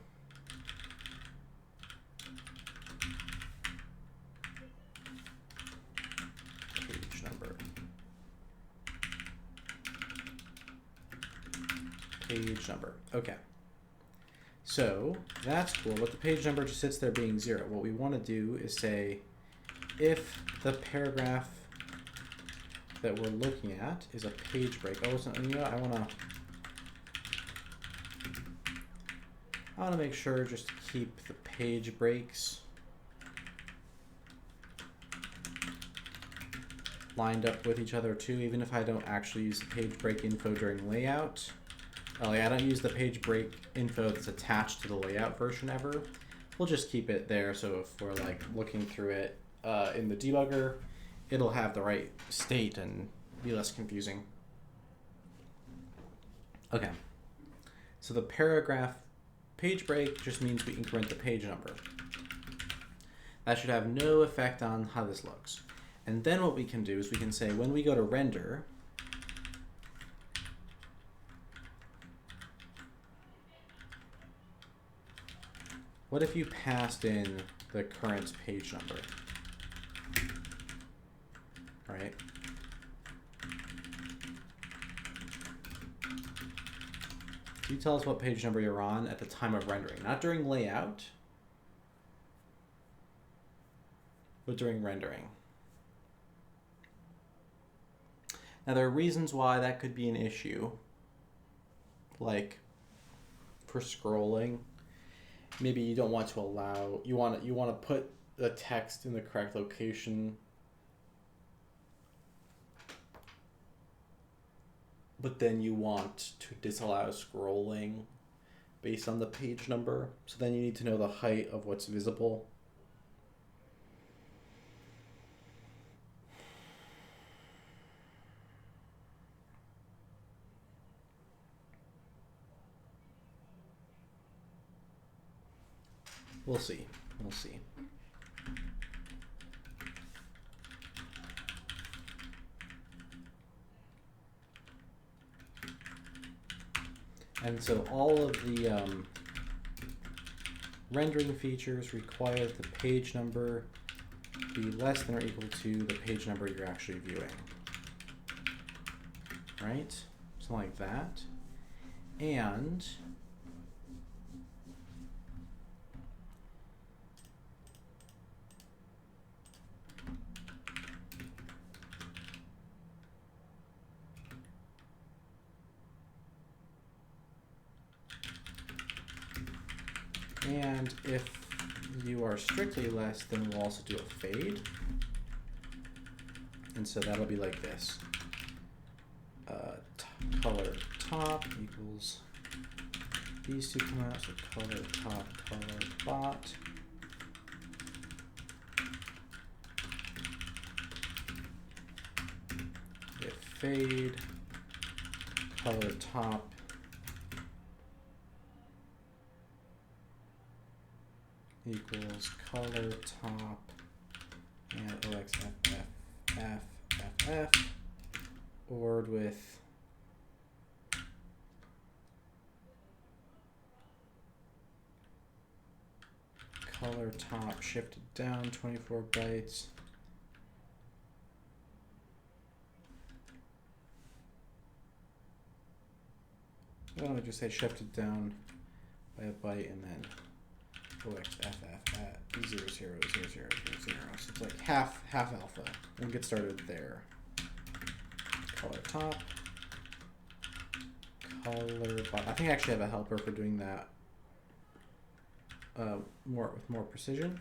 page number. Page number. Okay. So that's cool, but the page number just sits there being 0. What we want to do is say if the paragraph that we're looking at is a page break. Oh, so, you know, I want to make sure just to keep the page breaks lined up with each other too, even if I don't actually use the page break info during layout. Like I don't use the page break info that's attached to the layout version ever. We'll just keep it there, so if we're like looking through it in the debugger, it'll have the right state and be less confusing. Okay, so the paragraph page break just means we increment the page number. That should have no effect on how this looks. And then what we can do is we can say when we go to render, what if you passed in the current page number, right? You tell us what page number you're on at the time of rendering, not during layout, but during rendering. Now there are reasons why that could be an issue, like for scrolling. Maybe you don't want to allow, you want to put the text in the correct location, but then you want to disallow scrolling based on the page number. So then you need to know the height of what's visible. We'll see. We'll see. And so all of the rendering features require that the page number be less than or equal to the page number you're actually viewing. Right? Something like that. And if you are strictly less, then we'll also do a fade. And so that'll be like this. Color top equals these two come out, so color top, color bot. If fade, color top equals color top and OXFFFFF board with color top shifted down 24 bytes. Why don't I just say shifted down by a byte and then OXFF at 000000. So it's like half alpha. We'll get started there. Color top. Color bottom. I think I actually have a helper for doing that with more precision.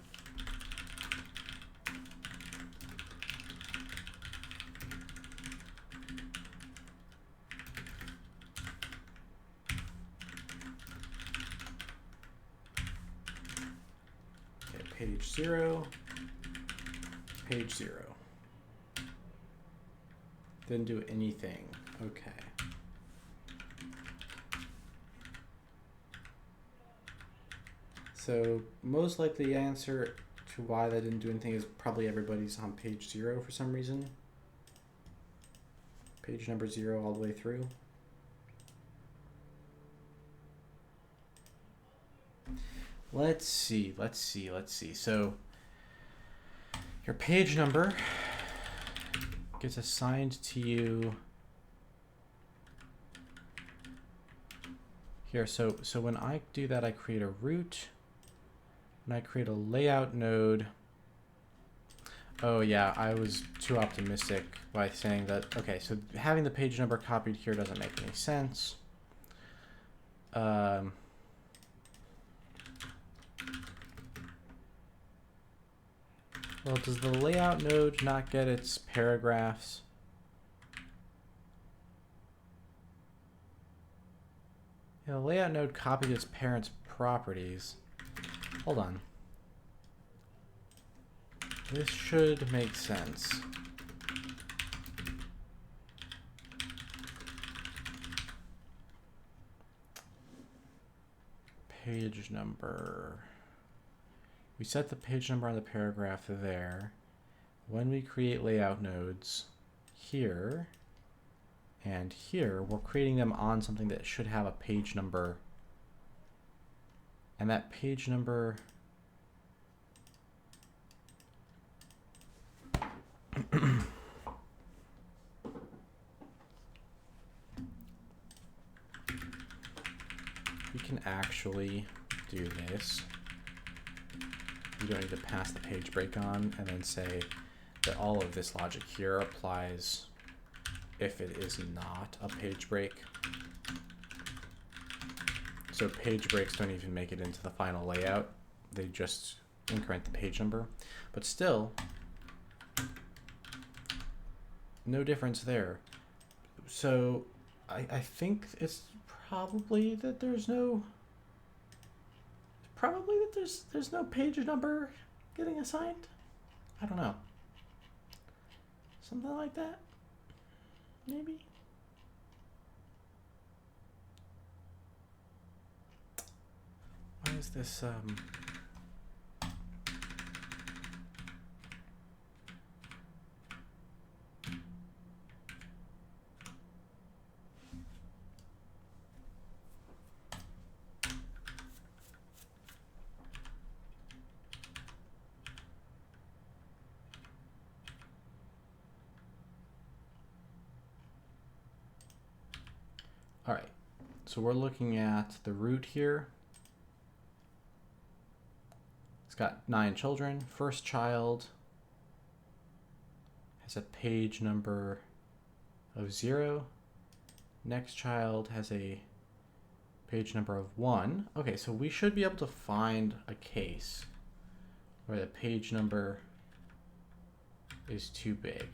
Okay, page 0, page 0. Didn't do anything. Okay. So most likely the answer to why that didn't do anything is probably everybody's on page 0 for some reason. Page number 0 all the way through. Let's see. So your page number gets assigned to you here. So when I do that, I create a root and I create a layout node. Oh yeah, I was too optimistic by saying that. Okay, so having the page number copied here doesn't make any sense. Well, does the layout node not get its paragraphs? Yeah, the layout node copied its parent's properties. Hold on. This should make sense. Page number. We set the page number on the paragraph there. When we create layout nodes here and here, we're creating them on something that should have a page number. And that page number we can actually do this. You don't need to pass the page break on and then say that all of this logic here applies if it is not a page break. So page breaks don't even make it into the final layout. They just increment the page number. But still, no difference there. So I think it's probably that there's no there's no page number getting assigned. I don't know. Something like that. Maybe. Why is this all right, so we're looking at the root here. It's got 9 children. First child has a page number of 0. Next child has a page number of 1. Okay, so we should be able to find a case where the page number is too big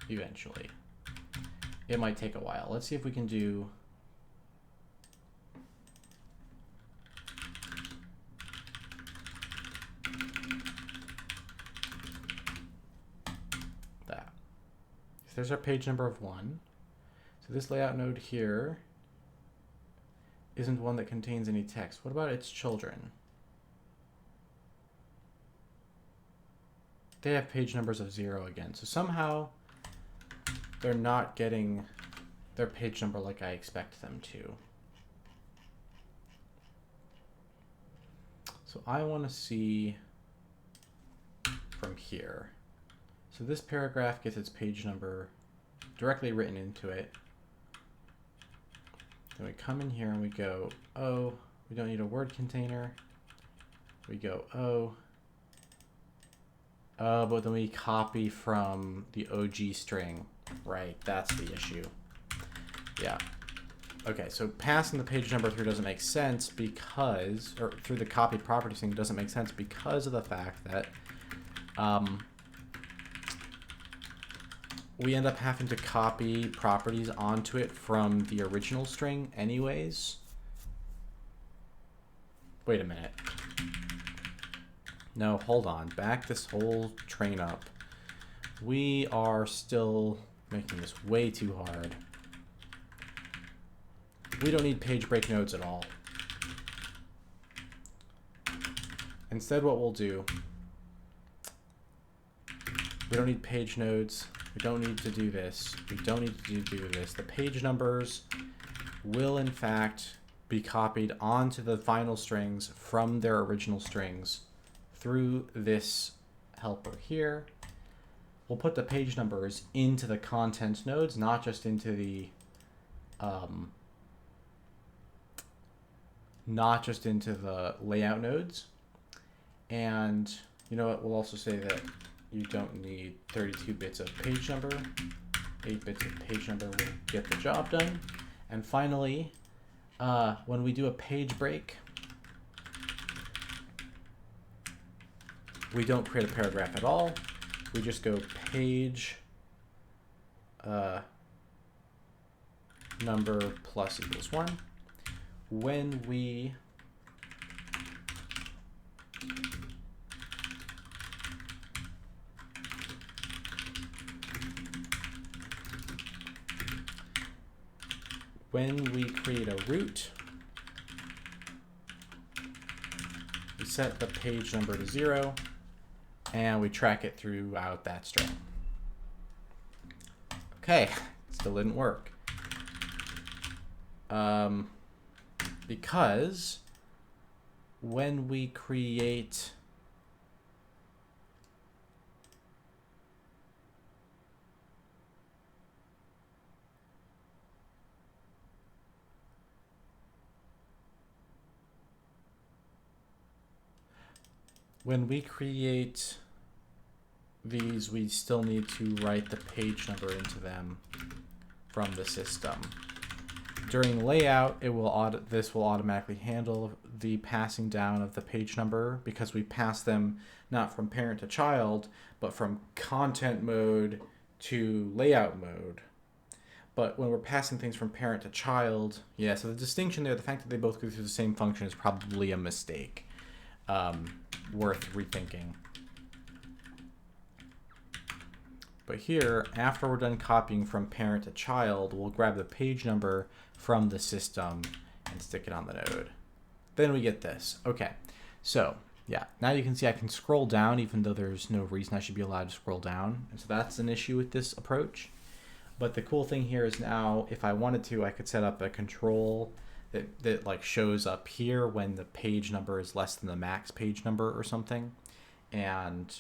eventually. It might take a while. Let's see if we can do that. So there's our page number of 1. So this layout node here isn't one that contains any text. What about its children? They have page numbers of 0 again. So somehow they're not getting their page number like I expect them to. So I want to see from here. So this paragraph gets its page number directly written into it. Then we come in here and we go, oh, we don't need a word container. We go, oh, but then we copy from the OG string. Right, that's the issue. Yeah. Okay, so passing the page number through doesn't make sense because, or through the copied properties thing doesn't make sense because of the fact that we end up having to copy properties onto it from the original string anyways. Wait a minute. No, hold on. Back this whole train up. We are still making this way too hard. We don't need page break nodes at all. Instead, what we'll do, we don't need page nodes. We don't need to do this. We don't need to do this. The page numbers will, in fact, be copied onto the final strings from their original strings through this helper here. We'll put the page numbers into the content nodes, not just into the layout nodes. And you know what? We'll also say that you don't need 32 bits of page number. 8 bits of page number will get the job done. And finally, when we do a page break, we don't create a paragraph at all. We just go page number plus equals 1. When we create a root, we set the page number to 0, and we track it throughout that string. Okay, still didn't work. Because when we create these, we still need to write the page number into them from the system. During layout, this will automatically handle the passing down of the page number because we pass them not from parent to child, but from content mode to layout mode. But when we're passing things from parent to child, yeah, so the distinction there, the fact that they both go through the same function is probably a mistake. Worth rethinking. But here, after we're done copying from parent to child, we'll grab the page number from the system and stick it on the node. Then we get this. Okay, so yeah, now you can see I can scroll down even though there's no reason I should be allowed to scroll down. And so that's an issue with this approach. But the cool thing here is now, if I wanted to, I could set up a control that like shows up here when the page number is less than the max page number or something. And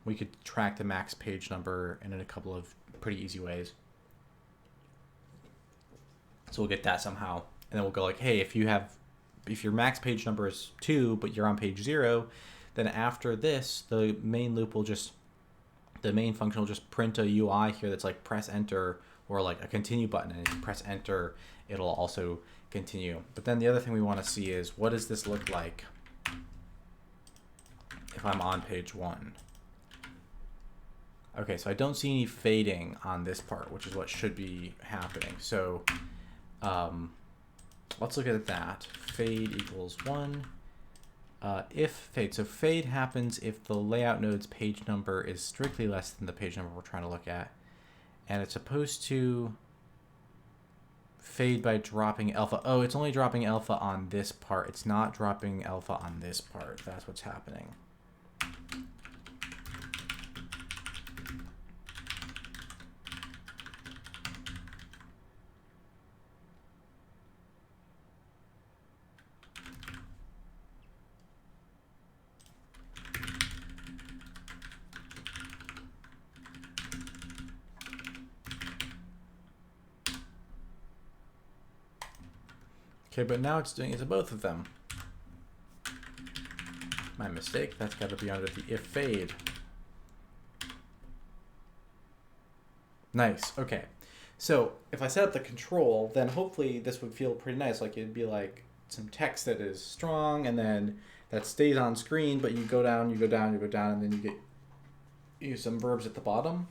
we could track the max page number in a couple of pretty easy ways. So we'll get that somehow. And then we'll go like, hey, if your max page number is 2, but you're on page 0, then after this, the main function will just print a UI here that's like press enter or like a continue button. And if you press enter, it'll also continue. But then the other thing we want to see is, what does this look like if I'm on page 1? Okay, so I don't see any fading on this part, which is what should be happening. So let's look at that. Fade equals 1. If fade, so fade happens if the layout node's page number is strictly less than the page number we're trying to look at. And it's supposed to fade by dropping alpha. Oh, it's only dropping alpha on this part. It's not dropping alpha on this part. That's what's happening. Okay, but now it's doing it to both of them. My mistake. That's got to be under the if fade. Nice. Okay. So if I set up the control, then hopefully this would feel pretty nice. Like it'd be like some text that is strong and then that stays on screen, but you go down, you go down, you go down, and then you get some verbs at the bottom.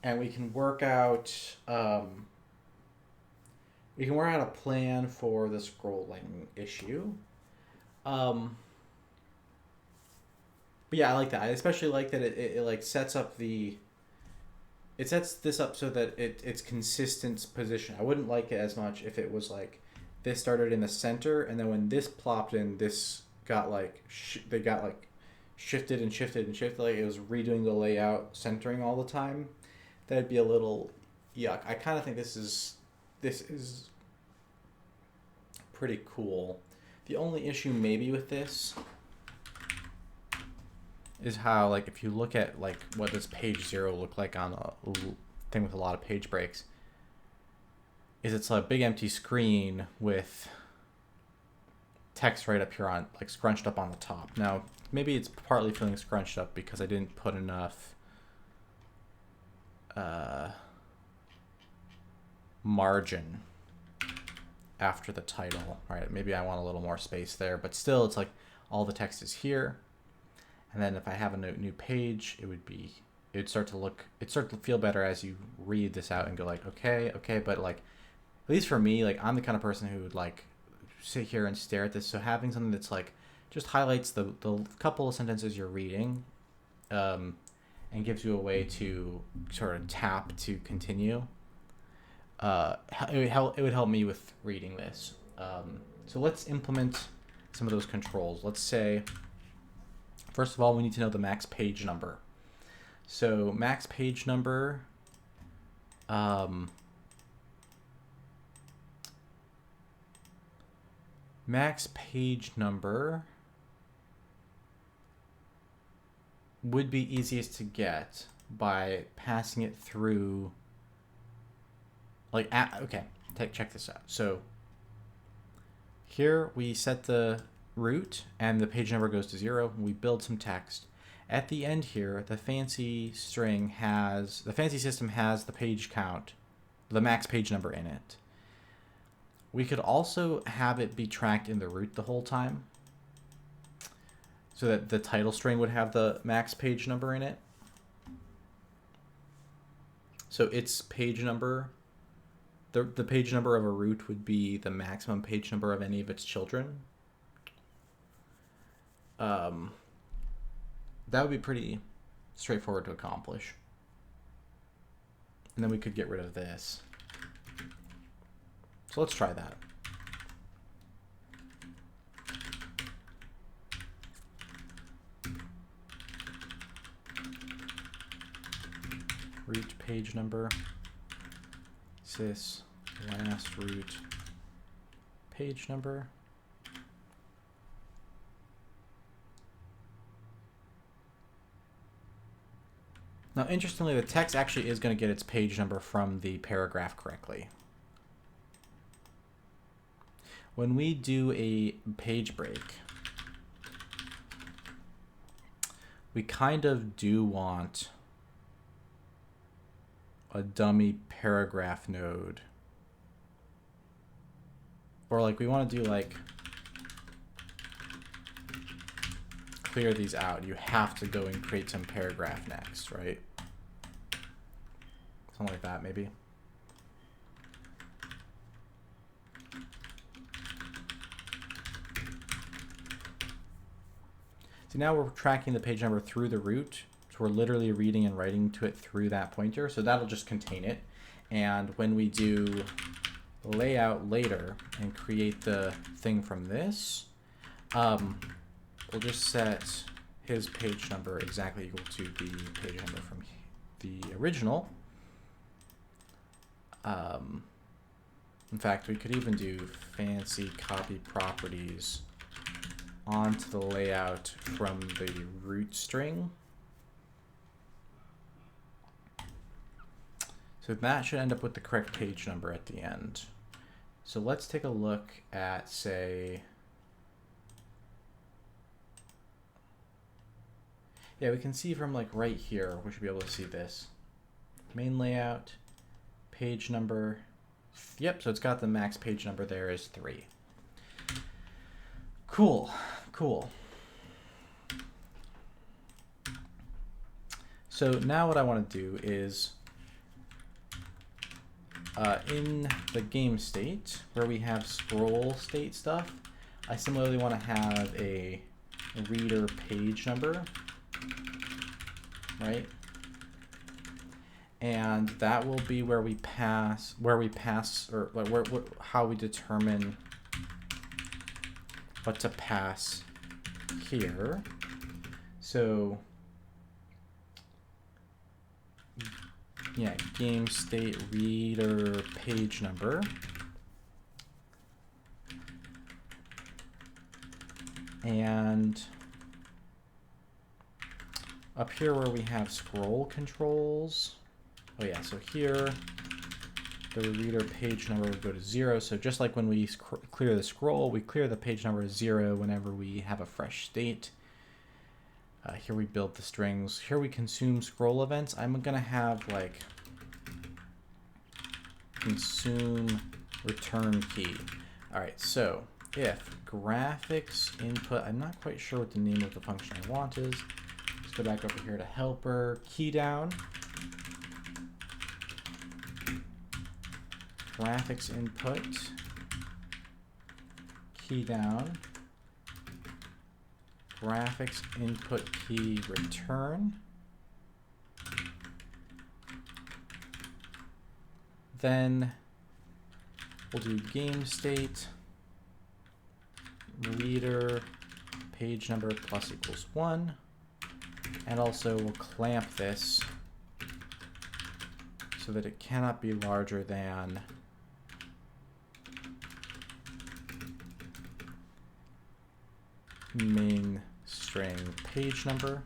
And we can work out a plan for the scrolling issue. But yeah, I like that. I especially like that it like sets up it sets this up so that it's consistent position. I wouldn't like it as much if it was like this started in the center and then when this plopped in, this got like they got like shifted and shifted and shifted, like it was redoing the layout, centering all the time. That'd be a little yuck. I kind of think this is pretty cool. The only issue maybe with this is how, like, if you look at like what does page 0 look like on a thing with a lot of page breaks, is it's a big empty screen with text right up here on, like, scrunched up on the top. Now maybe it's partly feeling scrunched up because I didn't put enough margin after the title, right? Maybe I want a little more space there, but still it's like all the text is here. And then if I have a new page, it'd start to feel better as you read this out and go like, okay, but like, at least for me, like I'm the kind of person who would like sit here and stare at this. So having something that's like just highlights the couple of sentences you're reading, and gives you a way to sort of tap to continue. It would help me with reading this. So let's implement some of those controls. Let's say, first of all, we need to know the max page number. So max page number, would be easiest to get by passing it through, like, okay, check this out. So here we set the root and the page number goes to 0. We build some text. At the end here, the fancy system has the page count, the max page number in it. We could also have it be tracked in the root the whole time, so that the title string would have the max page number in it. So its page number, the page number of a root would be the maximum page number of any of its children. That would be pretty straightforward to accomplish. And then we could get rid of this. So let's try that. Root page number, sys last root page number. Now, interestingly, the text actually is going to get its page number from the paragraph correctly. When we do a page break, we kind of do want a dummy paragraph node. Or like we want to do like clear these out. You have to go and create some paragraph next, right? Something like that, maybe. So now we're tracking the page number through the root. So we're literally reading and writing to it through that pointer. So that'll just contain it. And when we do layout later and create the thing from this, we'll just set his page number exactly equal to the page number from the original. In fact, we could even do fancy copy properties onto the layout from the root string. So that should end up with the correct page number at the end. So let's take a look at, say, yeah, we can see from like right here, we should be able to see this. Main layout, page number. Yep, so it's got the max page number there is 3. Cool, cool. So now what I want to do is in the game state where we have scroll state stuff, I similarly want to have a reader page number, right? And that will be where we pass, or how we determine what to pass here. So yeah, game state reader page number. And up here where we have scroll controls, oh yeah, so here the reader page number would go to 0. So just like when we clear the scroll, we clear the page number 0 whenever we have a fresh state. Here we build the strings. Here we consume scroll events. I'm gonna have like consume return key. All right, so if graphics input, I'm not quite sure what the name of the function I want is. Let's go back over here to helper, key down. Graphics input, key down, graphics input key return. Then we'll do game state reader page number plus equals 1. And also we'll clamp this so that it cannot be larger than main string page number.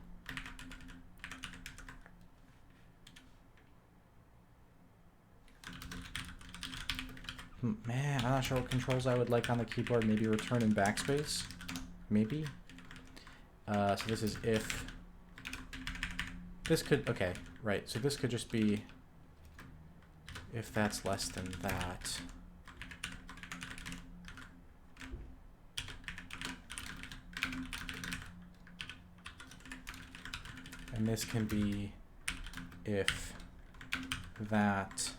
Man, I'm not sure what controls I would like on the keyboard. Maybe return and backspace. Maybe. So this is if. This could, okay, right. So this could just be if that's less than that. And this can be if that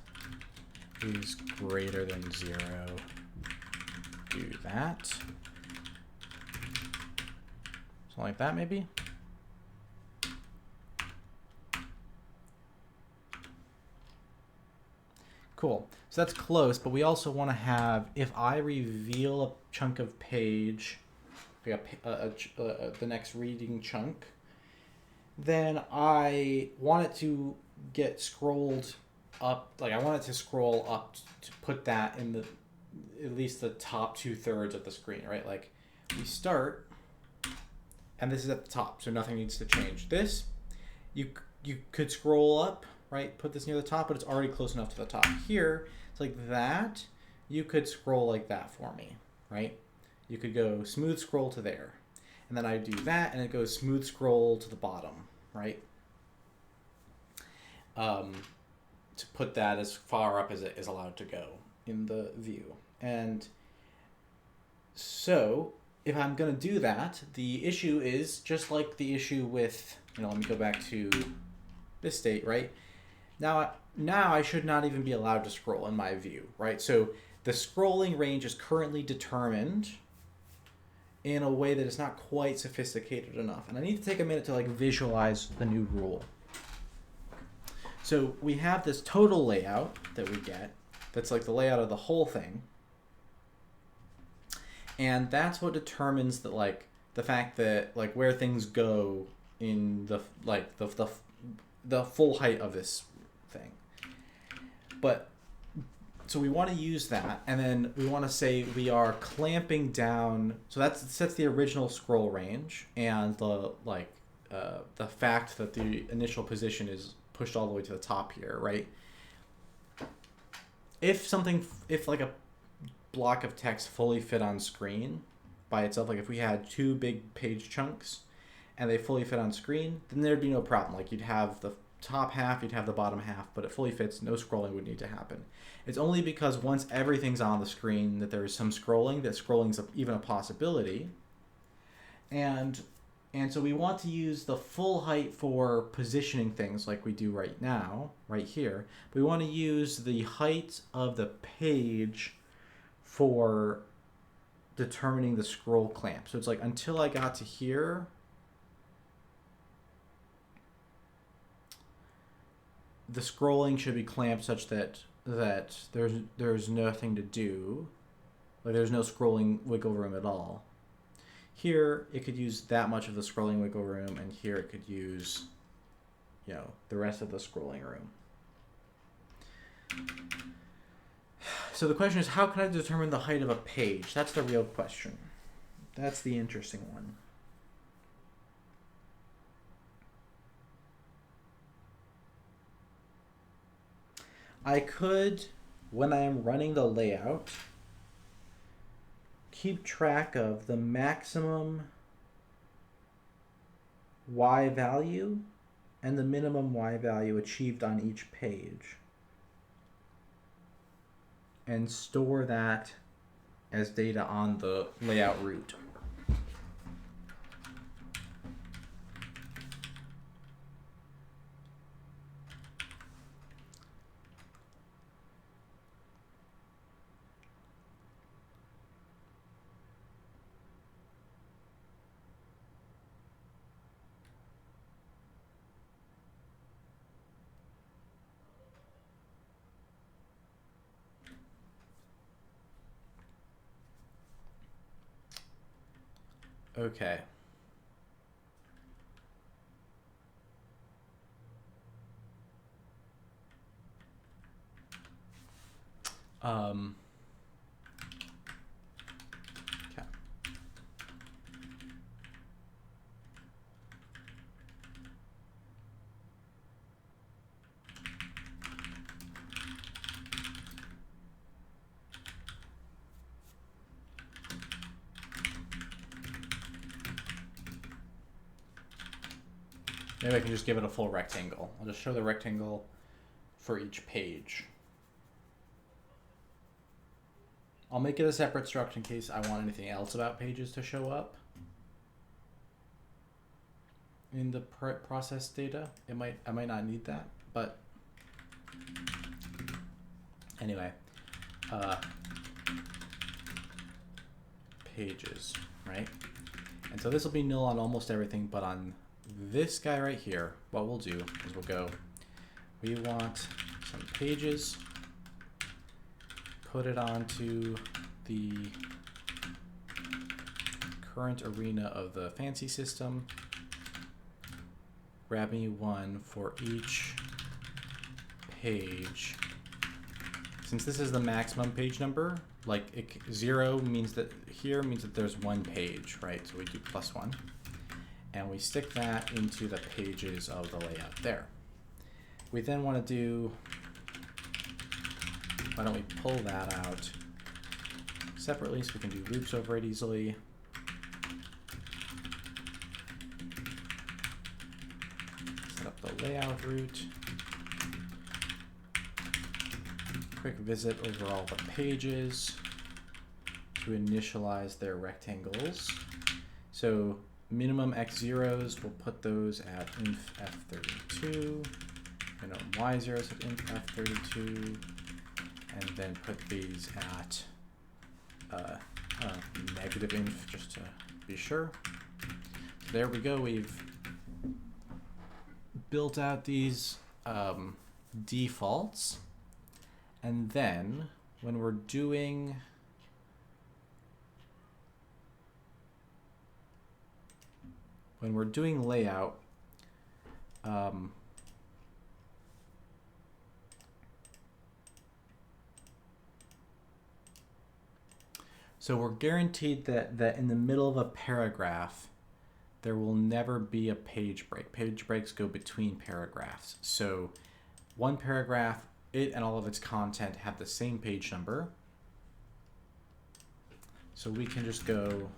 is greater than 0. Do that. Something like that, maybe. Cool. So that's close, but we also want to have, if I reveal a chunk of page, the next reading chunk, then I want it to get scrolled up, like I want it to scroll up to put that in the, at least the top 2/3 of the screen, right? Like we start, and this is at the top, so nothing needs to change. This, you could scroll up, right? Put this near the top, but it's already close enough to the top. Here, it's like that. You could scroll like that for me, right? You could go smooth scroll to there. And then I do that, and it goes smooth scroll to the bottom, right? To put that as far up as it is allowed to go in the view. And so if I'm going to do that, the issue is just like the issue with, let me go back to this state, right? Now I should not even be allowed to scroll in my view, right? So the scrolling range is currently determined in a way that is not quite sophisticated enough. And I need to take a minute to like visualize the new rule. So we have this total layout that we get, that's like the layout of the whole thing. And that's what determines that like the fact that like where things go in the like the full height of this thing. But so we want to use that, and then we want to say we are clamping down. So that's the original scroll range, and the the fact that the initial position is pushed all the way to the top here, right? If like a block of text fully fit on screen by itself, like if we had two big page chunks and they fully fit on screen, then there'd be no problem. Like you'd have the top half, you'd have the bottom half, but it fully fits, no scrolling would need to happen. It's only because once everything's on the screen that there is some scrolling, that scrolling's even a possibility. And so we want to use the full height for positioning things like we do right now, right here. We want to use the height of the page for determining the scroll clamp. So it's like until I got to here, the scrolling should be clamped such that there's nothing to do. Like there's no scrolling wiggle room at all. Here, it could use that much of the scrolling wiggle room, and here it could use, you know, the rest of the scrolling room. So the question is, how can I determine the height of a page? That's the real question. That's the interesting one. I could, when I am running the layout, keep track of the maximum Y value and the minimum Y value achieved on each page, and store that as data on the layout route. Okay. Okay. Maybe I can just give it a full rectangle. I'll just show the rectangle for each page. I'll make it a separate struct in case I want anything else about pages to show up in the process data. I might not need that, but anyway, pages, right? And so this will be null on almost everything, but on this guy right here, what we'll do is we want some pages, put it onto the current arena of the fancy system, grab me one for each page. Since this is the maximum page number, like 0 means that here means that there's one page, right? So we do +1. And we stick that into the pages of the layout there. We then want to do, why don't we pull that out separately so we can do loops over it easily. Set up the layout route. Quick visit over all the pages to initialize their rectangles. So minimum x0s, we'll put those at inf f32, minimum y0s at inf f32, and then put these at negative inf just to be sure. So there we go, we've built out these defaults, and then when we're doing layout, so we're guaranteed that in the middle of a paragraph, there will never be a page break. Page breaks go between paragraphs. So one paragraph, it and all of its content have the same page number. So we can just go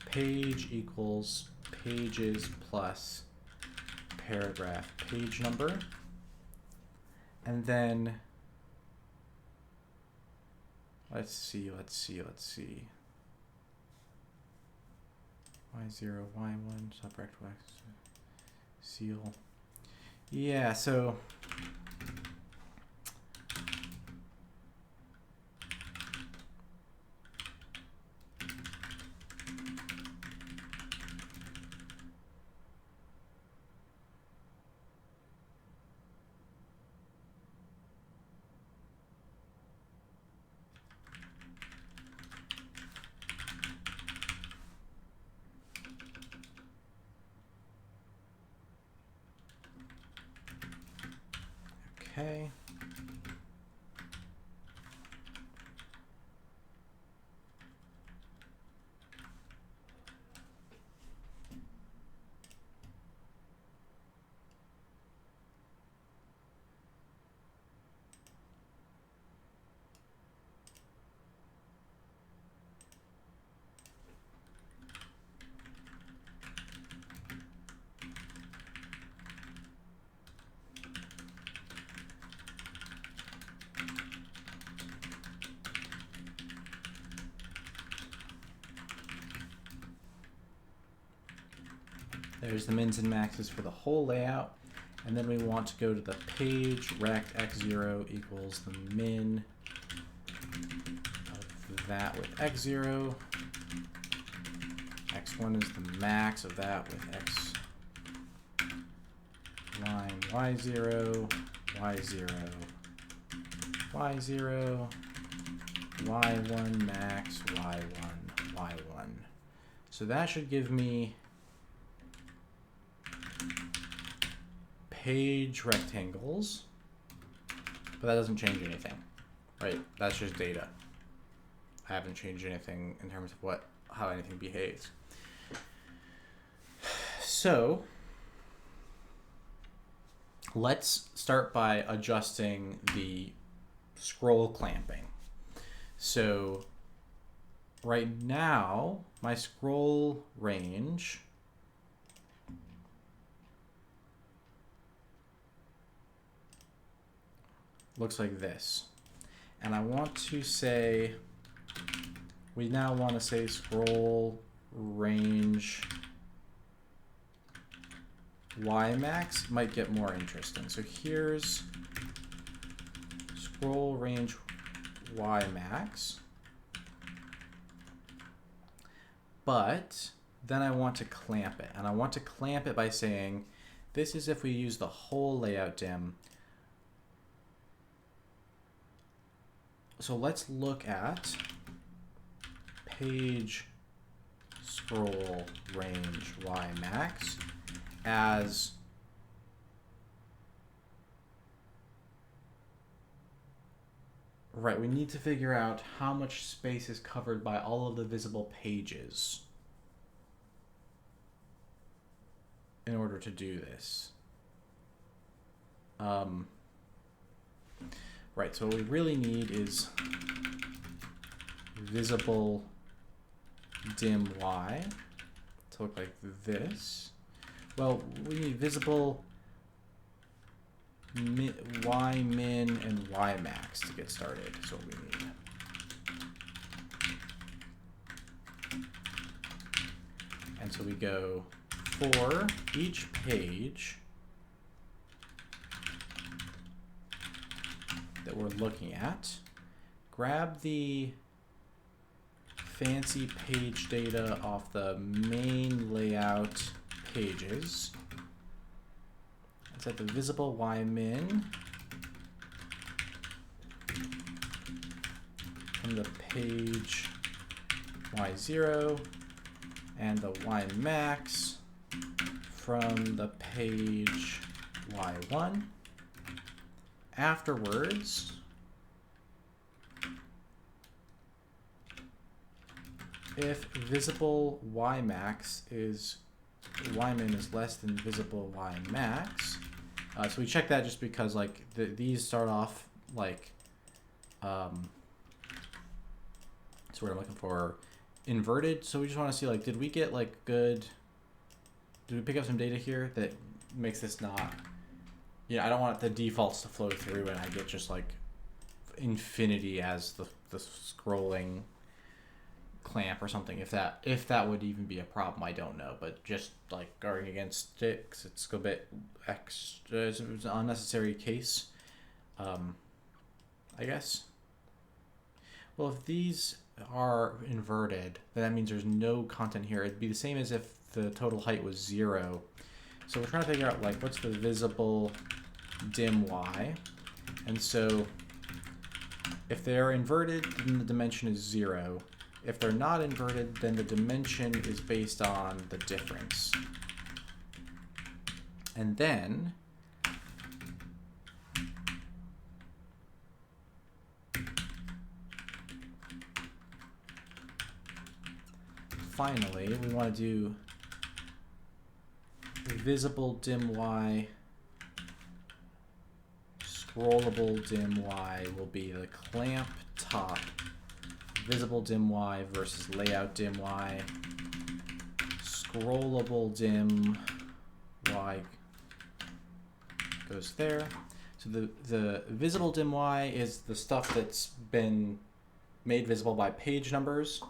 page equals pages plus paragraph page number. And then let's see. Y0, Y1, subtract X, seal. Yeah, so okay. There's the mins and maxes for the whole layout. And then we want to go to the page rect x0 equals the min of that with x0. X1 is the max of that with x line y0, y0, y0, y1 max, y1, y1. So that should give me page rectangles, but that doesn't change anything, right? That's just data. I haven't changed anything in terms of how anything behaves. So let's start by adjusting the scroll clamping. So right now, my scroll range looks like this. And I want to say, we now want to say scroll range Y max might get more interesting. So here's scroll range Y max. But then I want to clamp it. And I want to clamp it by saying, this is if we use the whole layout dim. So let's look at page scroll range Y max as right. We need to figure out how much space is covered by all of the visible pages in order to do this. Right, so what we really need is visible dim Y to look like this. Well, we need visible Y min and Y max to get started. That's what we need. And so we go for each page that we're looking at, grab the fancy page data off the main layout pages and set the visible Y min from the page Y0 and the Y max from the page Y1. Afterwards, if visible Y max is Y min is less than visible Y max, so we check that just because like these start off like the word I'm looking for, inverted. So we just want to see, like, did we get like good, did we pick up some data here that makes this not, I don't want the defaults to flow through and I get just like infinity as the scrolling clamp or something. If that would even be a problem, I don't know. But just like guarding against sticks, it's a bit extra. It's an unnecessary case, I guess. Well, if these are inverted, then that means there's no content here. It'd be the same as if the total height was 0. So we're trying to figure out, like, what's the visible dim y. And so if they're inverted, then the dimension is 0. If they're not inverted, then the dimension is based on the difference. And then finally, we want to do visible dim y, scrollable dim y will be the clamp top, visible dim y versus layout dim y, scrollable dim y goes there. So the visible dim y is the stuff that's been made visible by page numbers.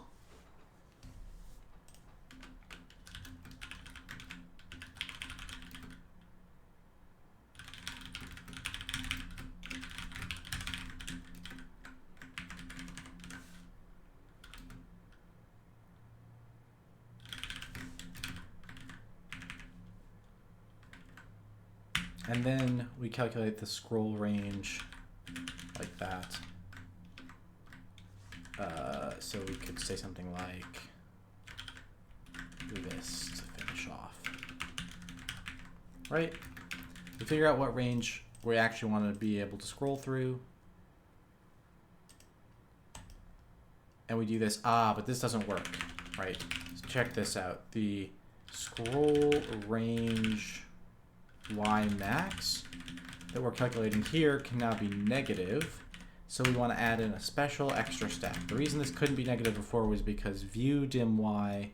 And then we calculate the scroll range like that. So we could say something like this to finish off. Right? We figure out what range we actually want to be able to scroll through. And we do this. But this doesn't work, right? So check this out. The scroll range y max that we're calculating here can now be negative. So we want to add in a special extra step. The reason this couldn't be negative before was because view dim y,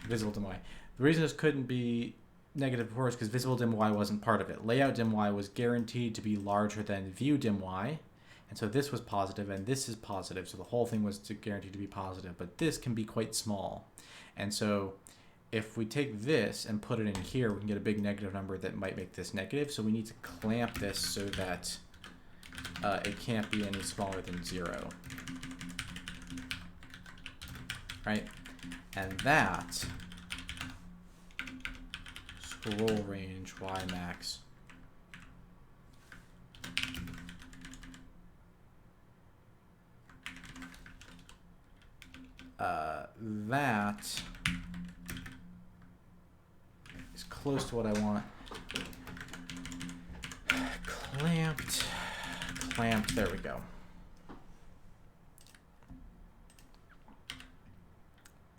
visible dim y. The reason this couldn't be negative before is because visible dim y wasn't part of it. Layout dim y was guaranteed to be larger than view dim y. And so this was positive and this is positive. So the whole thing was guaranteed to be positive, but this can be quite small. And so if we take this and put it in here, we can get a big negative number that might make this negative. So we need to clamp this so that it can't be any smaller than 0. Right? And that scroll range y max that is close to what I want. Clamped, there we go.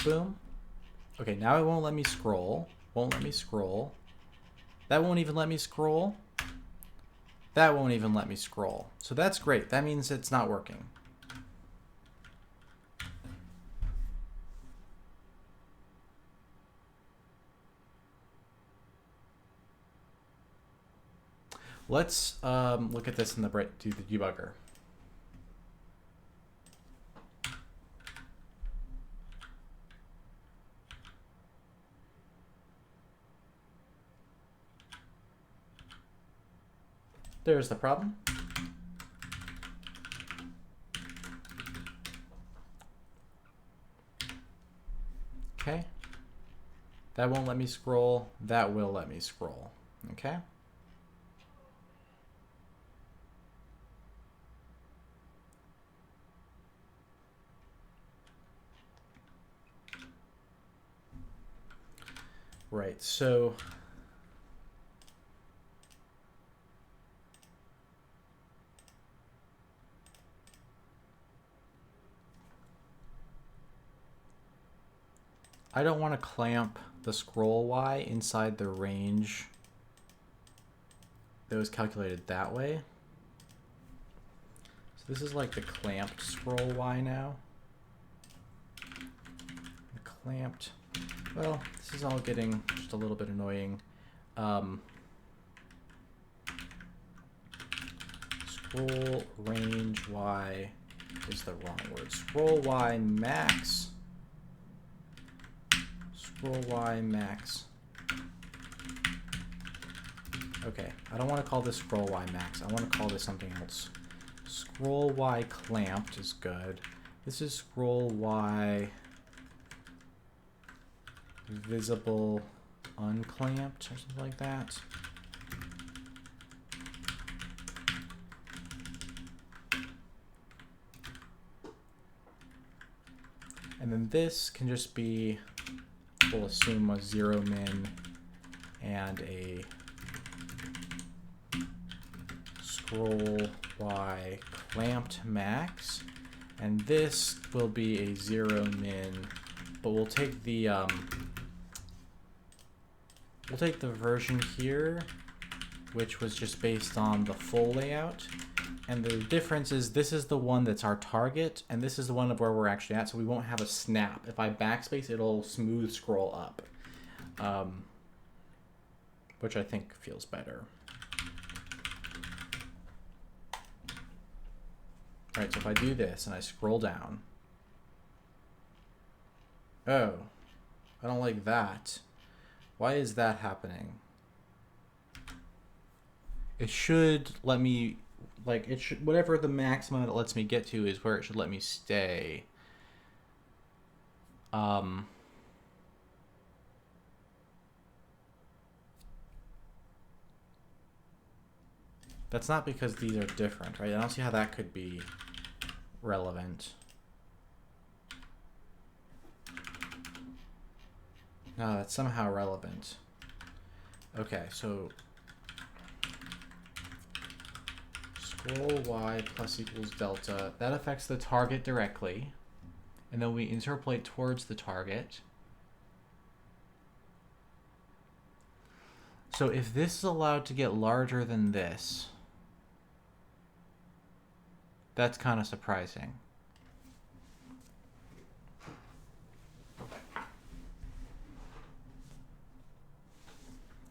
Boom. Okay, now it won't let me scroll. That won't even let me scroll. That won't even let me scroll. So that's great. That means it's not working. Let's look at this in the debugger. There's the problem. Okay. That won't let me scroll. That will let me scroll. Okay. Right, so I don't want to clamp the scroll y inside the range that was calculated that way. this is like the clamped scroll Y now. The clamped. Well, this is all getting just a little bit annoying. Scroll range Y is the wrong word. Scroll Y max. Scroll Y max. Okay, I don't want to call this scroll Y max. I want to call this something else. Scroll Y clamped is good. This is scroll Y visible unclamped or something like that. And then this can just be, we'll assume a 0 min and a scroll Y clamped max. And this will be a 0 min, but we'll take the version here, which was just based on the full layout. And the difference is this is the one that's our target, and this is the one of where we're actually at, so we won't have a snap. If I backspace, it'll smooth scroll up, which I think feels better. All right, so if I do this and I scroll down, oh, I don't like that. Why is that happening? It should let me, like, it should, whatever the maximum it lets me get to is where it should let me stay. That's not because these are different, right? I don't see how that could be relevant. No, that's somehow relevant. Okay, so scroll Y plus equals delta. That affects the target directly. And then we interpolate towards the target. So if this is allowed to get larger than this, that's kind of surprising.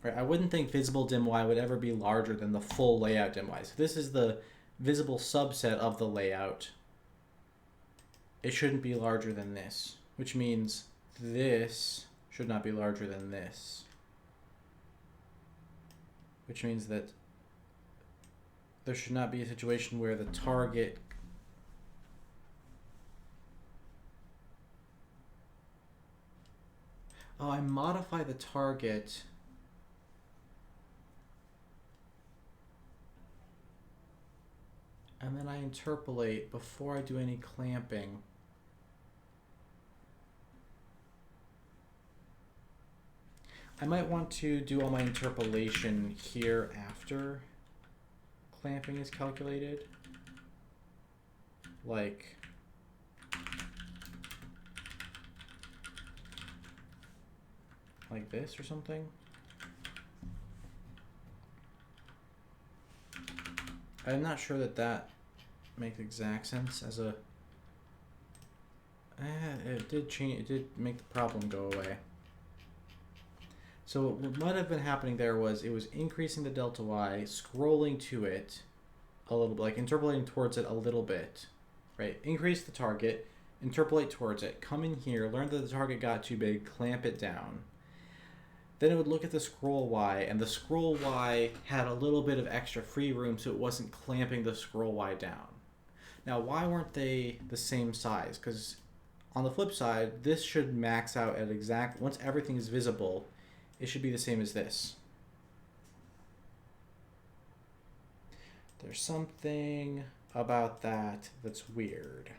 Right, I wouldn't think visible dim Y would ever be larger than the full layout dim Y. So this is the visible subset of the layout. It shouldn't be larger than this, which means this should not be larger than this. Which means that there should not be a situation where the target I modify the target and then I interpolate before I do any clamping. I might want to do all my interpolation here after clamping is calculated. Like this or something. I'm not sure that that makes exact sense as a... it did change, it did make the problem go away. So what might have been happening there was it was increasing the delta Y, scrolling to it a little bit, like interpolating towards it a little bit, right? Increase the target, interpolate towards it, come in here, learn that the target got too big, clamp it down. Then it would look at the scroll Y, and the scroll Y had a little bit of extra free room, so it wasn't clamping the scroll Y down. Now, why weren't they the same size? Because on the flip side, this should max out at exact, once everything is visible, it should be the same as this. There's something about that that's weird.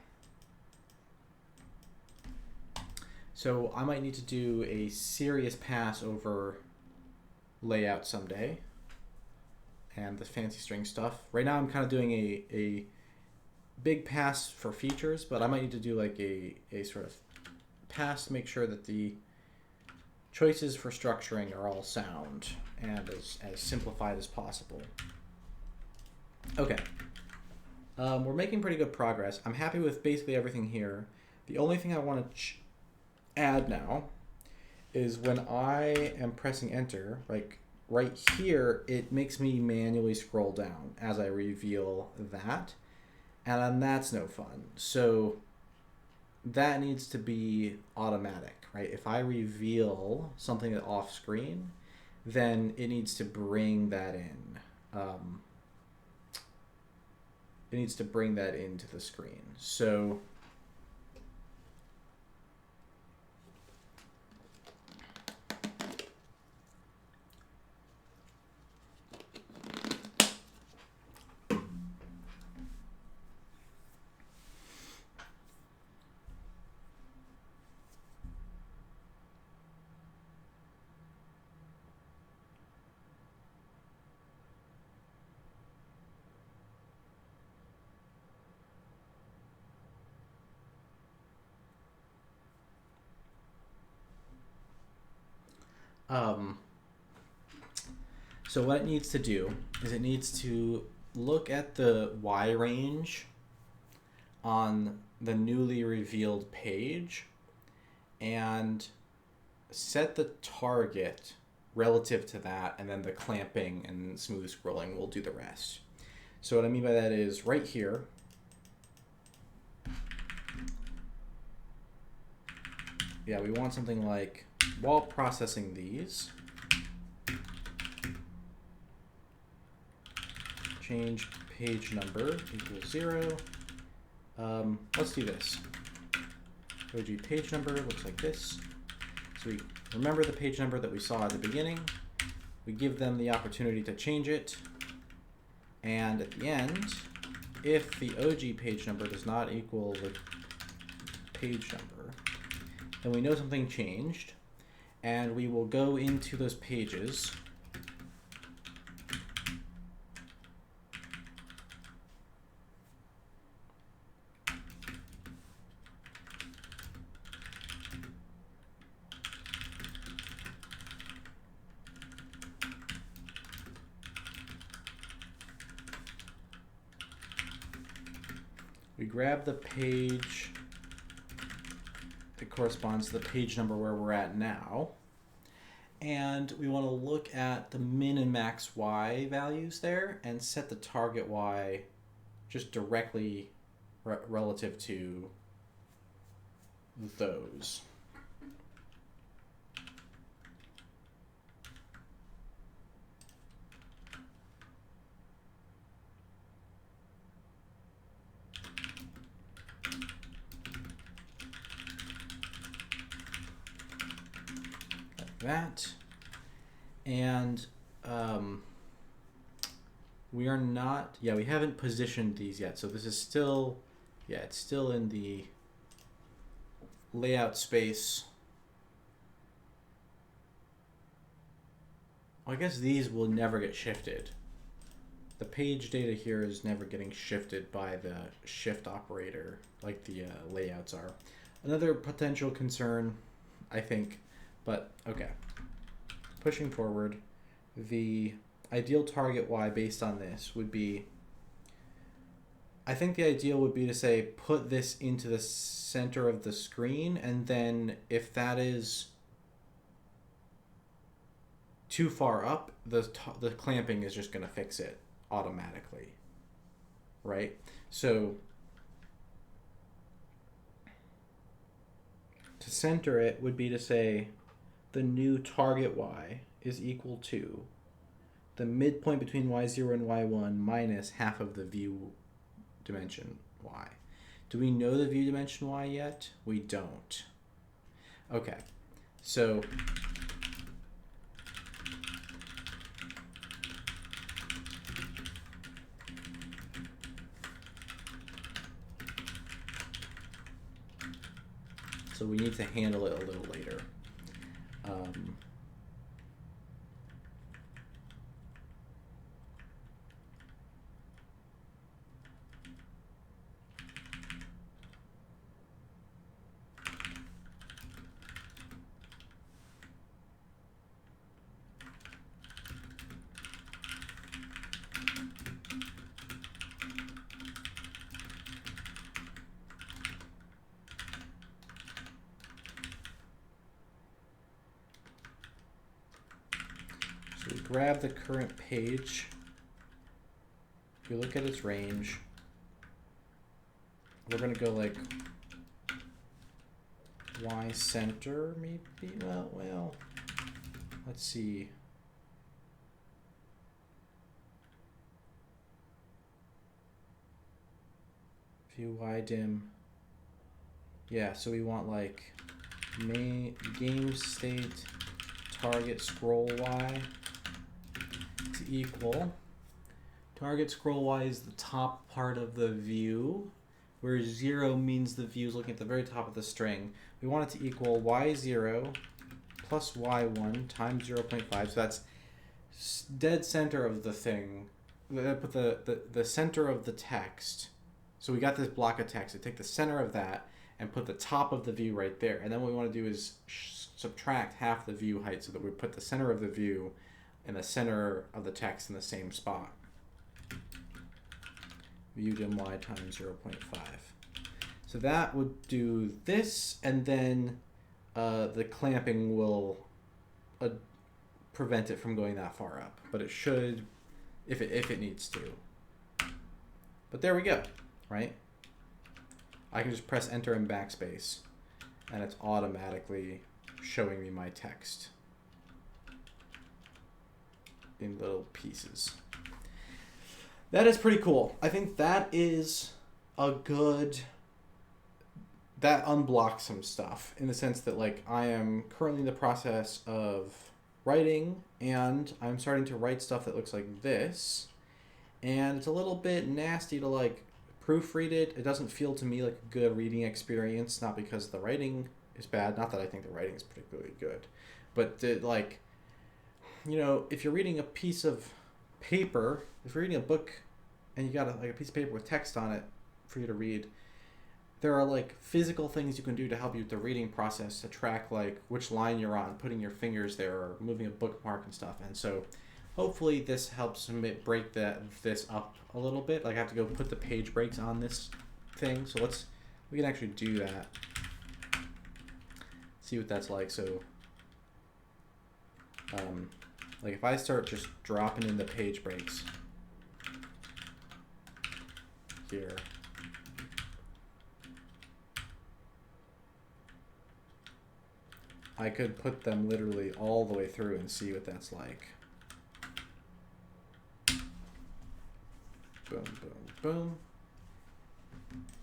So I might need to do a serious pass over layout someday and the fancy string stuff. Right now I'm kind of doing a big pass for features, but I might need to do like a sort of pass to make sure that the choices for structuring are all sound and as simplified as possible. Okay. We're making pretty good progress. I'm happy with basically everything here. The only thing I want to add now is when I am pressing enter, like right here, it makes me manually scroll down as I reveal that. And then that's no fun. So that needs to be automatic, right? If I reveal something off screen, then it needs to bring that in. It needs to bring that into the screen. So Um, so what it needs to do is it needs to look at the Y range on the newly revealed page and set the target relative to that, and then the clamping and smooth scrolling will do the rest. So what I mean by that is right here, yeah, we want something like, while processing these, change page number equals 0. Let's do this. OG page number looks like this. So we remember the page number that we saw at the beginning. We give them the opportunity to change it. And at the end, if the OG page number does not equal the page number, then we know something changed. And we will go into those pages we grab the page that corresponds to the page number where we're at now, and we want to look at the min and max Y values there and set the target Y just directly relative to those. That, and we are not, yeah, we haven't positioned these yet, so this is still, yeah, it's still in the layout space. Well, I guess these will never get shifted. The page data here is never getting shifted by the shift operator like the layouts are. Another potential concern, I think. But okay, pushing forward, the ideal target Y based on this would be, I think the ideal would be to say, put this into the center of the screen, and then if that is too far up, the clamping is just going to fix it automatically, right? So to center it would be to say, the new target Y is equal to the midpoint between Y0 and Y1 minus half of the view dimension Y. Do we know the view dimension Y yet? We don't. Okay, so we need to handle it a little later. So we grab the current page. If you look at its range, we're going to go like Y center maybe. Well, let's see. View Y dim. Yeah, so we want like main game state target scroll Y to equal. Target scroll Y is the top part of the view, where 0 means the view is looking at the very top of the string. We want it to equal Y0 plus Y1 times 0.5. So that's dead center of the thing. Put the center of the text. So we got this block of text. So take the center of that and put the top of the view right there. And then what we want to do is subtract half the view height so that we put the center of the view and the center of the text in the same spot. View dim Y times 0.5. So that would do this, and then the clamping will prevent it from going that far up. But it should, if it needs to. But there we go, right? I can just press enter and backspace, and it's automatically showing me my text in little pieces. That is pretty cool. I think that is a good... That unblocks some stuff in the sense that, like, I am currently in the process of writing, and I'm starting to write stuff that looks like this, and it's a little bit nasty to, like, proofread it. It doesn't feel to me like a good reading experience, not because the writing is bad, not that I think the writing is particularly good, but like, you know, if you're reading a piece of paper, if you're reading a book and you got like a piece of paper with text on it for you to read, there are like physical things you can do to help you with the reading process to track like which line you're on, putting your fingers there or moving a bookmark and stuff. And so hopefully this helps break this up a little bit. Like I have to go put the page breaks on this thing. So we can actually do that. See what that's like. So like if I start just dropping in the page breaks here, I could put them literally all the way through and see what that's like. Boom, boom, boom.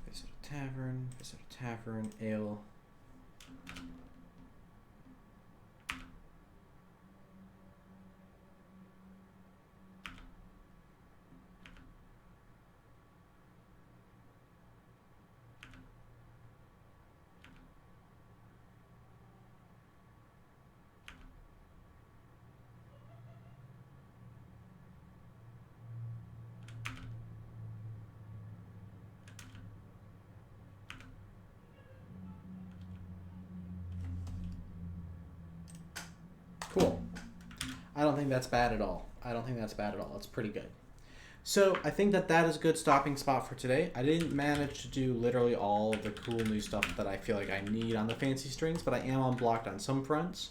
Visit a tavern, ale. Cool. I don't think that's bad at all. It's pretty good. So I think that is a good stopping spot for today. I didn't manage to do literally all of the cool new stuff that I feel like I need on the fancy strings, but I am unblocked on some fronts.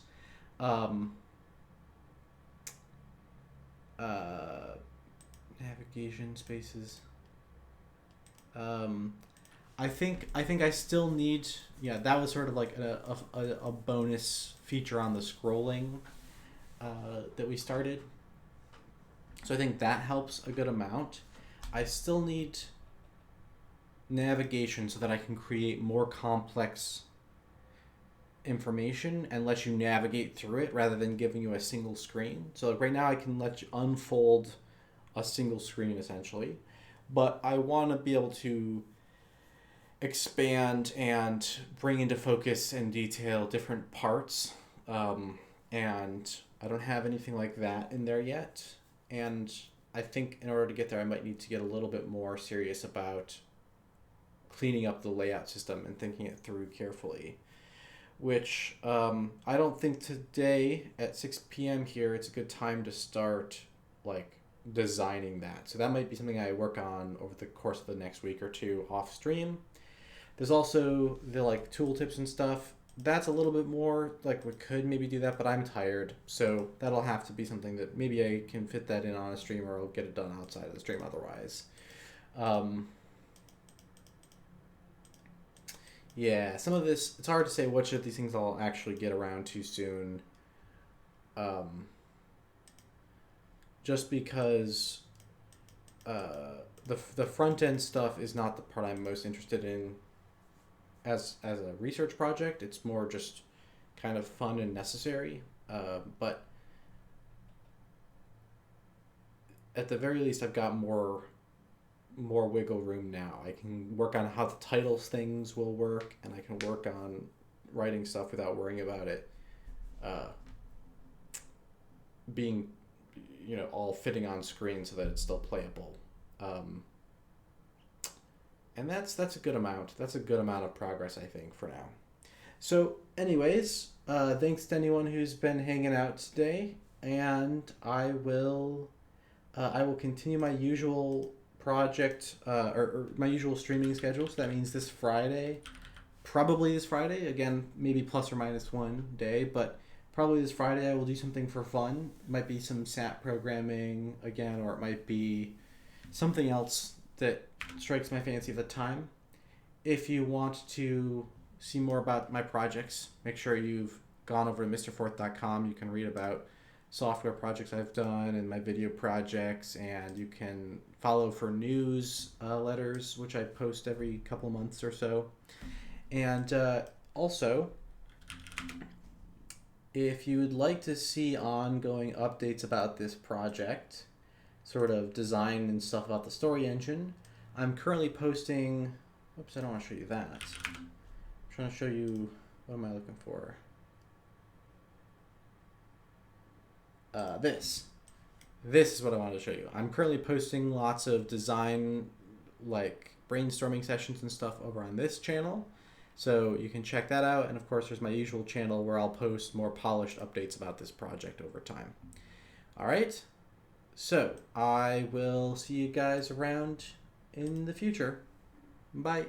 Navigation spaces. I think I still need, yeah, that was sort of like a bonus feature on the scrolling that we started. So I think that helps a good amount. I still need navigation so that I can create more complex information and let you navigate through it rather than giving you a single screen. So like right now I can let you unfold a single screen essentially, but I want to be able to expand and bring into focus and detail different parts, and I don't have anything like that in there yet. And I think in order to get there, I might need to get a little bit more serious about cleaning up the layout system and thinking it through carefully, which I don't think today at 6 p.m. here, it's a good time to start like designing that. So that might be something I work on over the course of the next week or two off stream. There's also the like tooltips and stuff. that's a little bit more like we could maybe do that, but I'm tired, so that'll have to be something that maybe I can fit that in on a stream, or I'll get it done outside of the stream otherwise. Um, yeah, some of this, it's hard to say which of these things I'll actually get around to soon. Um, just because the front end stuff is not the part I'm most interested in as a research project. It's more just kind of fun and necessary. But at the very least, I've got more wiggle room now. I can work on how the titles things will work, and I can work on writing stuff without worrying about it uh, being, all fitting on screen so that it's still playable. Um, and that's a good amount. That's a good amount of progress, I think, for now. So, anyways, thanks to anyone who's been hanging out today, and I will continue my usual project or my usual streaming schedule. So that means this Friday, probably this Friday again, maybe plus or minus one day, but probably this Friday I will do something for fun. It might be some SAT programming again, or it might be something else that strikes my fancy at the time. If you want to see more about my projects, make sure you've gone over to mrforth.com. You can read about software projects I've done and my video projects, and you can follow for news letters, which I post every couple months or so. And also, if you would like to see ongoing updates about this project, sort of design and stuff about the story engine, I'm currently posting. Oops, I don't want to show you that. I'm trying to show you. What am I looking for? This. This is what I wanted to show you. I'm currently posting lots of design, like brainstorming sessions and stuff over on this channel. So you can check that out. And of course, there's my usual channel where I'll post more polished updates about this project over time. All right. So I will see you guys around in the future. Bye.